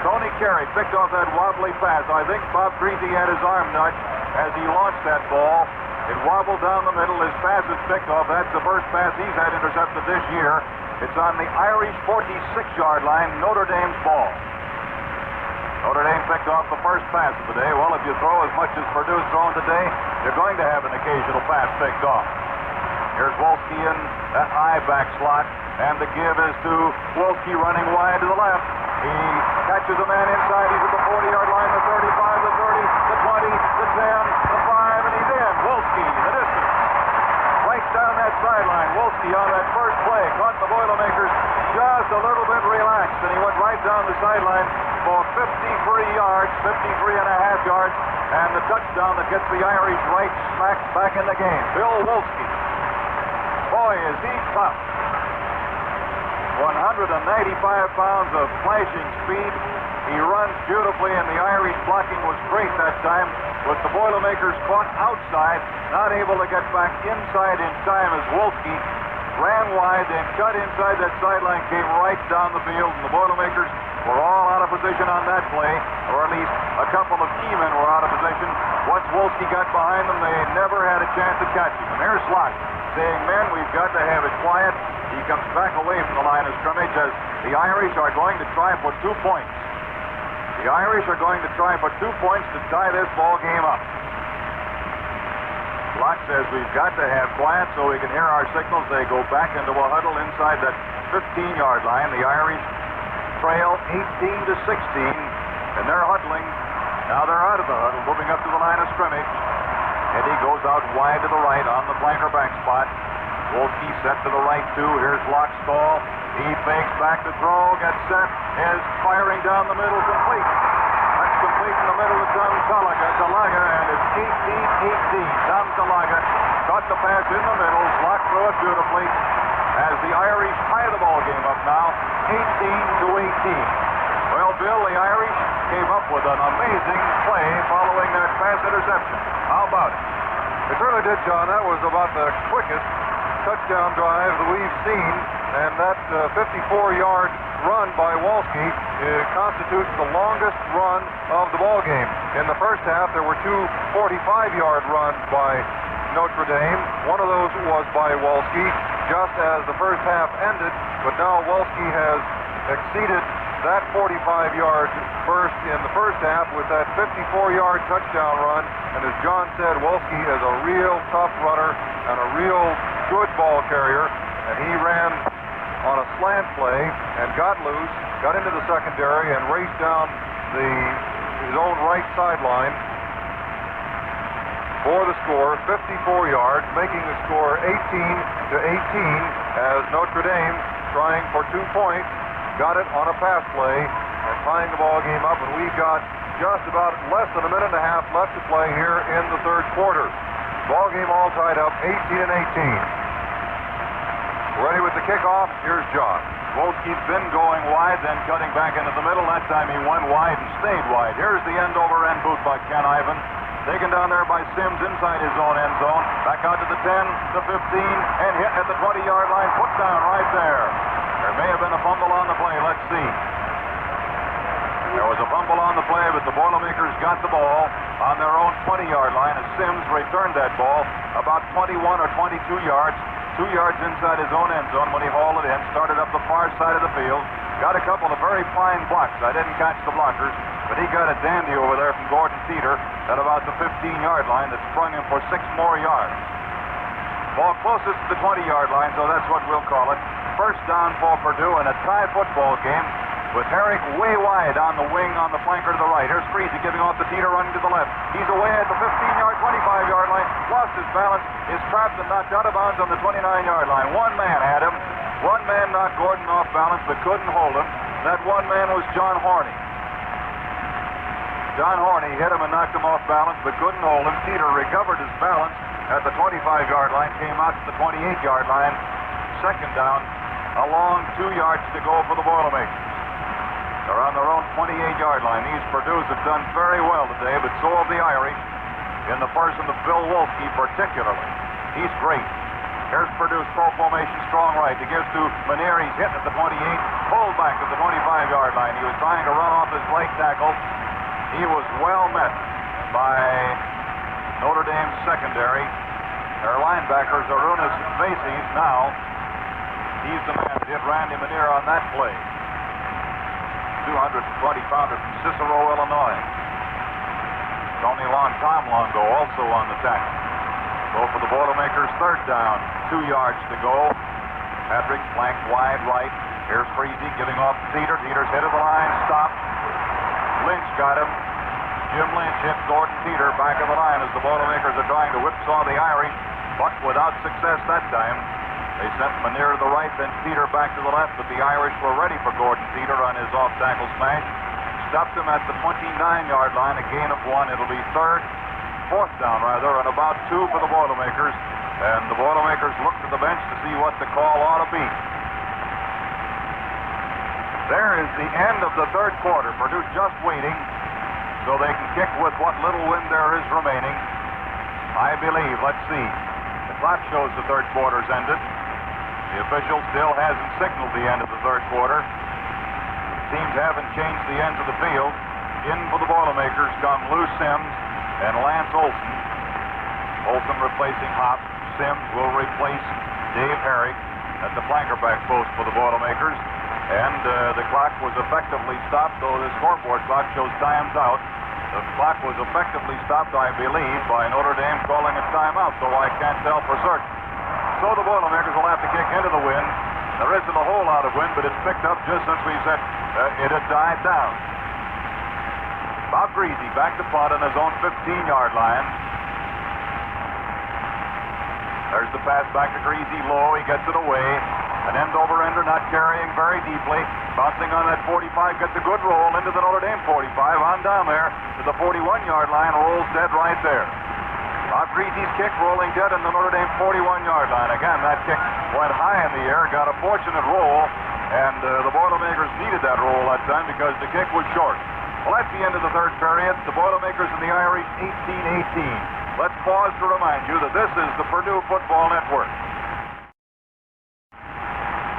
Tony Carey picked off that wobbly pass. I think Bob Greasy had his arm nudged as he launched that ball. It wobbled down the middle. His pass is picked off. That's the first pass he's had intercepted this year. It's on the Irish 46-yard line, Notre Dame's ball. Notre Dame picked off the first pass of the day. Well, if you throw as much as Purdue's thrown today, you're going to have an occasional pass picked off. Here's Wolsky in that high back slot, and the give is to Wolsky running wide to the left. He catches a man inside. He's at the 40-yard line, the 35, the 30, the 20, the 10, the 5, and he's in. Wolsky, the distance. Right down that sideline. Wolsky on that first play caught the Boilermakers just a little bit relaxed, and he went right down the sideline for 53 yards, 53 and a half yards, and the touchdown that gets the Irish right smack back in the game. Bill Wolsky. Boy, is he tough. 195 pounds of flashing speed. He runs beautifully, and the Irish blocking was great that time, with the Boilermakers caught outside, not able to get back inside in time as Wolsky ran wide, then cut inside that sideline, came right down the field, and the Boilermakers were all out of position on that play, or at least a couple of key men were out of position. Once Wolsky got behind them, they never had a chance of catching him. Here's Locke saying, men, we've got to have it quiet. He comes back away from the line of scrimmage as the Irish are going to try for 2 points. The Irish are going to try for 2 points to tie this ball game up. Locke says we've got to have quiet so we can hear our signals. They go back into a huddle inside that 15-yard line. The Irish trail 18-16, and they're huddling. Now they're out of the huddle, moving up to the line of scrimmage. Eddie goes out wide to the right on the flanker back spot. Wolsky set to the right, too. Here's Locke's call. He fakes back to throw, gets set, is firing down the middle, complete. That's complete in the middle to Tom Talaga, and it's 18-18. Tom Talaga caught the pass in the middle. Locke threw it beautifully as the Irish tie the ball game up now, 18-18. Well, Bill, the Irish came up with an amazing play following that pass interception. How about it? It certainly did, John. That was about the quickest touchdown drive that we've seen, and that 54-yard run by Wolsky constitutes the longest run of the ball game. In the first half, there were 2 45-yard runs by Notre Dame. One of those was by Wolsky just as the first half ended, but now Wolsky has exceeded that 45-yard burst in the first half with that 54-yard touchdown run. And as John said, Wolsky is a real tough runner and a real good ball carrier. And he ran on a slant play and got loose, got into the secondary, and raced down his own right sideline for the score, 54 yards, making the score 18-18 as Notre Dame, trying for 2 points, got it on a pass play, and tying the ball game up, and we've got just about less than a minute and a half left to play here in the third quarter. Ball game all tied up, 18-18. Ready with the kickoff, here's John. Wolsky's been going wide, then cutting back into the middle. That time he went wide and stayed wide. Here's the end-over-end boot by Ken Ivan. Taken down there by Sims inside his own end zone. Back out to the 10, the 15, and hit at the 20-yard line. Put down right there. There may have been a fumble on the play. Let's see. There was a fumble on the play, but the Boilermakers got the ball on their own 20-yard line as Sims returned that ball about 21 or 22 yards. 2 yards inside his own end zone when he hauled it in. Started up the far side of the field. Got a couple of very fine blocks. I didn't catch the blockers, but he got a dandy over there from Gordon Teeter at about the 15-yard line that sprung him for 6 more yards. Ball closest to the 20-yard line, so that's what we'll call it. First down for Purdue in a tie football game with Herrick way wide on the wing on the flanker to the right. Here's Freese giving off the Teeter, running to the left. He's away at the 15-yard, 25-yard line. Lost his balance, is trapped and knocked out of bounds on the 29-yard line. One man had him. One man knocked Gordon off balance but couldn't hold him. That one man was John Horney. John Horney hit him and knocked him off balance but couldn't hold him. Teeter recovered his balance at the 25-yard line, came out to the 28-yard line. Second down, a long 2 yards to go for the Boilermakers. They're on their own 28-yard line. These Purdue's have done very well today, but so have the Irish, in the person of Bill Wolsky particularly. He's great. Here's Purdue's pro formation, strong right. He gives to Manier. He's hit at the 28, pulled back to the 25-yard line. He was trying to run off his right tackle. He was well met by Notre Dame's secondary. Their linebackers are Unas Vacies now. He's the man that hit Randy Manier on that play. 220-pounder from Cicero, Illinois. Tony Longo also on the tackle. So for the Boilermakers, third down, 2 yards to go. Patrick flanked wide right. Here's Freese giving off to Teeter. Teeter's hit of the line, stopped. Lynch got him. Jim Lynch hit Gordon Teeter back of the line as the Boilermakers are trying to whipsaw the Irish, but without success that time. They sent Manier to the right, then Teeter back to the left, but the Irish were ready for Gordon Teeter on his off-tackle smash. Stopped him at the 29-yard line, a gain of 1. It'll be fourth down, and about 2 for the Boilermakers. And the Boilermakers look to the bench to see what the call ought to be. There is the end of the third quarter. Purdue just waiting so they can kick with what little wind there is remaining. I believe, let's see. The clock shows the third quarter's ended. The official still hasn't signaled the end of the third quarter. Teams haven't changed the ends of the field. In for the Boilermakers come Lou Sims and Lance Olson. Olson replacing Hop. Sims will replace Dave Herrick at the flanker back post for the Boilermakers. And the clock was effectively stopped, though the scoreboard clock shows times out. The clock was effectively stopped, I believe, by Notre Dame calling a timeout, though I can't tell for certain. So the Boilermakers will have to kick into the wind. There isn't a whole lot of wind, but it's picked up just since we said it had died down. Bob Greasy back to punt on his own 15-yard line. There's the pass back to Greasy low. He gets it away. An end-over-ender not carrying very deeply. Bouncing on that 45, gets a good roll into the Notre Dame 45. On down there to the 41-yard line, rolls dead right there. Bob Greasy's kick rolling dead in the Notre Dame 41-yard line. Again, that kick went high in the air, got a fortunate roll, and the Boilermakers needed that roll that time because the kick was short. Well, that's the end of the third period. The Boilermakers and the Irish 18-18. Let's pause to remind you that this is the Purdue Football Network.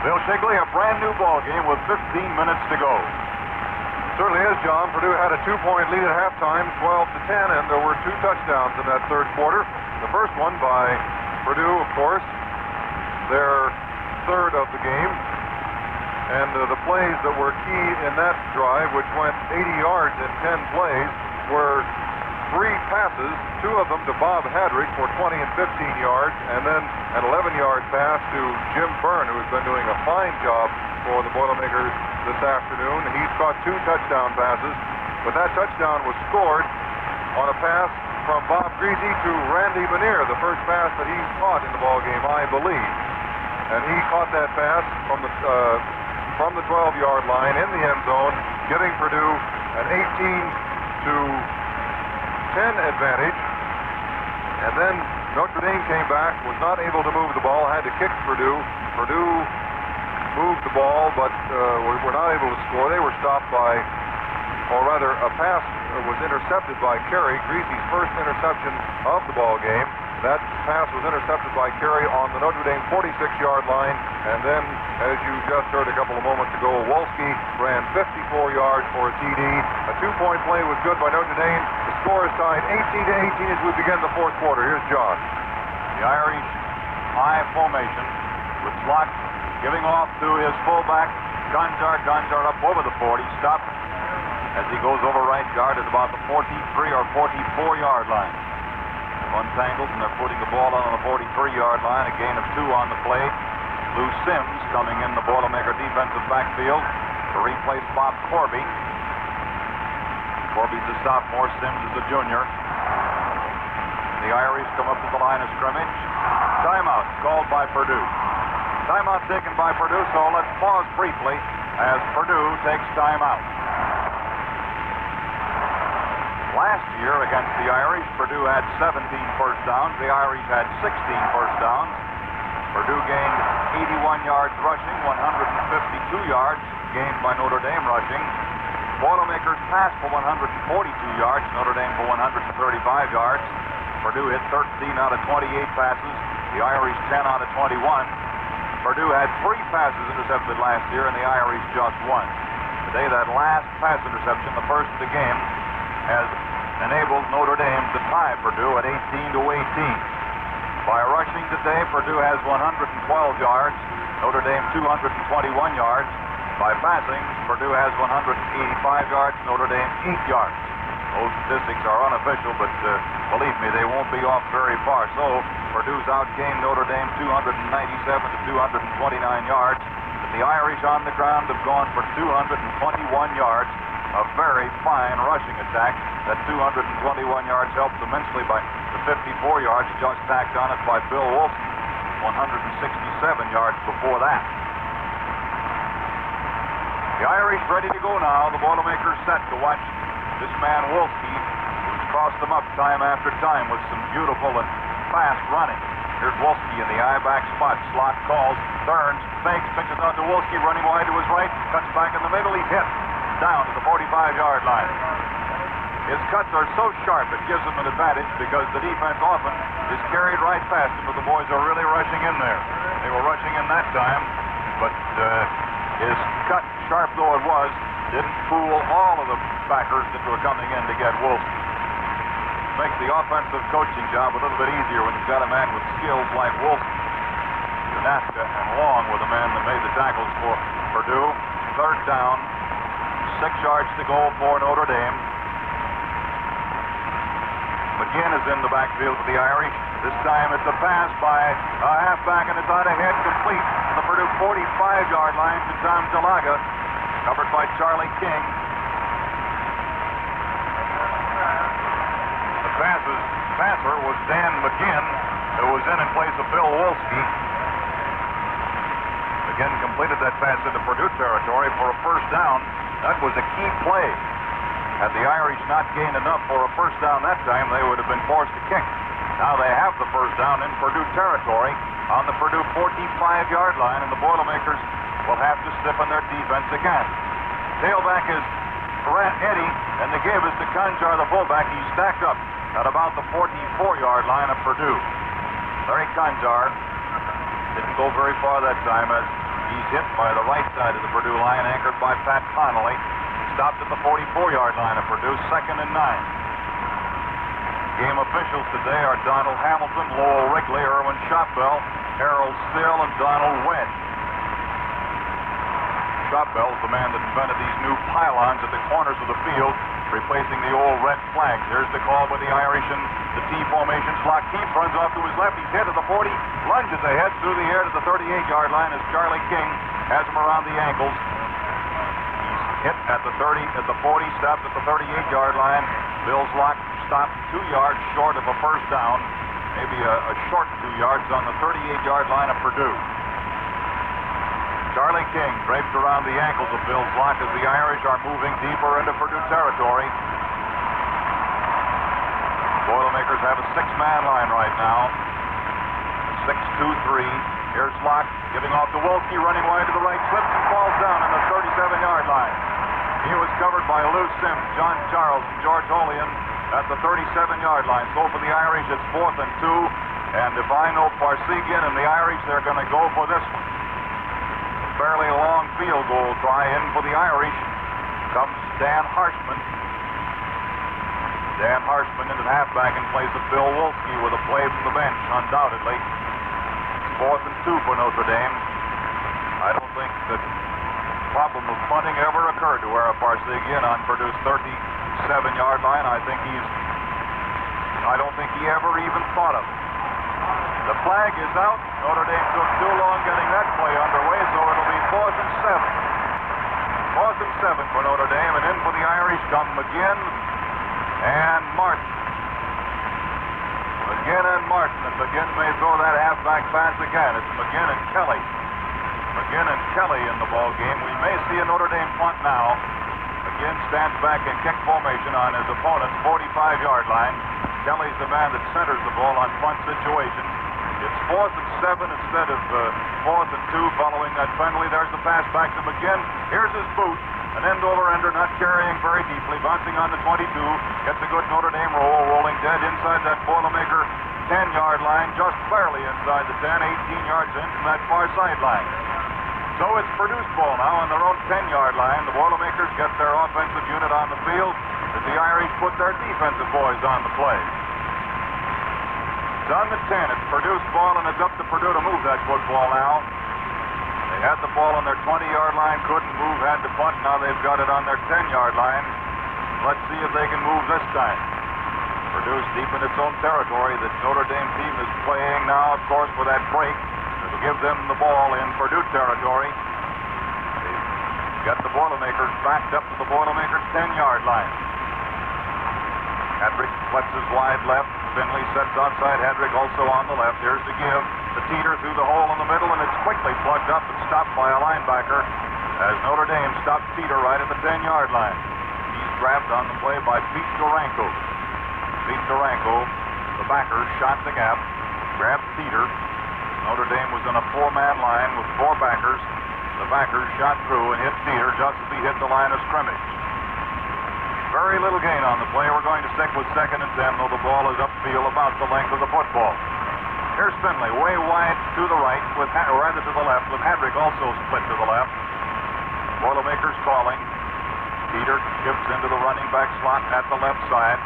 Bill Shigley, a brand new ball game with 15 minutes to go. Certainly is, John. Purdue had a 2-point lead at halftime, 12-10, and there were 2 touchdowns in that third quarter. The first one by Purdue, of course, their third of the game. And the plays that were key in that drive, which went 80 yards in 10 plays, were 3 passes, 2 of them to Bob Hadrick for 20 and 15 yards, and then an 11-yard pass to Jim Byrne, who has been doing a fine job for the Boilermakers this afternoon. He's caught 2 touchdown passes, but that touchdown was scored on a pass from Bob Greasy to Randy Manier, the first pass that he's caught in the ballgame, I believe. And he caught that pass from the 12-yard line in the end zone giving Purdue an 18-10 advantage. And then Notre Dame came back, was not able to move the ball, had to kick Purdue. Purdue moved the ball, but were not able to score. They were stopped by, or rather, a pass was intercepted by Carey, Greasy's first interception of the ball game. That pass was intercepted by Carey on the Notre Dame 46-yard line, and then, as you just heard a couple of moments ago, Wolsky ran 54 yards for a TD. A two-point play was good by Notre Dame. The score is tied 18-18 as we begin the fourth quarter. Here's John. The Irish high formation with Slock giving off to his fullback, Gunjar. Gunjar up over the 40, stopped as he goes over right guard at about the 43 or 44-yard line. Untangled, and they're putting the ball on the 43-yard line. A gain of 2 on the play. Lou Sims coming in the Boilermaker defensive backfield to replace Bob Corby. Corby's a sophomore, Sims is a junior. The Irish come up to the line of scrimmage. Timeout called by Purdue. Timeout taken by Purdue, so let's pause briefly as Purdue takes timeout. Last year against the Irish, Purdue had 17 first downs. The Irish had 16 first downs. Purdue gained 81 yards rushing, 152 yards gained by Notre Dame rushing. Boilermakers passed for 142 yards, Notre Dame for 135 yards. Purdue hit 13 out of 28 passes, the Irish 10 out of 21. Purdue had 3 passes intercepted last year, and the Irish just 1. Today, that last pass interception, the first of the game, has enabled Notre Dame to tie Purdue at 18-18. By rushing today, Purdue has 112 yards, Notre Dame 221 yards. By passing, Purdue has 185 yards, Notre Dame 8 yards. Those statistics are unofficial, but believe me, they won't be off very far. So Purdue's outgained Notre Dame 297 to 229 yards. But the Irish on the ground have gone for 221 yards. A very fine rushing attack. That 221 yards helped immensely by the 54 yards just tacked on it by Bill Wolsky. 167 yards before that. The Irish ready to go now. The Boilermakers set to watch this man Wolsky, who's crossed them up time after time with some beautiful and fast running. Here's Wolsky in the I-back spot. Slot calls, turns, fakes, pitches out to Wolsky, running wide to his right, cuts back in the middle. He's hit down to the 45-yard line. His cuts are so sharp it gives him an advantage because the defense often is carried right past him, but the boys are really rushing in there. They were rushing in that time, but his cut, sharp though it was, didn't fool all of the backers that were coming in to get Wolsky. Makes the offensive coaching job a little bit easier when you've got a man with skills like Wolsky. Janaska and Long were the men that made the tackles for Purdue. Third down, 6 yards to go for Notre Dame. McGinn is in the backfield for the Irish. This time it's a pass by a halfback, and it's out ahead, complete to the Purdue 45-yard line to Tom Delaga, covered by Charlie King. The passer was Dan McGinn, who was in place of Bill Wolsky. McGinn completed that pass into Purdue territory for a first down. That was a key play. Had the Irish not gained enough for a first down that time, they would have been forced to kick. Now they have the first down in Purdue territory on the Purdue 45-yard line, and the Boilermakers will have to stiffen their defense again. Tailback is Eddie, and the give is to Conjar, the fullback. He's stacked up at about the 44-yard line of Purdue. Larry Conjar didn't go very far that time as he's hit by the right side of the Purdue line, anchored by Pat Connolly. Stopped at the 44-yard line of Purdue, 2nd and 9. Game officials today are Donald Hamilton, Lowell Wrigley, Irwin Shotbell, Harold Still, and Donald Wedge. Shotbell's the man that invented these new pylons at the corners of the field, replacing the old red flags. There's the call by the Irish in the T formation. Slock keeps, runs off to his left. He's hit at the 40, lunges ahead through the air to the 38-yard line as Charlie King has him around the ankles. Hit at the 30, at the 40, stopped at the 38-yard line. Bill Slock stopped 2 yards short of a first down, maybe a short 2 yards on the 38-yard line of Purdue. Charlie King draped around the ankles of Bill Block as the Irish are moving deeper into Purdue territory. Boilermakers have a six-man line right now. 6-2-3. Here's Locke giving off to Wolsky, running wide to the right, slips and falls down on the 37-yard line. He was covered by Lou Sims, John Charles, and George Olean at the 37-yard line. So for the Irish, it's 4th and 2. And if I know Parsegian and the Irish, they're going to go for this one. Fairly long field goal try in for the Irish. Comes Dan Harshman. Dan Harshman into halfback in place of Bill Wolsky with a play from the bench, undoubtedly. 4th and 2 for Notre Dame. I don't think the problem of punting ever occurred to Ara Parsegian on Purdue's 37-yard line. I don't think he ever even thought of it. The flag is out. Notre Dame took too long getting that play underway, so it'll be 4th and 7. 4th and 7 for Notre Dame, and in for the Irish come McGinn and Martin. McGinn and Martin, and McGinn may throw that halfback pass again. It's McGinn and Kelly. McGinn and Kelly in the ball game. We may see a Notre Dame punt now. McGinn stands back in kick formation on his opponent's 45-yard line. Kelly's the man that centers the ball on punt situations. It's 4th and 7 instead of 4th and 2 following that penalty. There's the pass back to McGinn. Here's his boot. An end-over-ender, not carrying very deeply, bouncing on the 22. Gets a good Notre Dame roll, rolling dead inside that Boilermaker 10-yard line, just barely inside the 10, 18 yards in from that far sideline. So it's Purdue's ball now on their own 10-yard line. The Boilermakers get their offensive unit on the field as the Irish put their defensive boys on the play. It's on the 10. It's Purdue's ball, and it's up to Purdue to move that football now. They had the ball on their 20-yard line, couldn't move, had to punt. Now they've got it on their 10-yard line. Let's see if they can move this time. Purdue's deep in its own territory. The Notre Dame team is playing now, of course, for that break. It'll give them the ball in Purdue territory. They've got the Boilermakers backed up to the Boilermakers 10-yard line. Hedrick flexes wide left. Finley sets outside Hedrick also on the left. Here's the give. The teeter through the hole in the middle, and it's quickly plugged up and stopped by a linebacker as Notre Dame stopped Teeter right at the 10-yard line. He's grabbed on the play by Pete Duranko. Pete Duranko, the backer, shot the gap, grabbed Teeter. Notre Dame was in a four-man line with four backers. The backers shot through and hit Teeter just as he hit the line of scrimmage. Very little gain on the play. We're going to stick with 2nd and 10, though the ball is upfield about the length of the football. Here's Finley, way wide to the right, or rather to the left, with Hedrick also split to the left. Boilermakers calling. Teeter shifts into the running back slot at the left side.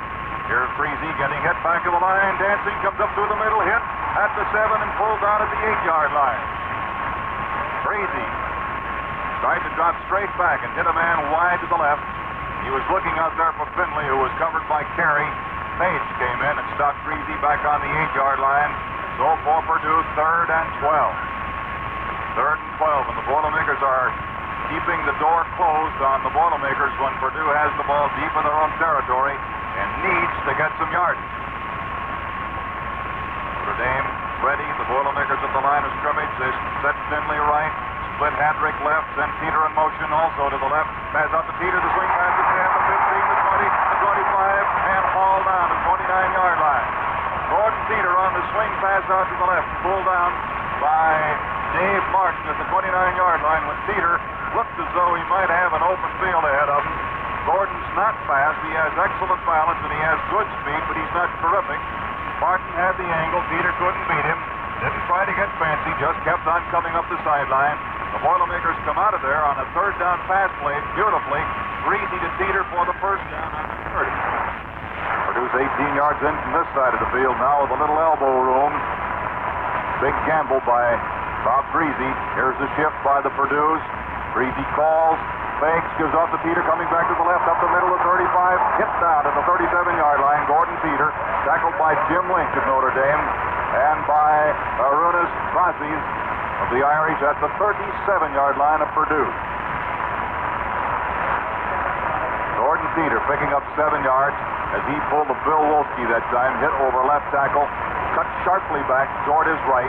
Here's Freezy getting hit back to the line. Dancing comes up through the middle, hit at the 7 and pulled down at the 8-yard line. Freezy tried to drop straight back and hit a man wide to the left. He was looking out there for Finley, who was covered by Carey. Page came in and stopped Freezy back on the 8-yard line. So for Purdue, 3rd and 12. 3rd and 12, and the Boilermakers are keeping the door closed on the Boilermakers when Purdue has the ball deep in their own territory and needs to get some yards. Notre Dame ready. The Boilermakers at the line of scrimmage. They set Finley right, split Hedrick left, send Teeter in motion also to the left. Pass out to Teeter, the swing pass to 10, the 15, the 20, the 25, and hauled down to the 29-yard line. Gordon Teeter on the swing pass out to the left, pulled down by Dave Martin at the 29-yard line when Teeter looked as though he might have an open field ahead of him. Gordon's not fast. He has excellent balance and he has good speed, but he's not terrific. Martin had the angle. Teeter couldn't beat him. Didn't try to get fancy, just kept on coming up the sideline. The Boilermakers come out of there on a 3rd down pass play beautifully. Greasy to Teeter for the 1st down on the 30. Purdue's 18 yards in from this side of the field now with a little elbow room. Big gamble by Bob Greasy. Here's the shift by the Purdue's. Greasy calls, fakes, gives off to Teeter, coming back to the left, up the middle of 35, hit down at the 37-yard line. Gordon Teeter, tackled by Jim Lynch of Notre Dame, and by Arunas Vazis of the Irish at the 37-yard line of Purdue. Gordon Teeter picking up 7 yards as he pulled the Bill Wolsky that time, hit over left tackle, cut sharply back toward his right,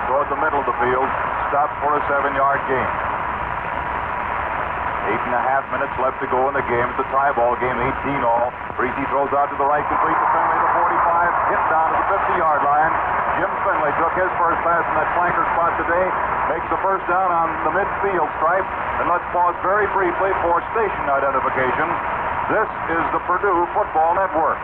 toward the middle of the field, stopped for a 7-yard gain. 8.5 minutes left to go in the game. It's a tie ball game, 18 all. Breezy throws out to the right, complete to Finley, the 45, hit down to the 50-yard line. Jim Finley took his first pass in that flanker spot today, makes the first down on the midfield stripe. And let's pause very briefly for station identification. This is the Purdue Football Network.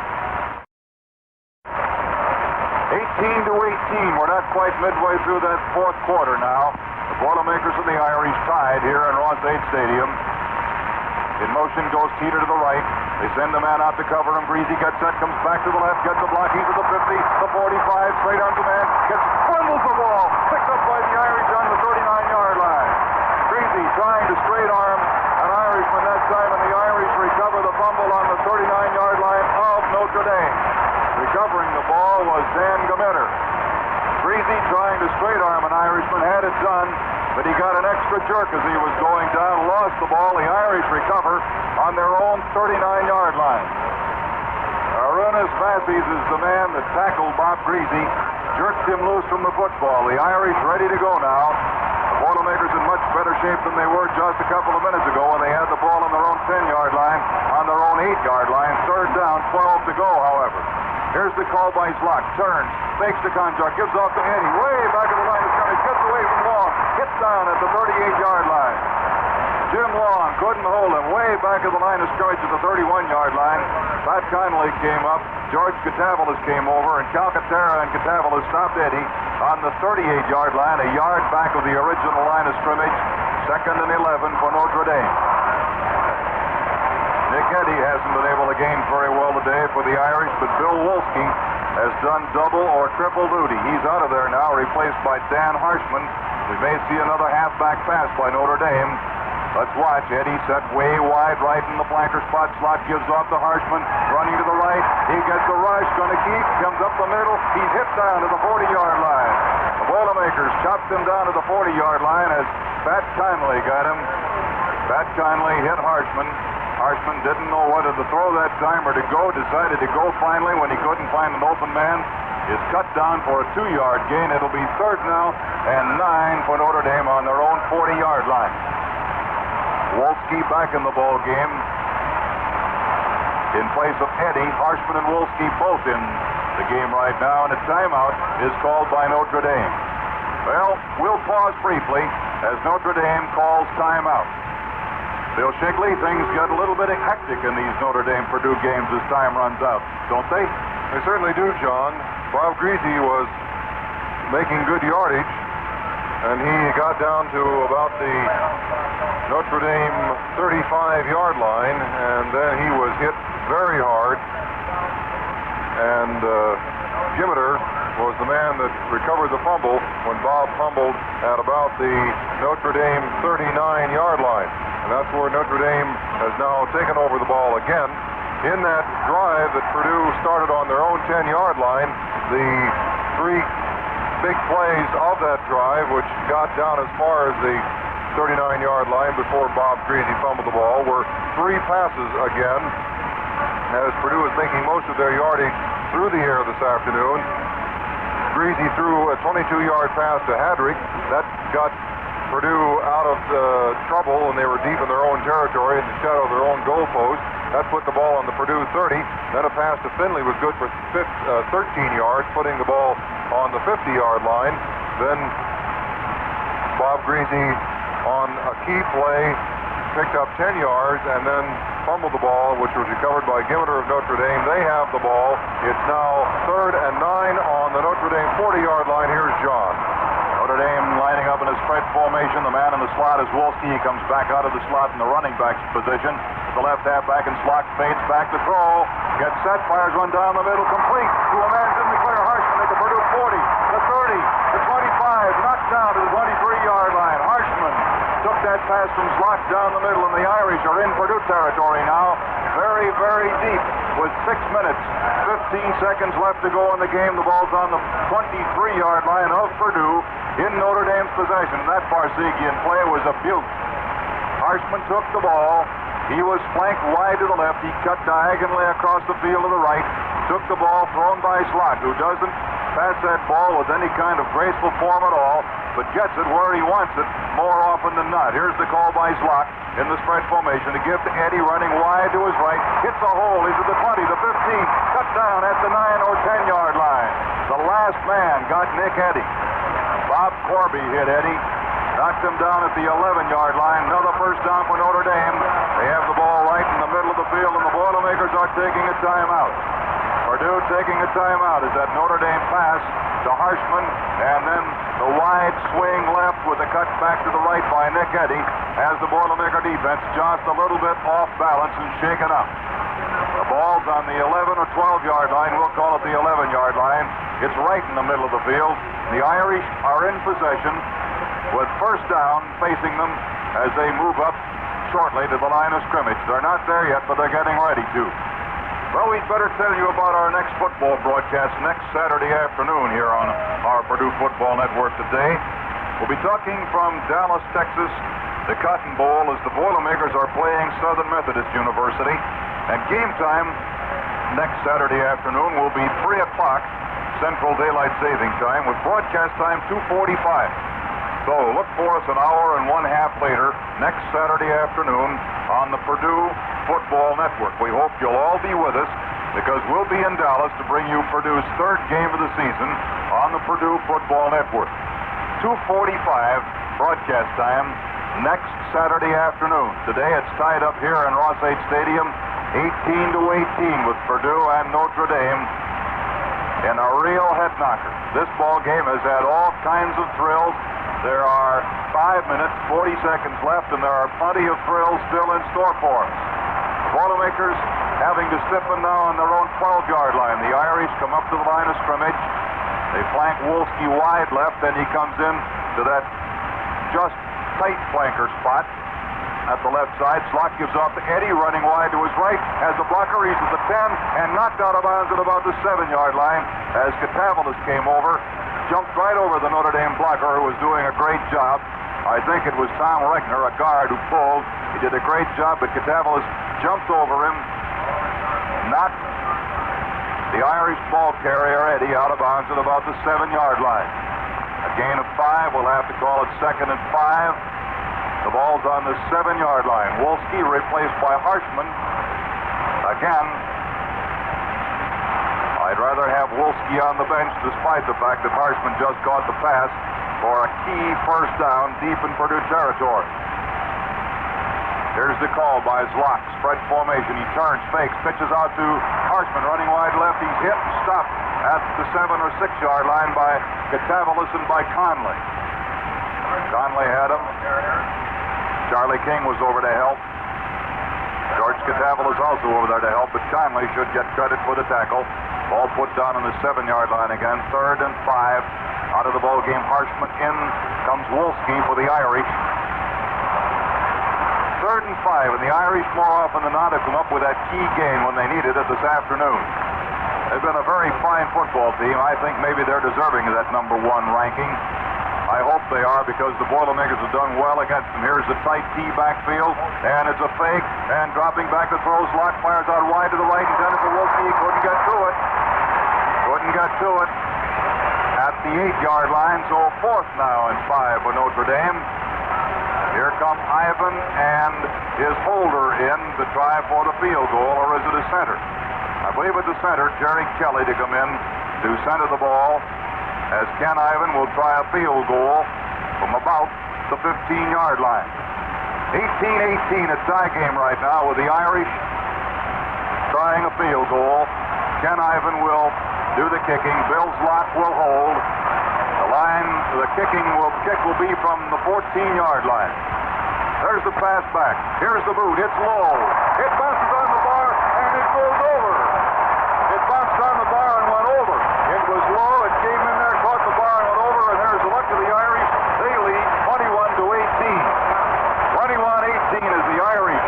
18-18. We're not quite midway through that fourth quarter now. The Boilermakers and the Irish tied here in Ross-Ade Stadium. In motion goes Teeter to the right. They send the man out to cover him. Breezy gets set, comes back to the left, gets a block. He's at the 50, the 45, straight on the man. Fumbles the ball. Picked up by the Irish on the 39-yard line. Breezy trying to straight arm an Irishman that time, and the Irish recover the fumble on the 39-yard line of Notre Dame. Recovering the ball was Dan Gamitter. Breezy trying to straight arm an Irishman, had it done, but he got an extra jerk as he was going down, lost the ball. The Irish recover on their own 39-yard line. Arunas Vassis is the man that tackled Bob Breezy, jerked him loose from the football. The Irish ready to go now. The Boilermakers in much better shape than they were just a couple of minutes ago when they had the ball on their own 10-yard line, on their own 8-yard line. Third down, 12 to go, however. Here's the call by Zlock. Turns, fakes the contact, gives off to Eddie. Way back of the line of scrimmage, gets away from Long. Hits down at the 38-yard line. Jim Long couldn't hold him. Way back of the line of scrimmage at the 31-yard line. Pat Connolly came up. George Catavalis came over. And Calcaterra and Catavalis stopped Eddie on the 38-yard line, a yard back of the original line of scrimmage. 2nd and 11 for Notre Dame. Nick Eddy hasn't been able to gain very well today for the Irish, but Bill Wolsky has done double or triple duty. He's out of there now, replaced by Dan Harshman. We may see another halfback pass by Notre Dame. Let's watch. Eddy set way wide right in the flanker spot. Slot gives off to Harshman, running to the right. He gets a rush, going to keep, comes up the middle. He's hit down to the 40-yard line. The Boilermakers chopped him down to the 40-yard line as Pat Connolly got him. Pat Connolly hit Harshman. Harshman didn't know whether to throw that time or to go, decided to go finally when he couldn't find an open man. Is cut down for a 2-yard gain. It'll be 3rd now and 9 for Notre Dame on their own 40-yard line. Wolsky back in the ball game in place of Eddy. Harshman and Wolsky both in the game right now, and a timeout is called by Notre Dame. Well, we'll pause briefly as Notre Dame calls timeout. Bill Shigley, things get a little bit hectic in these Notre Dame-Purdue games as time runs out, don't they? They certainly do, John. Bob Greasy was making good yardage, and he got down to about the Notre Dame 35-yard line, and then he was hit very hard. And Gimitter was the man that recovered the fumble when Bob fumbled at about the Notre Dame 39-yard line. And that's where Notre Dame has now taken over the ball again. In that drive that Purdue started on their own 10-yard line, the 3 big plays of that drive, which got down as far as the 39-yard line before Bob Greasy fumbled the ball, were 3 passes again, as Purdue is making most of their yardage through the air this afternoon. Greasy threw a 22-yard pass to Hadrick. That got Purdue out of trouble, and they were deep in their own territory in the shadow of their own goal post. That put the ball on the Purdue 30. Then a pass to Finley was good for 13 yards, putting the ball on the 50-yard line. Then Bob Greasy on a key play picked up 10 yards and then fumbled the ball, which was recovered by Gimitter of Notre Dame. They have the ball. It's now 3rd and 9 on the Notre Dame 40-yard line. Here's John. Notre Dame lining up in a spread formation. The man in the slot is Wolsky. He comes back out of the slot in the running back's position. The left halfback and slot fades back to throw. Gets set, fires one down the middle, complete to a man in the clear. Harshman at the Purdue 40, the 30, the 25, knocked down to the 23-yard line. Harshman took that pass from Zlock down the middle, and the Irish are in Purdue territory now. Very, very deep with 6 minutes, 15 seconds left to go in the game. The ball's on the 23-yard line of Purdue in Notre Dame's possession. That Farsegian play was a beaut. Harshman took the ball. He was flanked wide to the left. He cut diagonally across the field to the right. Took the ball thrown by Zlock, who doesn't pass that ball with any kind of graceful form at all. but gets it where he wants it more often than not. Here's the call by Zlock in the spread formation to give to Eddie, running wide to his right. Hits a hole. He's at the 20, the 15. Cut down at the 9 or 10-yard line. The last man got Nick Eddy. Bob Corby hit Eddie. Knocked him down at the 11-yard line. Another first down for Notre Dame. They have the ball right in the middle of the field, and the Boilermakers are taking a timeout. Purdue taking a timeout as that Notre Dame pass to Harshman, and then the wide swing left with a cut back to the right by Nick Eddy has the Boilermaker defense just a little bit off balance and shaken up. The ball's on the 11 or 12-yard line. We'll call it the 11-yard line. It's right in the middle of the field. The Irish are in possession with first down facing them as they move up shortly to the line of scrimmage. They're not there yet, but they're getting ready to. Well, we'd better tell you about our next football broadcast next Saturday afternoon here on our Purdue Football Network today. We'll be talking from Dallas, Texas, the Cotton Bowl, as the Boilermakers are playing Southern Methodist University. And game time next Saturday afternoon will be 3 o'clock Central Daylight Saving Time with broadcast time 2:45. So look for us an hour and 1/2 later next Saturday afternoon on the Purdue Football Network. We hope you'll all be with us because we'll be in Dallas to bring you Purdue's third game of the season on the Purdue Football Network. 2:45 broadcast time next Saturday afternoon. Today it's tied up here in Ross-Ade Stadium 18-18 with Purdue and Notre Dame in a real head knocker. This ball game has had all kinds of thrills. There are 5 minutes, 40 seconds left, and there are plenty of thrills still in store for us. The Boilermakers having to step in now on their own 12-yard line. The Irish come up to the line of scrimmage. They flank Wolsky wide left, and he comes in to that just tight flanker spot at the left side. Zlock gives off to Eddie, running wide to his right. Has the blocker, he's at the 10, and knocked out of bounds at about the 7-yard line as Katavalis came over. Jumped right over the Notre Dame blocker, who was doing a great job. I think it was Tom Regner, a guard, who pulled. He did a great job, but Katavalis jumped over him, knocked the Irish ball carrier, Eddie, out of bounds at about the 7-yard line. A gain of 5. We'll have to call it 2nd and 5. The ball's on the 7-yard line. Wolsky replaced by Harshman. Again, I'd rather have Wolsky on the bench despite the fact that Harshman just caught the pass for a key first down deep in Purdue territory. Here's the call by Zlock. Spread formation. He turns, fakes, pitches out to Harshman, running wide left. He's hit and stopped at the 7 or 6-yard line by Katavalis and by Conley. Conley had him. Charlie King was over to help. George Katavalis also over there to help, but Conley should get credit for the tackle. Ball put down on the 7-yard line again. 3rd and 5. Out of the ball game. Harshman in. Comes Wolsky for the Irish. 3rd and 5, and the Irish more often than not have come up with that key gain when they needed it this afternoon. They've been a very fine football team. I think maybe they're deserving of that number 1 ranking. I hope they are, because the Boilermakers have done well against them. Here's the tight T backfield, and it's a fake, and dropping back to throw. Zlock fires out wide to the right, intended for Wolsky. He couldn't get to it. Couldn't get to it at the 8-yard line, so 4th now and 5 for Notre Dame. Here come Ivan and his holder in to try for the field goal, or is it a center? I believe it's a center, Jerry Kelly, to come in to center the ball, as Ken Ivan will try a field goal from about the 15-yard line. 18-18, a tie game right now with the Irish trying a field goal. Ken Ivan will do the kicking. Bill Zlock will hold. The kick will be from the 14-yard line. There's the pass back. Here's the boot. It's low. It bounces on the bar, and it goes over. It bounced on the bar and went over. It was low. It came in there, caught the bar, and went over, and there's the luck of the Irish. They lead 21-18. 21-18 as the Irish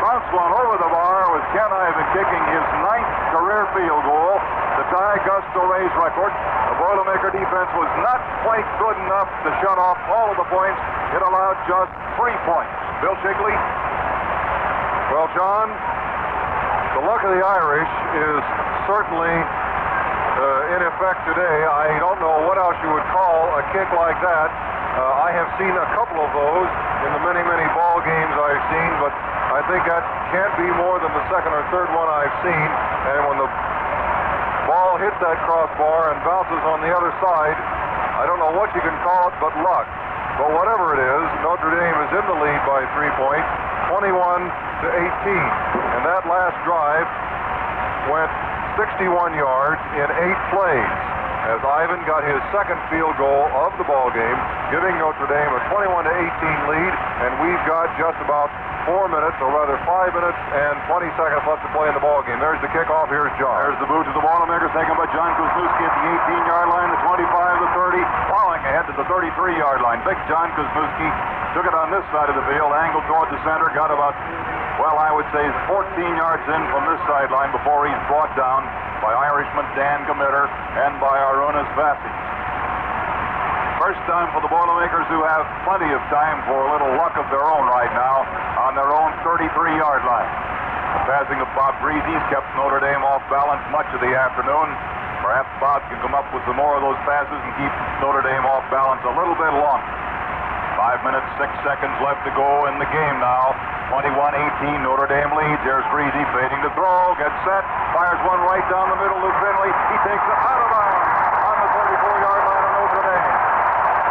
bounce one over the bar with Ken Ivan kicking his 9th career field goal to tie Gus Doray's record. The Boilermaker defense was not quite good enough to shut off all of the points. It allowed just 3 points. Bill Shigley? Well, John, the luck of the Irish is certainly in effect today. I don't know what else you would call a kick like that. I have seen a couple of those in the many, many ball games I've seen, but I think that can't be more than the second or third one I've seen. And when the ball hits that crossbar and bounces on the other side, I don't know what you can call it but luck. But whatever it is, Notre Dame is in the lead by 3 points, 21-18. And that last drive went 61 yards in 8 plays, as Ivan got his second field goal of the ball game, giving Notre Dame a 21-18 lead, and we've got just about 4 minutes, or rather 5 minutes and 20 seconds left to play in the ball game. There's the kickoff. Here's John. There's the boot to the Boilermakers, taken by John Kuzmowski at the 18-yard line, the 25, the 30, plowing ahead to the 33-yard line. Big John Kuzmowski took it on this side of the field, angled toward the center, got about, well, I would say 14 yards in from this sideline before he's brought down by Irishman Dan Gamitter and by Arunas Vasic. First time for the Boilermakers, who have plenty of time for a little luck of their own right now on their own 33-yard line. The passing of Bob Greasy's kept Notre Dame off balance much of the afternoon. Perhaps Bob can come up with some more of those passes and keep Notre Dame off balance a little bit longer. 5 minutes, 6 seconds left to go in the game now. 21-18, Notre Dame leads. There's Greasy fading to throw, gets set, fires one right down the middle to Finley. He takes it out of bounds on the 34-yard line of Notre Dame.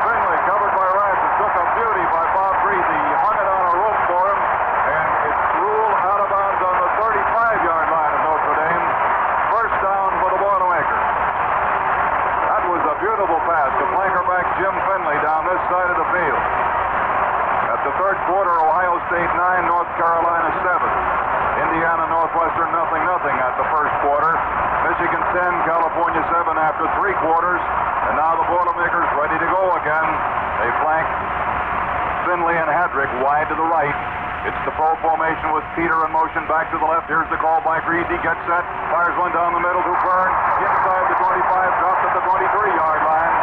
Finley, covered by Rasmus, took a beauty by Bob Greasy. He hung it on a rope for him, and it's ruled out of bounds on the 35-yard line of Notre Dame. First down for the Boilermakers. That was a beautiful pass to flankerback Jim Finley down this side of the field. At the third quarter, Ohio State 9, North Carolina 7. Indiana Northwestern 0-0 at the first quarter. Michigan 10, California 7 after 3 quarters. And now the Boilermakers ready to go again. They flank Finley and Hadrick wide to the right. It's the pro formation with Peter in motion back to the left. Here's the call by Greasy. Gets set. Fires one down the middle to Byrne. Inside the 25. Drops at the 23-yard line.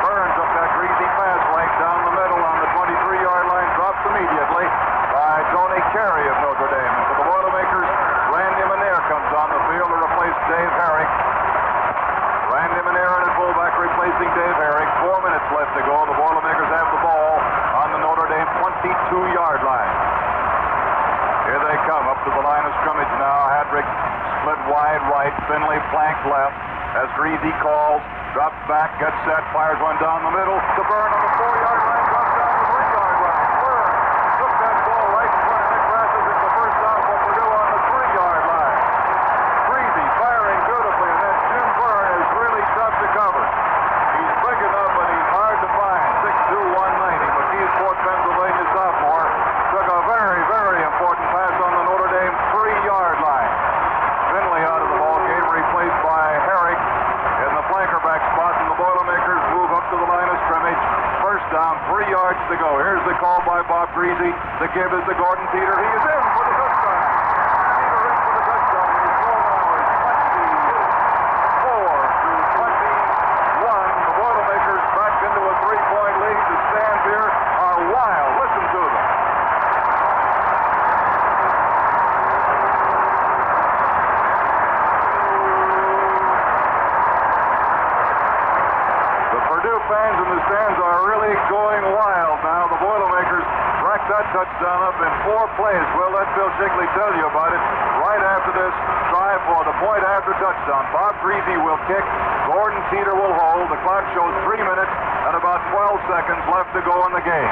Byrne took that Greasy pass right down the middle on the 23-yard line. Dropped immediately by Tony Carey of Notre Dame. And for the Boilermakers, Randy Manier comes on the field to replace Dave Herrick. Randy Manier and his fullback replacing Dave Herrick. 4 minutes left to go. The Boilermakers have the ball on the Notre Dame 22-yard line. Here they come up to the line of scrimmage now. Hadrick split wide right. Finley flank left. As Greasy calls, drops back, gets set, fires one down the middle to Byrne on the 4-yard line, drops down the 3-yard line. Byrne took that ball right in front of Nick Rasmus. It's the first down for Purdue on the 3-yard line. Greasy firing beautifully, and then Jim Byrne is really tough to cover. He's big enough, but he's hard to find. 6'2", 190, but he's Fort Pennsylvania sophomore. Took a very, very important pass on the Notre Dame 3-yard line. Finley out of the ball game, replaced by Herrick in the flankerback spot, and the Boilermakers move up to the line of scrimmage. First down, 3 yards to go. Here's the call by Bob Greasy. The give is to Gordon Teeter. He is in for the touchdown. Teeter in for the touchdown. His score now is 24-21. The Boilermakers back into a 3-point lead. The stands here are wild. Listen to them. Fans in the stands are really going wild now. The Boilermakers racked that touchdown up in 4 plays. We'll let Bill Shigley tell you about it right after this drive for the point after touchdown. Bob Greasy will kick. Gordon Teeter will hold. The clock shows 3 minutes and about 12 seconds left to go in the game.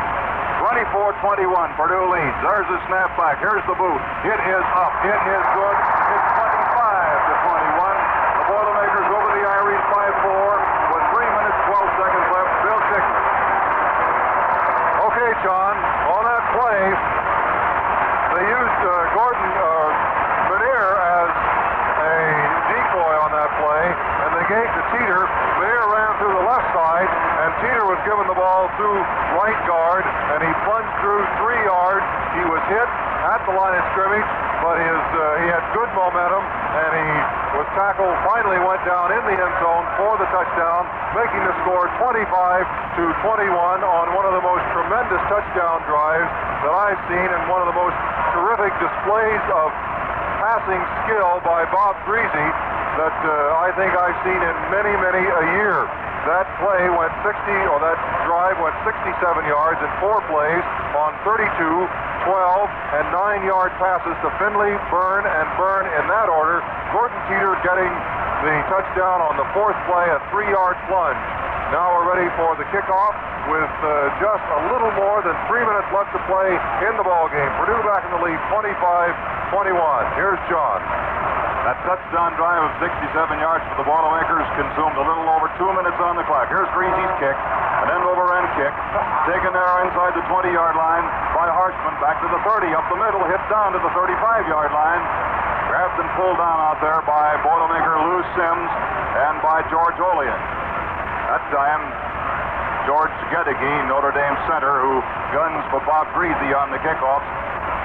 24-21, Purdue leads. There's the snap back. Here's the boot. It is up. It is good. It's 25-21. The Boilermakers over the Irish by 4. 12 seconds left. Bill Shigley. Okay, John, on that play, they used Gordon Manier as a decoy on that play, and they gave to Teeter. Manier ran through the left side, and Teeter was given the ball to right guard, and he plunged through 3 yards. He was hit at the line of scrimmage, but he had good momentum, and he was tackled, finally went down in the end zone for the touchdown, making the score 25-21 on one of the most tremendous touchdown drives that I've seen, and one of the most terrific displays of passing skill by Bob Greasy that I think I've seen in many, many a year. that play went that drive went 67 yards in 4 plays on 32, 12, and 9-yard passes to Finley, Byrne, and Byrne in that order. Gordon Teeter getting the touchdown on the 4th play, a 3-yard plunge. Now we're ready for the kickoff with just a little more than 3 minutes left to play in the ball game. Purdue back in the lead, 25-21. Here's John. That touchdown drive of 67 yards for the Boilermakers consumed a little over 2 minutes on the clock. Here's Greasy's kick, an end-over-end kick, taken there inside the 20-yard line by Harshman, back to the 30, up the middle, hit down to the 35-yard line. Grabbed and pulled down out there by Boilermaker Lou Sims and by George Olean. That time, George Gedeghi, Notre Dame center, who guns for Bob Greasy on the kickoffs,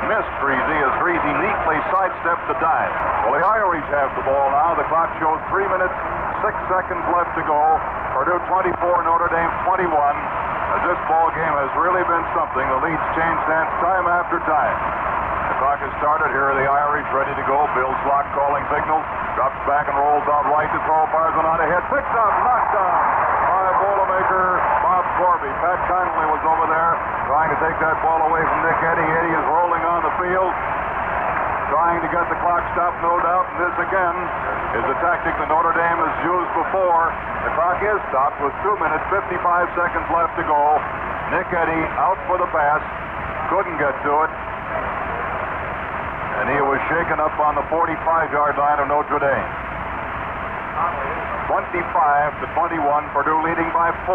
missed Greasy as Greasy neatly sidestepped the dive. Well, the Irish have the ball now. The clock shows 3 minutes, 6 seconds left to go. Purdue 24, Notre Dame 21. As this ball game has really been something. The lead's changed hands time after time. The clock has started. Here are the Irish ready to go. Bill Slock calling signals. Drops back and rolls out right to throw. Fires one out ahead. Picked up, knocked down by Boilermaker Bob Corby. Pat Connolly was over there trying to take that ball away from Nick Eddy. Eddy is rolling on the field, trying to get the clock stopped, no doubt. And this again is a tactic that Notre Dame has used before. The clock is stopped with 2 minutes, 55 seconds left to go. Nick Eddy out for the pass. Couldn't get to it. And he was shaken up on the 45-yard line of Notre Dame. 25-21, Purdue leading by 4.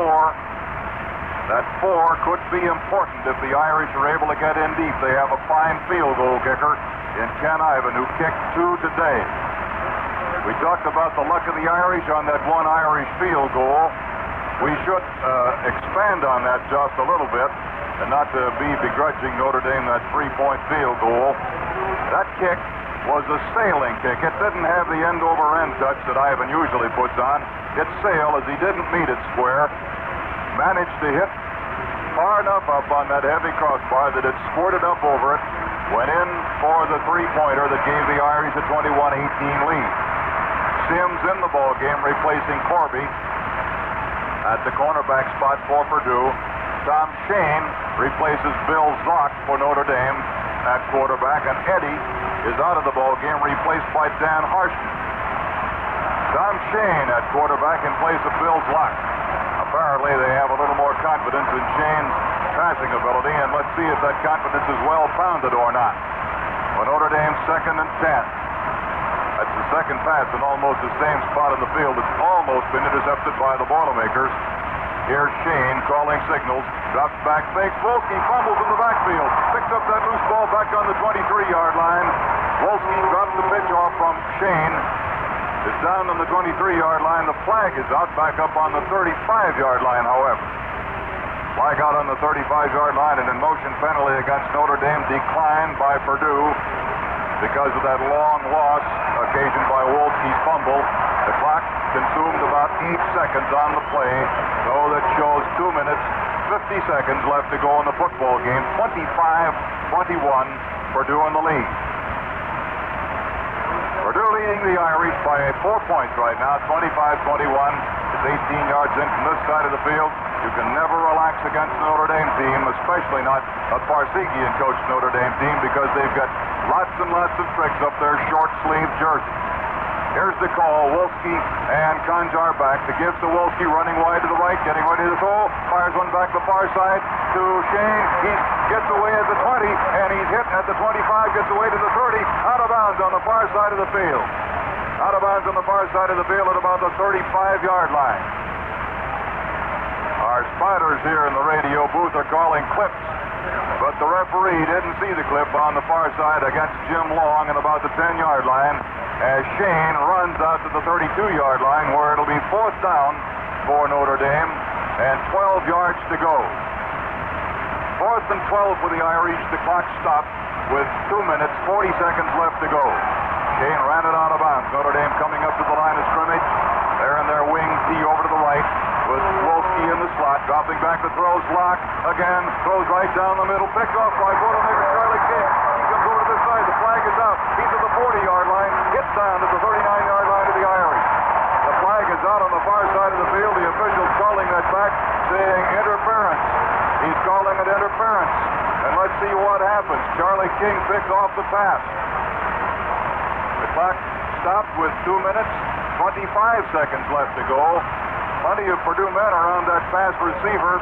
That 4 could be important if the Irish are able to get in deep. They have a fine field goal kicker in Ken Ivan, who kicked 2 today. We talked about the luck of the Irish on that one Irish field goal. We should expand on that just a little bit, and not to be begrudging Notre Dame that 3-point field goal. That kick was a sailing kick. It didn't have the end-over-end touch that Ivan usually puts on. It sailed as he didn't meet it square. Managed to hit far enough up on that heavy crossbar that it squirted up over it. Went in for the 3-pointer that gave the Irish a 21-18 lead. Sims in the ball game, replacing Corby at the cornerback spot for Purdue. Tom Shane replaces Bill Zock for Notre Dame at quarterback, and Eddy is out of the ball game, replaced by Dan Harshman. Tom Shane at quarterback in place of Bill Zock. Apparently they have a little more confidence in Shane's passing ability, and let's see if that confidence is well founded or not. For Notre Dame, 2nd and 10. That's the second pass in almost the same spot in the field. It's almost been intercepted by the Boilermakers. Here's Shane calling signals. Drops back, fakes. Wolsky fumbles in the backfield. Picks up that loose ball back on the 23-yard line. Wolsky drops the pitch off from Shane. It's down on the 23-yard line. The flag is out, back up on the 35-yard line, however. Flag out on the 35-yard line, and in motion penalty against Notre Dame declined by Purdue because of that long loss occasioned by Wolsky's fumble. The clock consumed about 8 seconds on the play, so that shows 2 minutes, 50 seconds left to go in the football game. 25-21, Purdue in the lead. Purdue leading the Irish by 4 points right now, 25-21. It's 18 yards in from this side of the field. You can never relax against the Notre Dame team, especially not a Parsegian-coached Notre Dame team, because they've got lots and lots of tricks up their short-sleeved jerseys. Here's the call. Wolsky and Conjar back. The gives to Wolsky, running wide to the right, getting ready to throw. Fires one back the far side to Shane. He gets away at the 20, and he's hit at the 25, gets away to the 30, out of bounds on the far side of the field. Out of bounds on the far side of the field at about the 35-yard line. Our spotters here in the radio booth are calling clips, but the referee didn't see the clip on the far side against Jim Long at about the 10-yard line, as Shane runs out to the 32-yard line, where it'll be 4th down for Notre Dame and 12 yards to go. 4th and 12 for the Irish. The clock stopped with 2 minutes, 40 seconds left to go. Shane ran it out of bounds. Notre Dame coming up to the line of scrimmage. They're in their wing tee over to the right, with Wolsky in the slot, dropping back to throws. Lock again, throws right down the middle, picked off by Boilermaker Charlie King. He comes over to this side, the flag is out. He's at the 40-yard line, hits down to the 39-yard line of the Irish. The flag is out on the far side of the field. The officials call interference. And let's see what happens. Charlie King picked off the pass. The clock stopped with 2 minutes, 25 seconds left to go. Plenty of Purdue men around that fast receiver.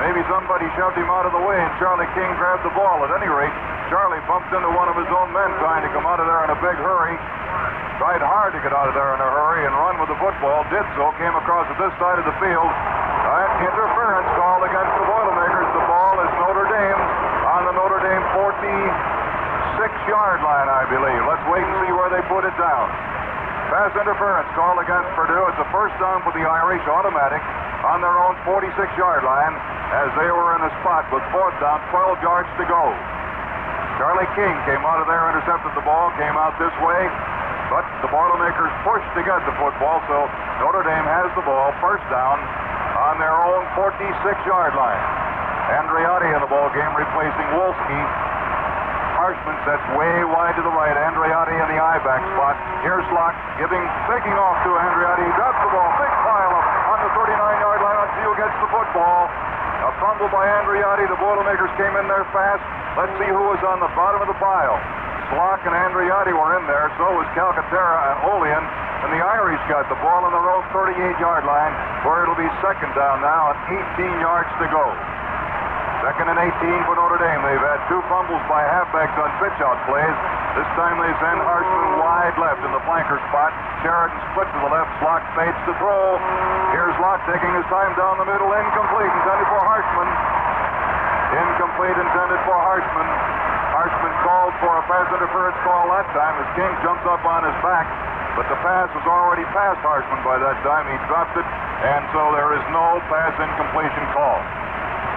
Maybe somebody shoved him out of the way, and Charlie King grabbed the ball. At any rate, Charlie bumped into one of his own men trying to come out of there in a big hurry. Tried hard to get out of there in a hurry and run with the football. Did so. Came across at this side of the field. Interference called against the Boilermakers. The ball is Notre Dame on the Notre Dame 46-yard line, I believe. Let's wait and see where they put it down. Pass interference called against Purdue. It's a first down for the Irish, automatic, on their own 46-yard line as they were in a spot with fourth down, 12 yards to go. Charlie King came out of there, intercepted the ball, came out this way, but the Boilermakers pushed to get the football, so Notre Dame has the ball, first down, on their own 46-yard line. Andreotti in the ball game replacing Wolsky. Harshman sets way wide to the right. Andreotti in the I-back spot. Here's Locke taking off to Andreotti. He drops the ball. Big pile up on the 39-yard line. Until gets the football. A fumble by Andreotti. The Boilermakers came in there fast. Let's see who was on the bottom of the pile. Slock and Andreotti were in there. So was Calcaterra and Olean. And the Irish got the ball on their own 38-yard line, where it'll be second down now and 18 yards to go. Second and 18 for Notre Dame. They've had two fumbles by halfbacks on pitch-out plays. This time they send Harshman wide left in the flanker spot. Sheridan split to the left. Slock fades to throw. Here's Locke taking his time down the middle. Incomplete, intended for Harshman. Incomplete, intended for Harshman. Harshman called for a pass interference call that time as King jumps up on his back. But the pass was already past Harshman by that time. He dropped it, and so there is no pass incompletion call.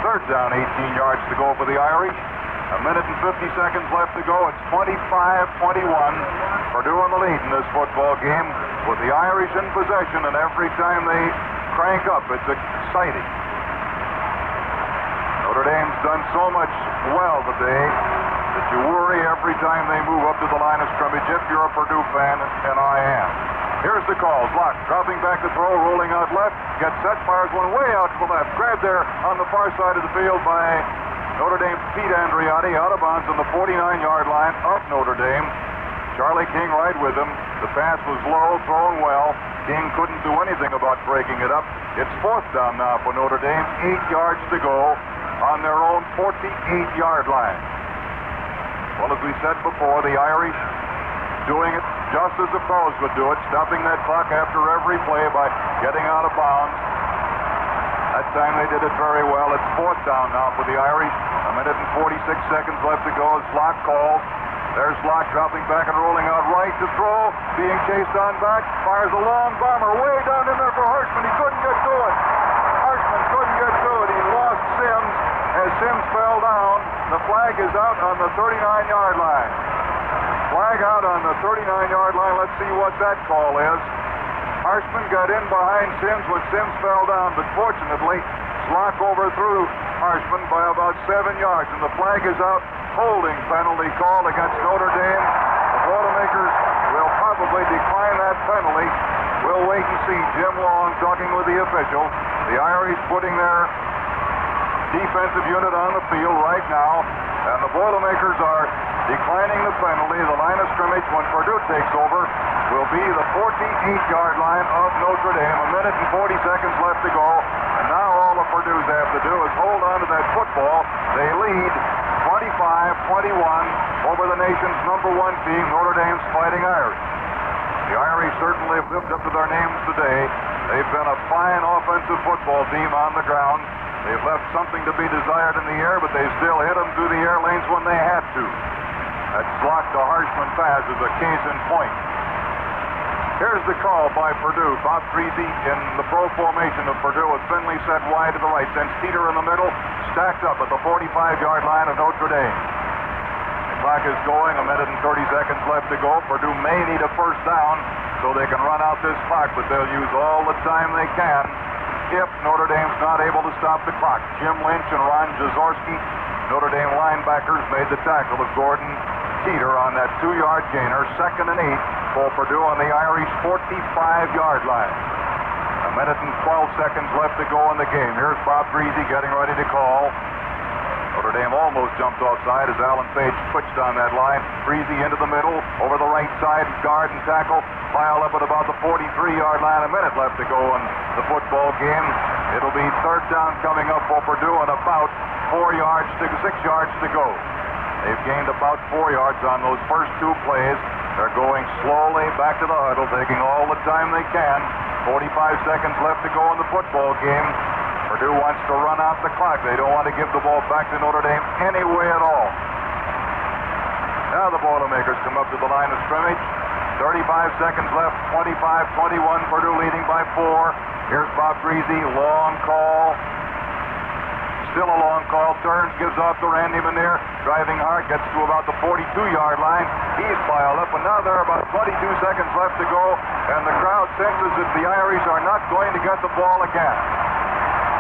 Third down, 18 yards to go for the Irish. A minute and 50 seconds left to go. It's 25-21. Purdue in the lead in this football game with the Irish in possession, and every time they crank up, it's exciting. Notre Dame's done so much well today that you worry every time they move up to the line of scrimmage if you're a Purdue fan, and I am. Here's the call. Locke dropping back to throw, rolling out left, gets set, fires one way out to the left. Grabbed there on the far side of the field by Notre Dame's Pete Andreotti, out of bounds on the 49-yard line of Notre Dame. Charlie King right with him. The pass was low, thrown well. King couldn't do anything about breaking it up. It's fourth down now for Notre Dame, 8 yards to go on their own 48-yard line. Well, as we said before, the Irish doing it just as the pros would do it, stopping that clock after every play by getting out of bounds. That time they did it very well. It's fourth down now for the Irish. A minute and 46 seconds left to go as Locke calls. There's Locke dropping back and rolling out right to throw. Being chased on back. Fires a long bomber way down in there for Harshman. He couldn't get to it. Harshman couldn't get to it. He lost Sims as Sims fell down. The flag is out on the 39-yard line. Flag out on the 39-yard line. Let's see what that call is. Harshman got in behind Sims when Sims fell down, but fortunately, Slock overthrew Harshman by about 7 yards, and the flag is out. Holding penalty called against Notre Dame. The Boilermakers will probably decline that penalty. We'll wait and see. Jim Long talking with the official. The Irish putting their defensive unit on the field right now, and the Boilermakers are declining the penalty. The line of scrimmage when Purdue takes over will be the 48-yard line of Notre Dame. A minute and 40 seconds left to go, and now all the Purdue's have to do is hold on to that football. They lead 25-21 over the nation's #1 team, Notre Dame's Fighting Irish. The Irish certainly have lived up to their names today. They've been a fine offensive football team on the ground. They've left something to be desired in the air, but they still hit them through the air lanes when they had to. That Slock to Harshman pass is a case in point. Here's the call by Purdue. Bob Greasy in the pro formation of Purdue with Finley set wide to the right. Sends Teeter in the middle, stacked up at the 45-yard line of Notre Dame. The clock is going, a minute and 30 seconds left to go. Purdue may need a first down so they can run out this clock, but they'll use all the time they can if Notre Dame's not able to stop the clock. Jim Lynch and Ron Jaworski, Notre Dame linebackers, made the tackle of Gordon Teeter on that 2-yard gainer. Second and 8 for Purdue on the Irish 45-yard line. A minute and 12 seconds left to go in the game. Here's Bob Greasy getting ready to call. Notre Dame almost jumped offside as Alan Page twitched on that line. Breezy into the middle, over the right side, guard and tackle. Pile up at about the 43-yard line. A minute left to go in the football game. It'll be third down coming up for Purdue and about 6 yards to go. They've gained about 4 yards on those first two plays. They're going slowly back to the huddle, taking all the time they can. 45 seconds left to go in the football game. Purdue wants to run out the clock. They don't want to give the ball back to Notre Dame any way at all. Now the Boilermakers come up to the line of scrimmage. 35 seconds left, 25-21, Purdue leading by 4. Here's Bob Breezy, long call. Still a long call. Turns, gives off to Randy Manier. Driving hard, gets to about the 42-yard line. He's piled up, and now there are about 22 seconds left to go, and the crowd senses that the Irish are not going to get the ball again.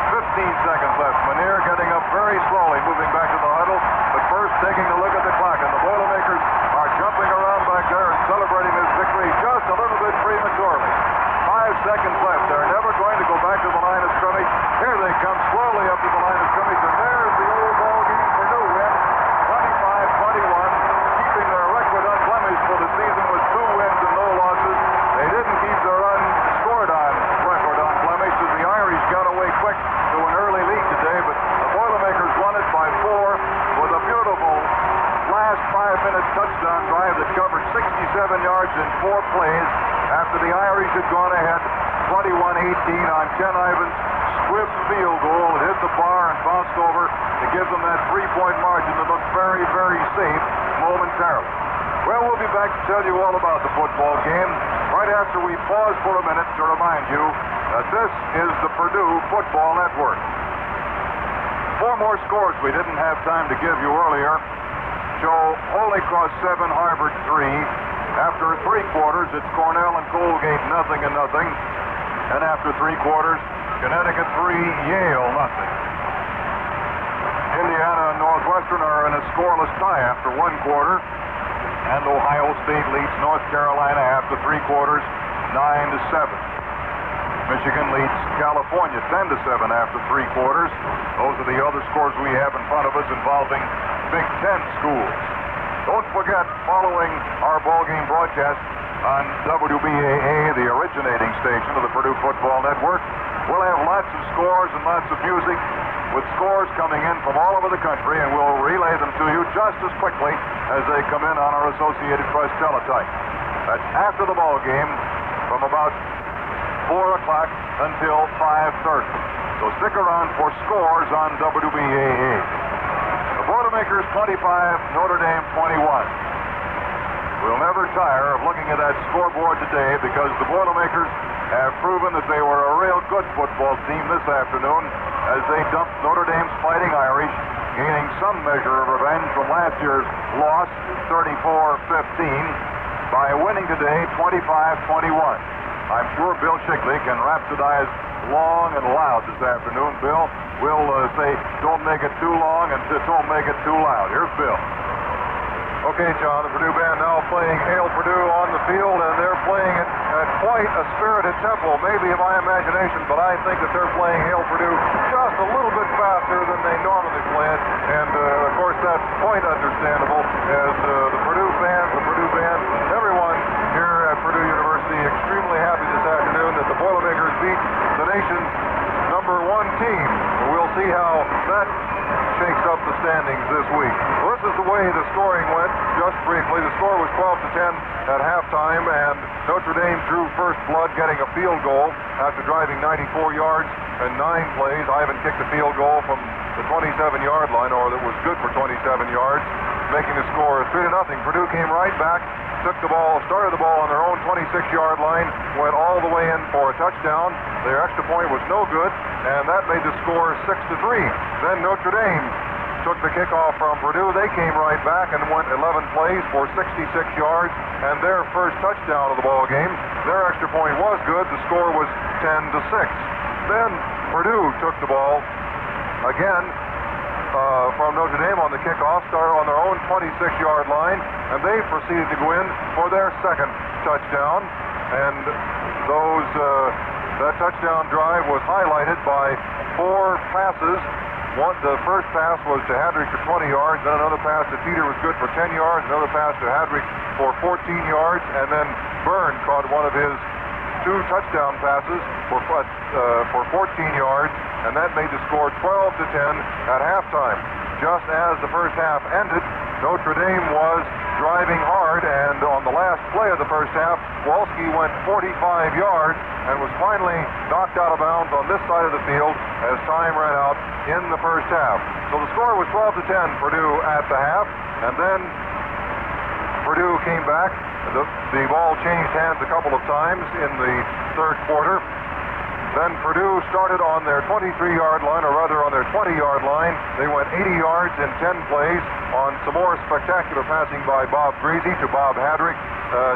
15 seconds left. Manier getting up very slowly, moving back to the huddle, but first taking a look at the clock, and the Boilermakers are jumping around back there and celebrating this victory just a little bit prematurely. 5 seconds left. They're never going to go back to the line of scrimmage. Here they come slowly up to the line of scrimmage, and there's the old ball game. Purdue win 25-21, keeping their record unblemished for the season with 2 wins and no losses. They didn't keep their unscored on record unblemished as the Irish got away quick to an early lead today, but the Boilermakers won it by 4 with a beautiful last 5-minute touchdown drive that covered 67 yards in 4 plays after the Irish had gone ahead 21-18 on Ken Ivins' swift field goal. It hit the bar and bounced over to give them that 3-point margin that looked very, very safe momentarily. Well, we'll be back to tell you all about the football game right after we pause for a minute to remind you that this is the Purdue Football Network. 4 more scores we didn't have time to give you earlier show Holy Cross 7, Harvard 3. After 3 quarters, it's Cornell and Colgate 0-0. And after 3 quarters, Connecticut 3, Yale 0. Indiana and Northwestern are in a scoreless tie after 1 quarter. And Ohio State leads North Carolina after 3 quarters, 9-7. Michigan leads California 10-7 after 3 quarters. Those are the other scores we have in front of us involving Big Ten schools. Don't forget, following our ballgame broadcast on WBAA, the originating station of the Purdue Football Network, we'll have lots of scores and lots of music with scores coming in from all over the country, and we'll relay them to you just as quickly as they come in on our Associated Press teletype. That's after the ballgame from about 4 o'clock until 5:30. So stick around for scores on WBAA. The Boilermakers 25, Notre Dame 21. We'll never tire of looking at that scoreboard today because the Boilermakers have proven that they were a real good football team this afternoon as they dumped Notre Dame's Fighting Irish, gaining some measure of revenge from last year's loss, 34-15, by winning today 25-21. I'm sure Bill Shigley can rhapsodize long and loud this afternoon. Bill, we'll say, don't make it too long and don't make it too loud. Here's Bill. Okay, John, the Purdue band now playing Hail Purdue on the field, and they're playing it at quite a spirited tempo, maybe in my imagination, but I think that they're playing Hail Purdue just a little bit faster than they normally play it, and of course that's quite understandable as the Purdue fans, everyone here at Purdue University extremely happy this afternoon that the Boilermakers beat the nation's #1 team. We'll see how that shakes up the standings this week. Well, this is the way the scoring went, just briefly. The score was 12-10 at halftime, and Notre Dame drew first blood, getting a field goal after driving 94 yards and 9 plays. Ivan kicked a field goal from the 27-yard line, or that was good for 27 yards, making the score 3-0. Purdue came right back, took the ball, started the ball on their own 26-yard line, went all the way in for a touchdown. Their extra point was no good, and that made the score 6-3. Then Notre Dame took the kickoff from Purdue. They came right back and went 11 plays for 66 yards, and their first touchdown of the ball game. Their extra point was good. The score was 10-6. Then Purdue took the ball again from Notre Dame on the kickoff, started on their own 26-yard line, and they proceeded to go in for their second touchdown. And that touchdown drive was highlighted by 4 passes The first pass was to Hadrick for 20 yards, then another pass to Teeter was good for 10 yards, another pass to Hadrick for 14 yards, and then Byrne caught one of his 2 touchdown passes for 14 yards, and that made the score 12-10 at halftime. Just as the first half ended, Notre Dame was driving hard, and on the last play of the first half, Wolsky went 45 yards and was finally knocked out of bounds on this side of the field as time ran out in the first half. So the score was 12-10, Purdue at the half, and then Purdue came back. The ball changed hands a couple of times in the third quarter. Then Purdue started on their 23-yard line, or rather on their 20-yard line. They went 80 yards in 10 plays on some more spectacular passing by Bob Greasy to Bob Hadrick.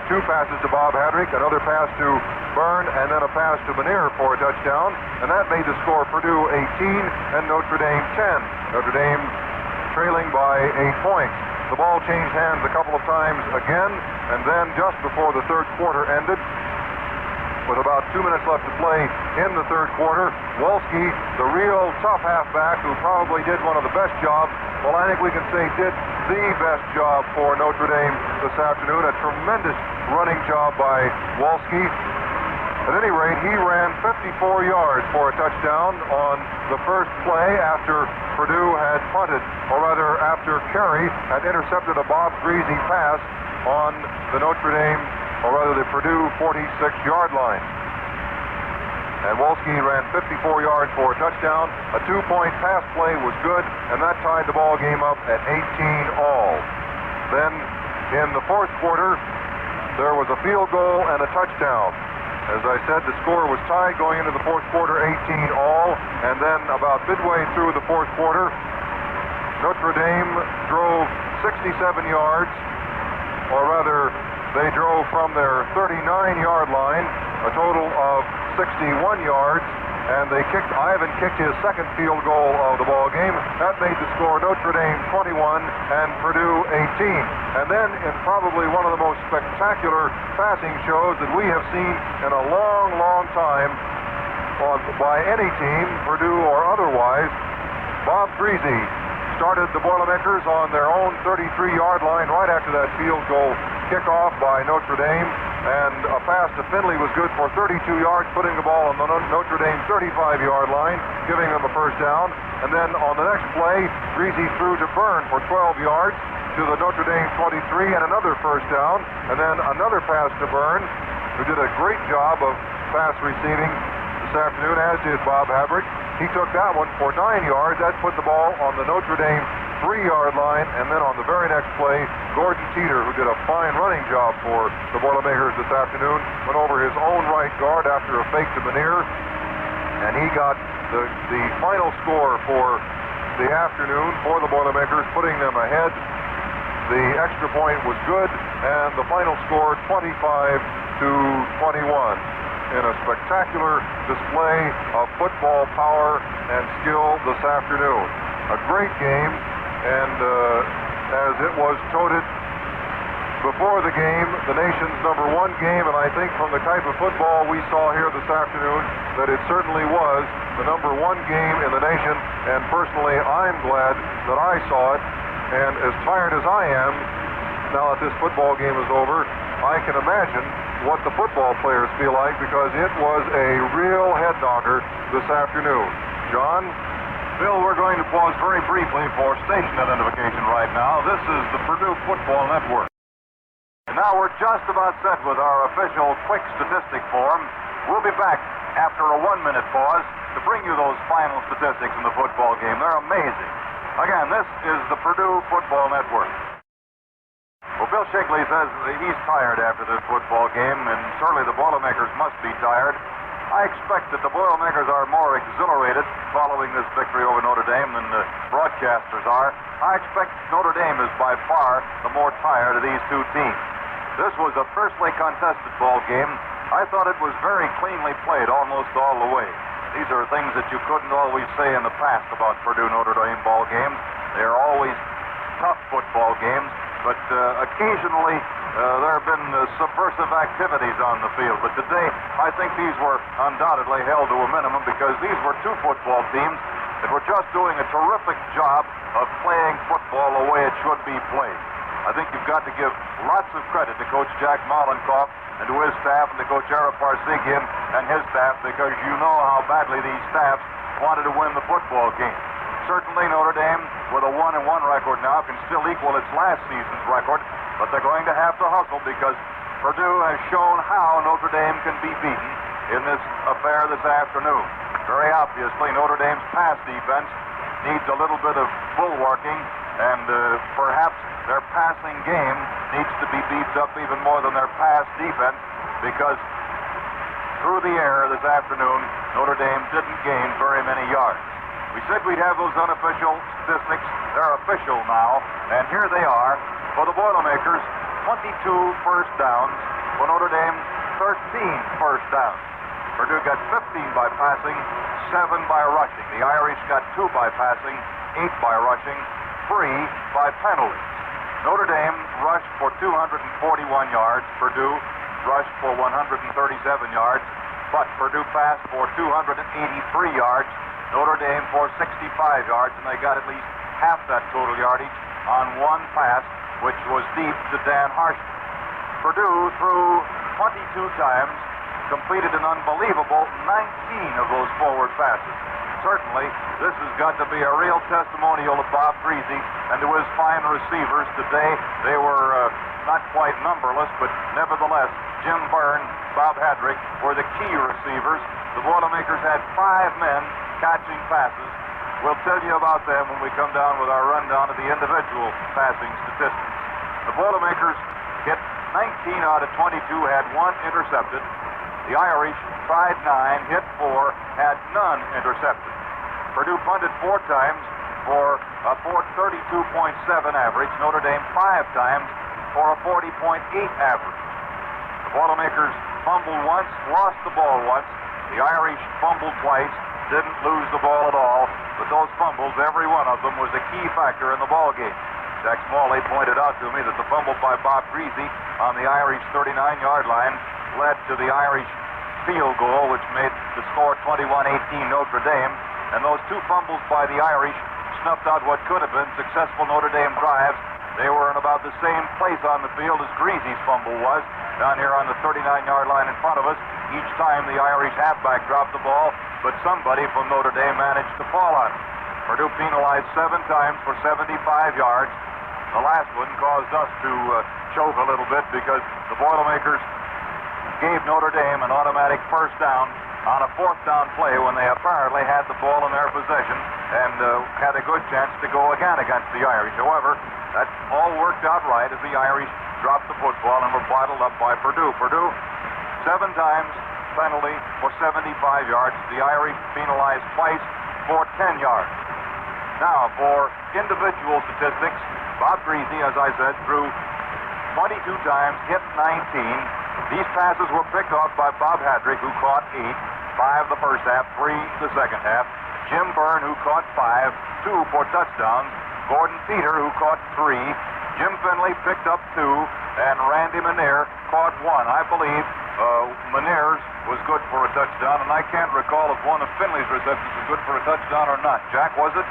2 passes to Bob Hadrick, another pass to Byrne, and then a pass to Manier for a touchdown. And that made the score Purdue 18 and Notre Dame 10. Notre Dame trailing by 8 points. The ball changed hands a couple of times again, and then just before the third quarter ended, with about 2 minutes left to play in the third quarter, Wolsky, the real tough halfback who probably did one of the best jobs, well, I think we can say did the best job for Notre Dame this afternoon. A tremendous running job by Wolsky. At any rate, he ran 54 yards for a touchdown on the first play after Purdue had punted, or rather after Carey had intercepted a Bob Greasy pass on the Notre Dame, or rather the Purdue 46-yard line. And Wolsky ran 54 yards for a touchdown. A 2-point pass play was good, and that tied the ball game up at 18 all. Then in the fourth quarter, there was a field goal and a touchdown. As I said, the score was tied going into the fourth quarter, 18 all, and then about midway through the fourth quarter, Notre Dame drove 67 yards, or rather, they drove from their 39-yard line, a total of 61 yards, and Ivan kicked his second field goal of the ball game. That made the score Notre Dame 21 and Purdue 18. And then in probably one of the most spectacular passing shows that we have seen in a long, long time by any team, Purdue or otherwise, Bob Greasy started the Boilermakers on their own 33-yard line right after that field goal kickoff by Notre Dame, and a pass to Finley was good for 32 yards, putting the ball on the Notre Dame 35-yard line, giving them a first down. And then on the next play, Greasy threw to Byrne for 12 yards to the Notre Dame 23 and another first down, and then another pass to Byrne, who did a great job of pass receiving this afternoon, as did Bob Hadrick. He took that one for 9 yards. That put the ball on the Notre Dame 3-yard line, and then on the very next play, Gordon Teeter, who did a fine running job for the Boilermakers this afternoon, went over his own right guard after a fake to Manier, and he got the final score for the afternoon for the Boilermakers, putting them ahead. The extra point was good, and the final score 25-21 in a spectacular display of football power and skill this afternoon. A great game, and as it was touted before the game, the nation's #1 game, and I think from the type of football we saw here this afternoon that it certainly was the #1 game in the nation, and personally I'm glad that I saw it. And as tired as I am now that this football game is over, I can imagine what the football players feel like, because it was a real head knocker this afternoon. John? Bill, we're going to pause very briefly for station identification right now. This is the Purdue Football Network. Now we're just about set with our official quick statistic form. We'll be back after a 1-minute pause to bring you those final statistics in the football game. They're amazing. Again, this is the Purdue Football Network. Well, Bill Shigley says he's tired after this football game, and certainly the Boilermakers must be tired. I expect that the Boilermakers are more exhilarated following this victory over Notre Dame than the broadcasters are. I expect Notre Dame is by far the more tired of these two teams. This was a fiercely contested ball game. I thought it was very cleanly played almost all the way. These are things that you couldn't always say in the past about Purdue-Notre Dame ball games. They are always tough football games, but occasionally there have been subversive activities on the field. But today, I think these were undoubtedly held to a minimum, because these were two football teams that were just doing a terrific job of playing football the way it should be played. I think you've got to give lots of credit to Coach Jack Mollenkoff and to his staff and to Coach Ara Parsegian and his staff, because you know how badly these staffs wanted to win the football game. Certainly Notre Dame, with a 1-1 record now, can still equal its last season's record, but they're going to have to hustle because Purdue has shown how Notre Dame can be beaten in this affair this afternoon. Very obviously, Notre Dame's pass defense needs a little bit of bulwarking, and perhaps their passing game needs to be beefed up even more than their pass defense, because through the air this afternoon, Notre Dame didn't gain very many yards. We said we'd have those unofficial statistics. They're official now, and here they are. For the Boilermakers, 22 first downs. For Notre Dame, 13 first downs. Purdue got 15 by passing, 7 by rushing. The Irish got 2 by passing, 8 by rushing, 3 by penalties. Notre Dame rushed for 241 yards. Purdue rushed for 137 yards, but Purdue passed for 283 yards. Notre Dame for 65 yards, and they got at least half that total yardage on one pass, which was deep to Dan Harshman. Purdue threw 22 times, completed an unbelievable 19 of those forward passes. Certainly, this has got to be a real testimonial of Bob Greasy and to his fine receivers today. They were not quite numberless, but nevertheless, Jim Byrne, Bob Hadrick were the key receivers. The Boilermakers had 5 men catching passes. We'll tell you about them when we come down with our rundown of the individual passing statistics. The Boilermakers hit 19 out of 22, had 1 intercepted. The Irish tried 9, hit 4, had none intercepted. Purdue punted 4 times for a 32.7 average. Notre Dame 5 times for a 40.8 average. The Boilermakers fumbled once, lost the ball once. The Irish fumbled twice, didn't lose the ball at all, but those fumbles, every one of them, was a key factor in the ball game. Jack Smalley pointed out to me that the fumble by Bob Greasy on the Irish 39-yard line led to the Irish field goal, which made the score 21-18 Notre Dame, and those 2 fumbles by the Irish snuffed out what could have been successful Notre Dame drives. They were in about the same place on the field as Greasy's fumble was, down here on the 39-yard line in front of us. Each time the Irish halfback dropped the ball, but somebody from Notre Dame managed to fall on it. Purdue penalized 7 times for 75 yards. The last one caused us to choke a little bit because the Boilermakers gave Notre Dame an automatic first down on a 4th down play when they apparently had the ball in their possession and had a good chance to go again against the Irish. However, that all worked out right as the Irish dropped the football and were bottled up by Purdue. Purdue 7 times penalty for 75 yards. The Irish penalized twice for 10 yards. Now, for individual statistics, Bob Greasy, as I said, threw 22 times, hit 19. These passes were picked off by Bob Hadrick, who caught 8, 5 the first half, 3 the second half. Jim Byrne, who caught 5, 2 for touchdowns. Gordon Peter, who caught 3. Jim Finley picked up 2, and Randy Manier caught 1. I believe Manier's was good for a touchdown, and I can't recall if one of Finley's receptions was good for a touchdown or not. Jack, was it?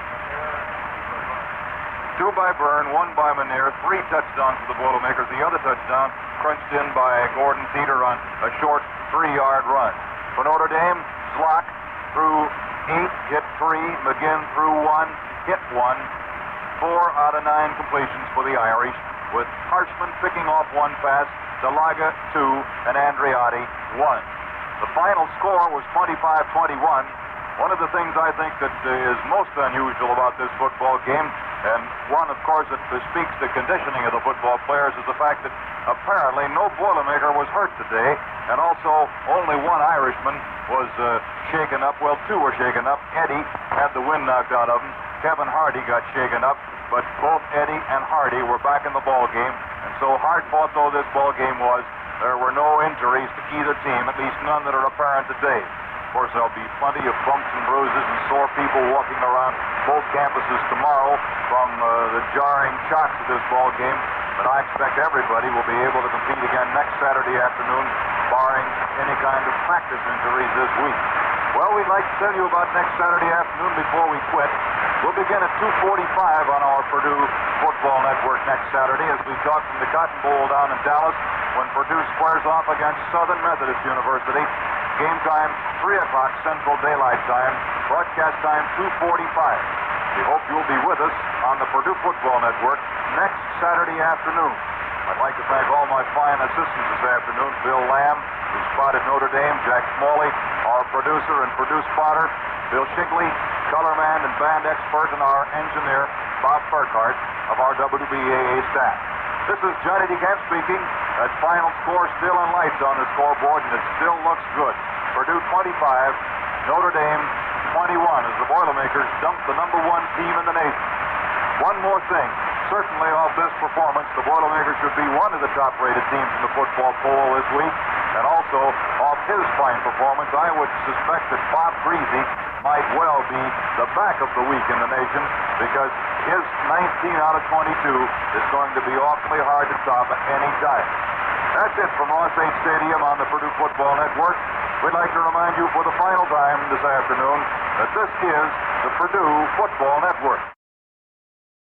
2 by Byrne, 1 by Manier, 3 touchdowns for the Boilermakers. The other touchdown crunched in by Gordon Peter on a short 3-yard run. For Notre Dame, Zlock threw 8, hit 3. McGinn threw 1, hit 1. 4 out of 9 completions for the Irish, with Harshman picking off 1 pass, Delaga 2, and Andreotti 1. The final score was 25-21. One of the things I think that is most unusual about this football game, and one, of course, that speaks to conditioning of the football players, is the fact that apparently no Boilermaker was hurt today, and also only 1 Irishman was shaken up. Well, 2 were shaken up. Eddie had the wind knocked out of him. Kevin Hardy got shaken up, but both Eddie and Hardy were back in the ball game, and so hard-fought though this ball game was, there were no injuries to either team, at least none that are apparent today. Of course, there'll be plenty of bumps and bruises and sore people walking around both campuses tomorrow from the jarring shocks of this ball game, but I expect everybody will be able to compete again next Saturday afternoon, barring any kind of practice injuries this week. Well, we'd like to tell you about next Saturday afternoon before we quit. We'll begin at 2:45 on our Purdue Football Network next Saturday as we talk from the Cotton Bowl down in Dallas when Purdue squares off against Southern Methodist University. Game time, 3 o'clock Central Daylight Time. Broadcast time, 2:45. We hope you'll be with us on the Purdue Football Network next Saturday afternoon. I'd like to thank all my fine assistants this afternoon. Bill Lamb, who spotted Notre Dame, Jack Smalley, our producer and Purdue spotter, Bill Shigley, color man and band expert, and our engineer, Bob Burkhart, of our WBAA staff. This is Johnny DeCamp speaking. That final score still in lights on the scoreboard, and it still looks good. Purdue 25, Notre Dame 21, as the Boilermakers dump the #1 team in the nation. One more thing. Certainly off this performance, the Boilermakers should be one of the top-rated teams in the football poll this week. And also, off his fine performance, I would suspect that Bob Greasy might well be the back of the week in the nation because his 19 out of 22 is going to be awfully hard to top at any time. That's it from Ross H. Stadium on the Purdue Football Network. We'd like to remind you for the final time this afternoon that this is the Purdue Football Network.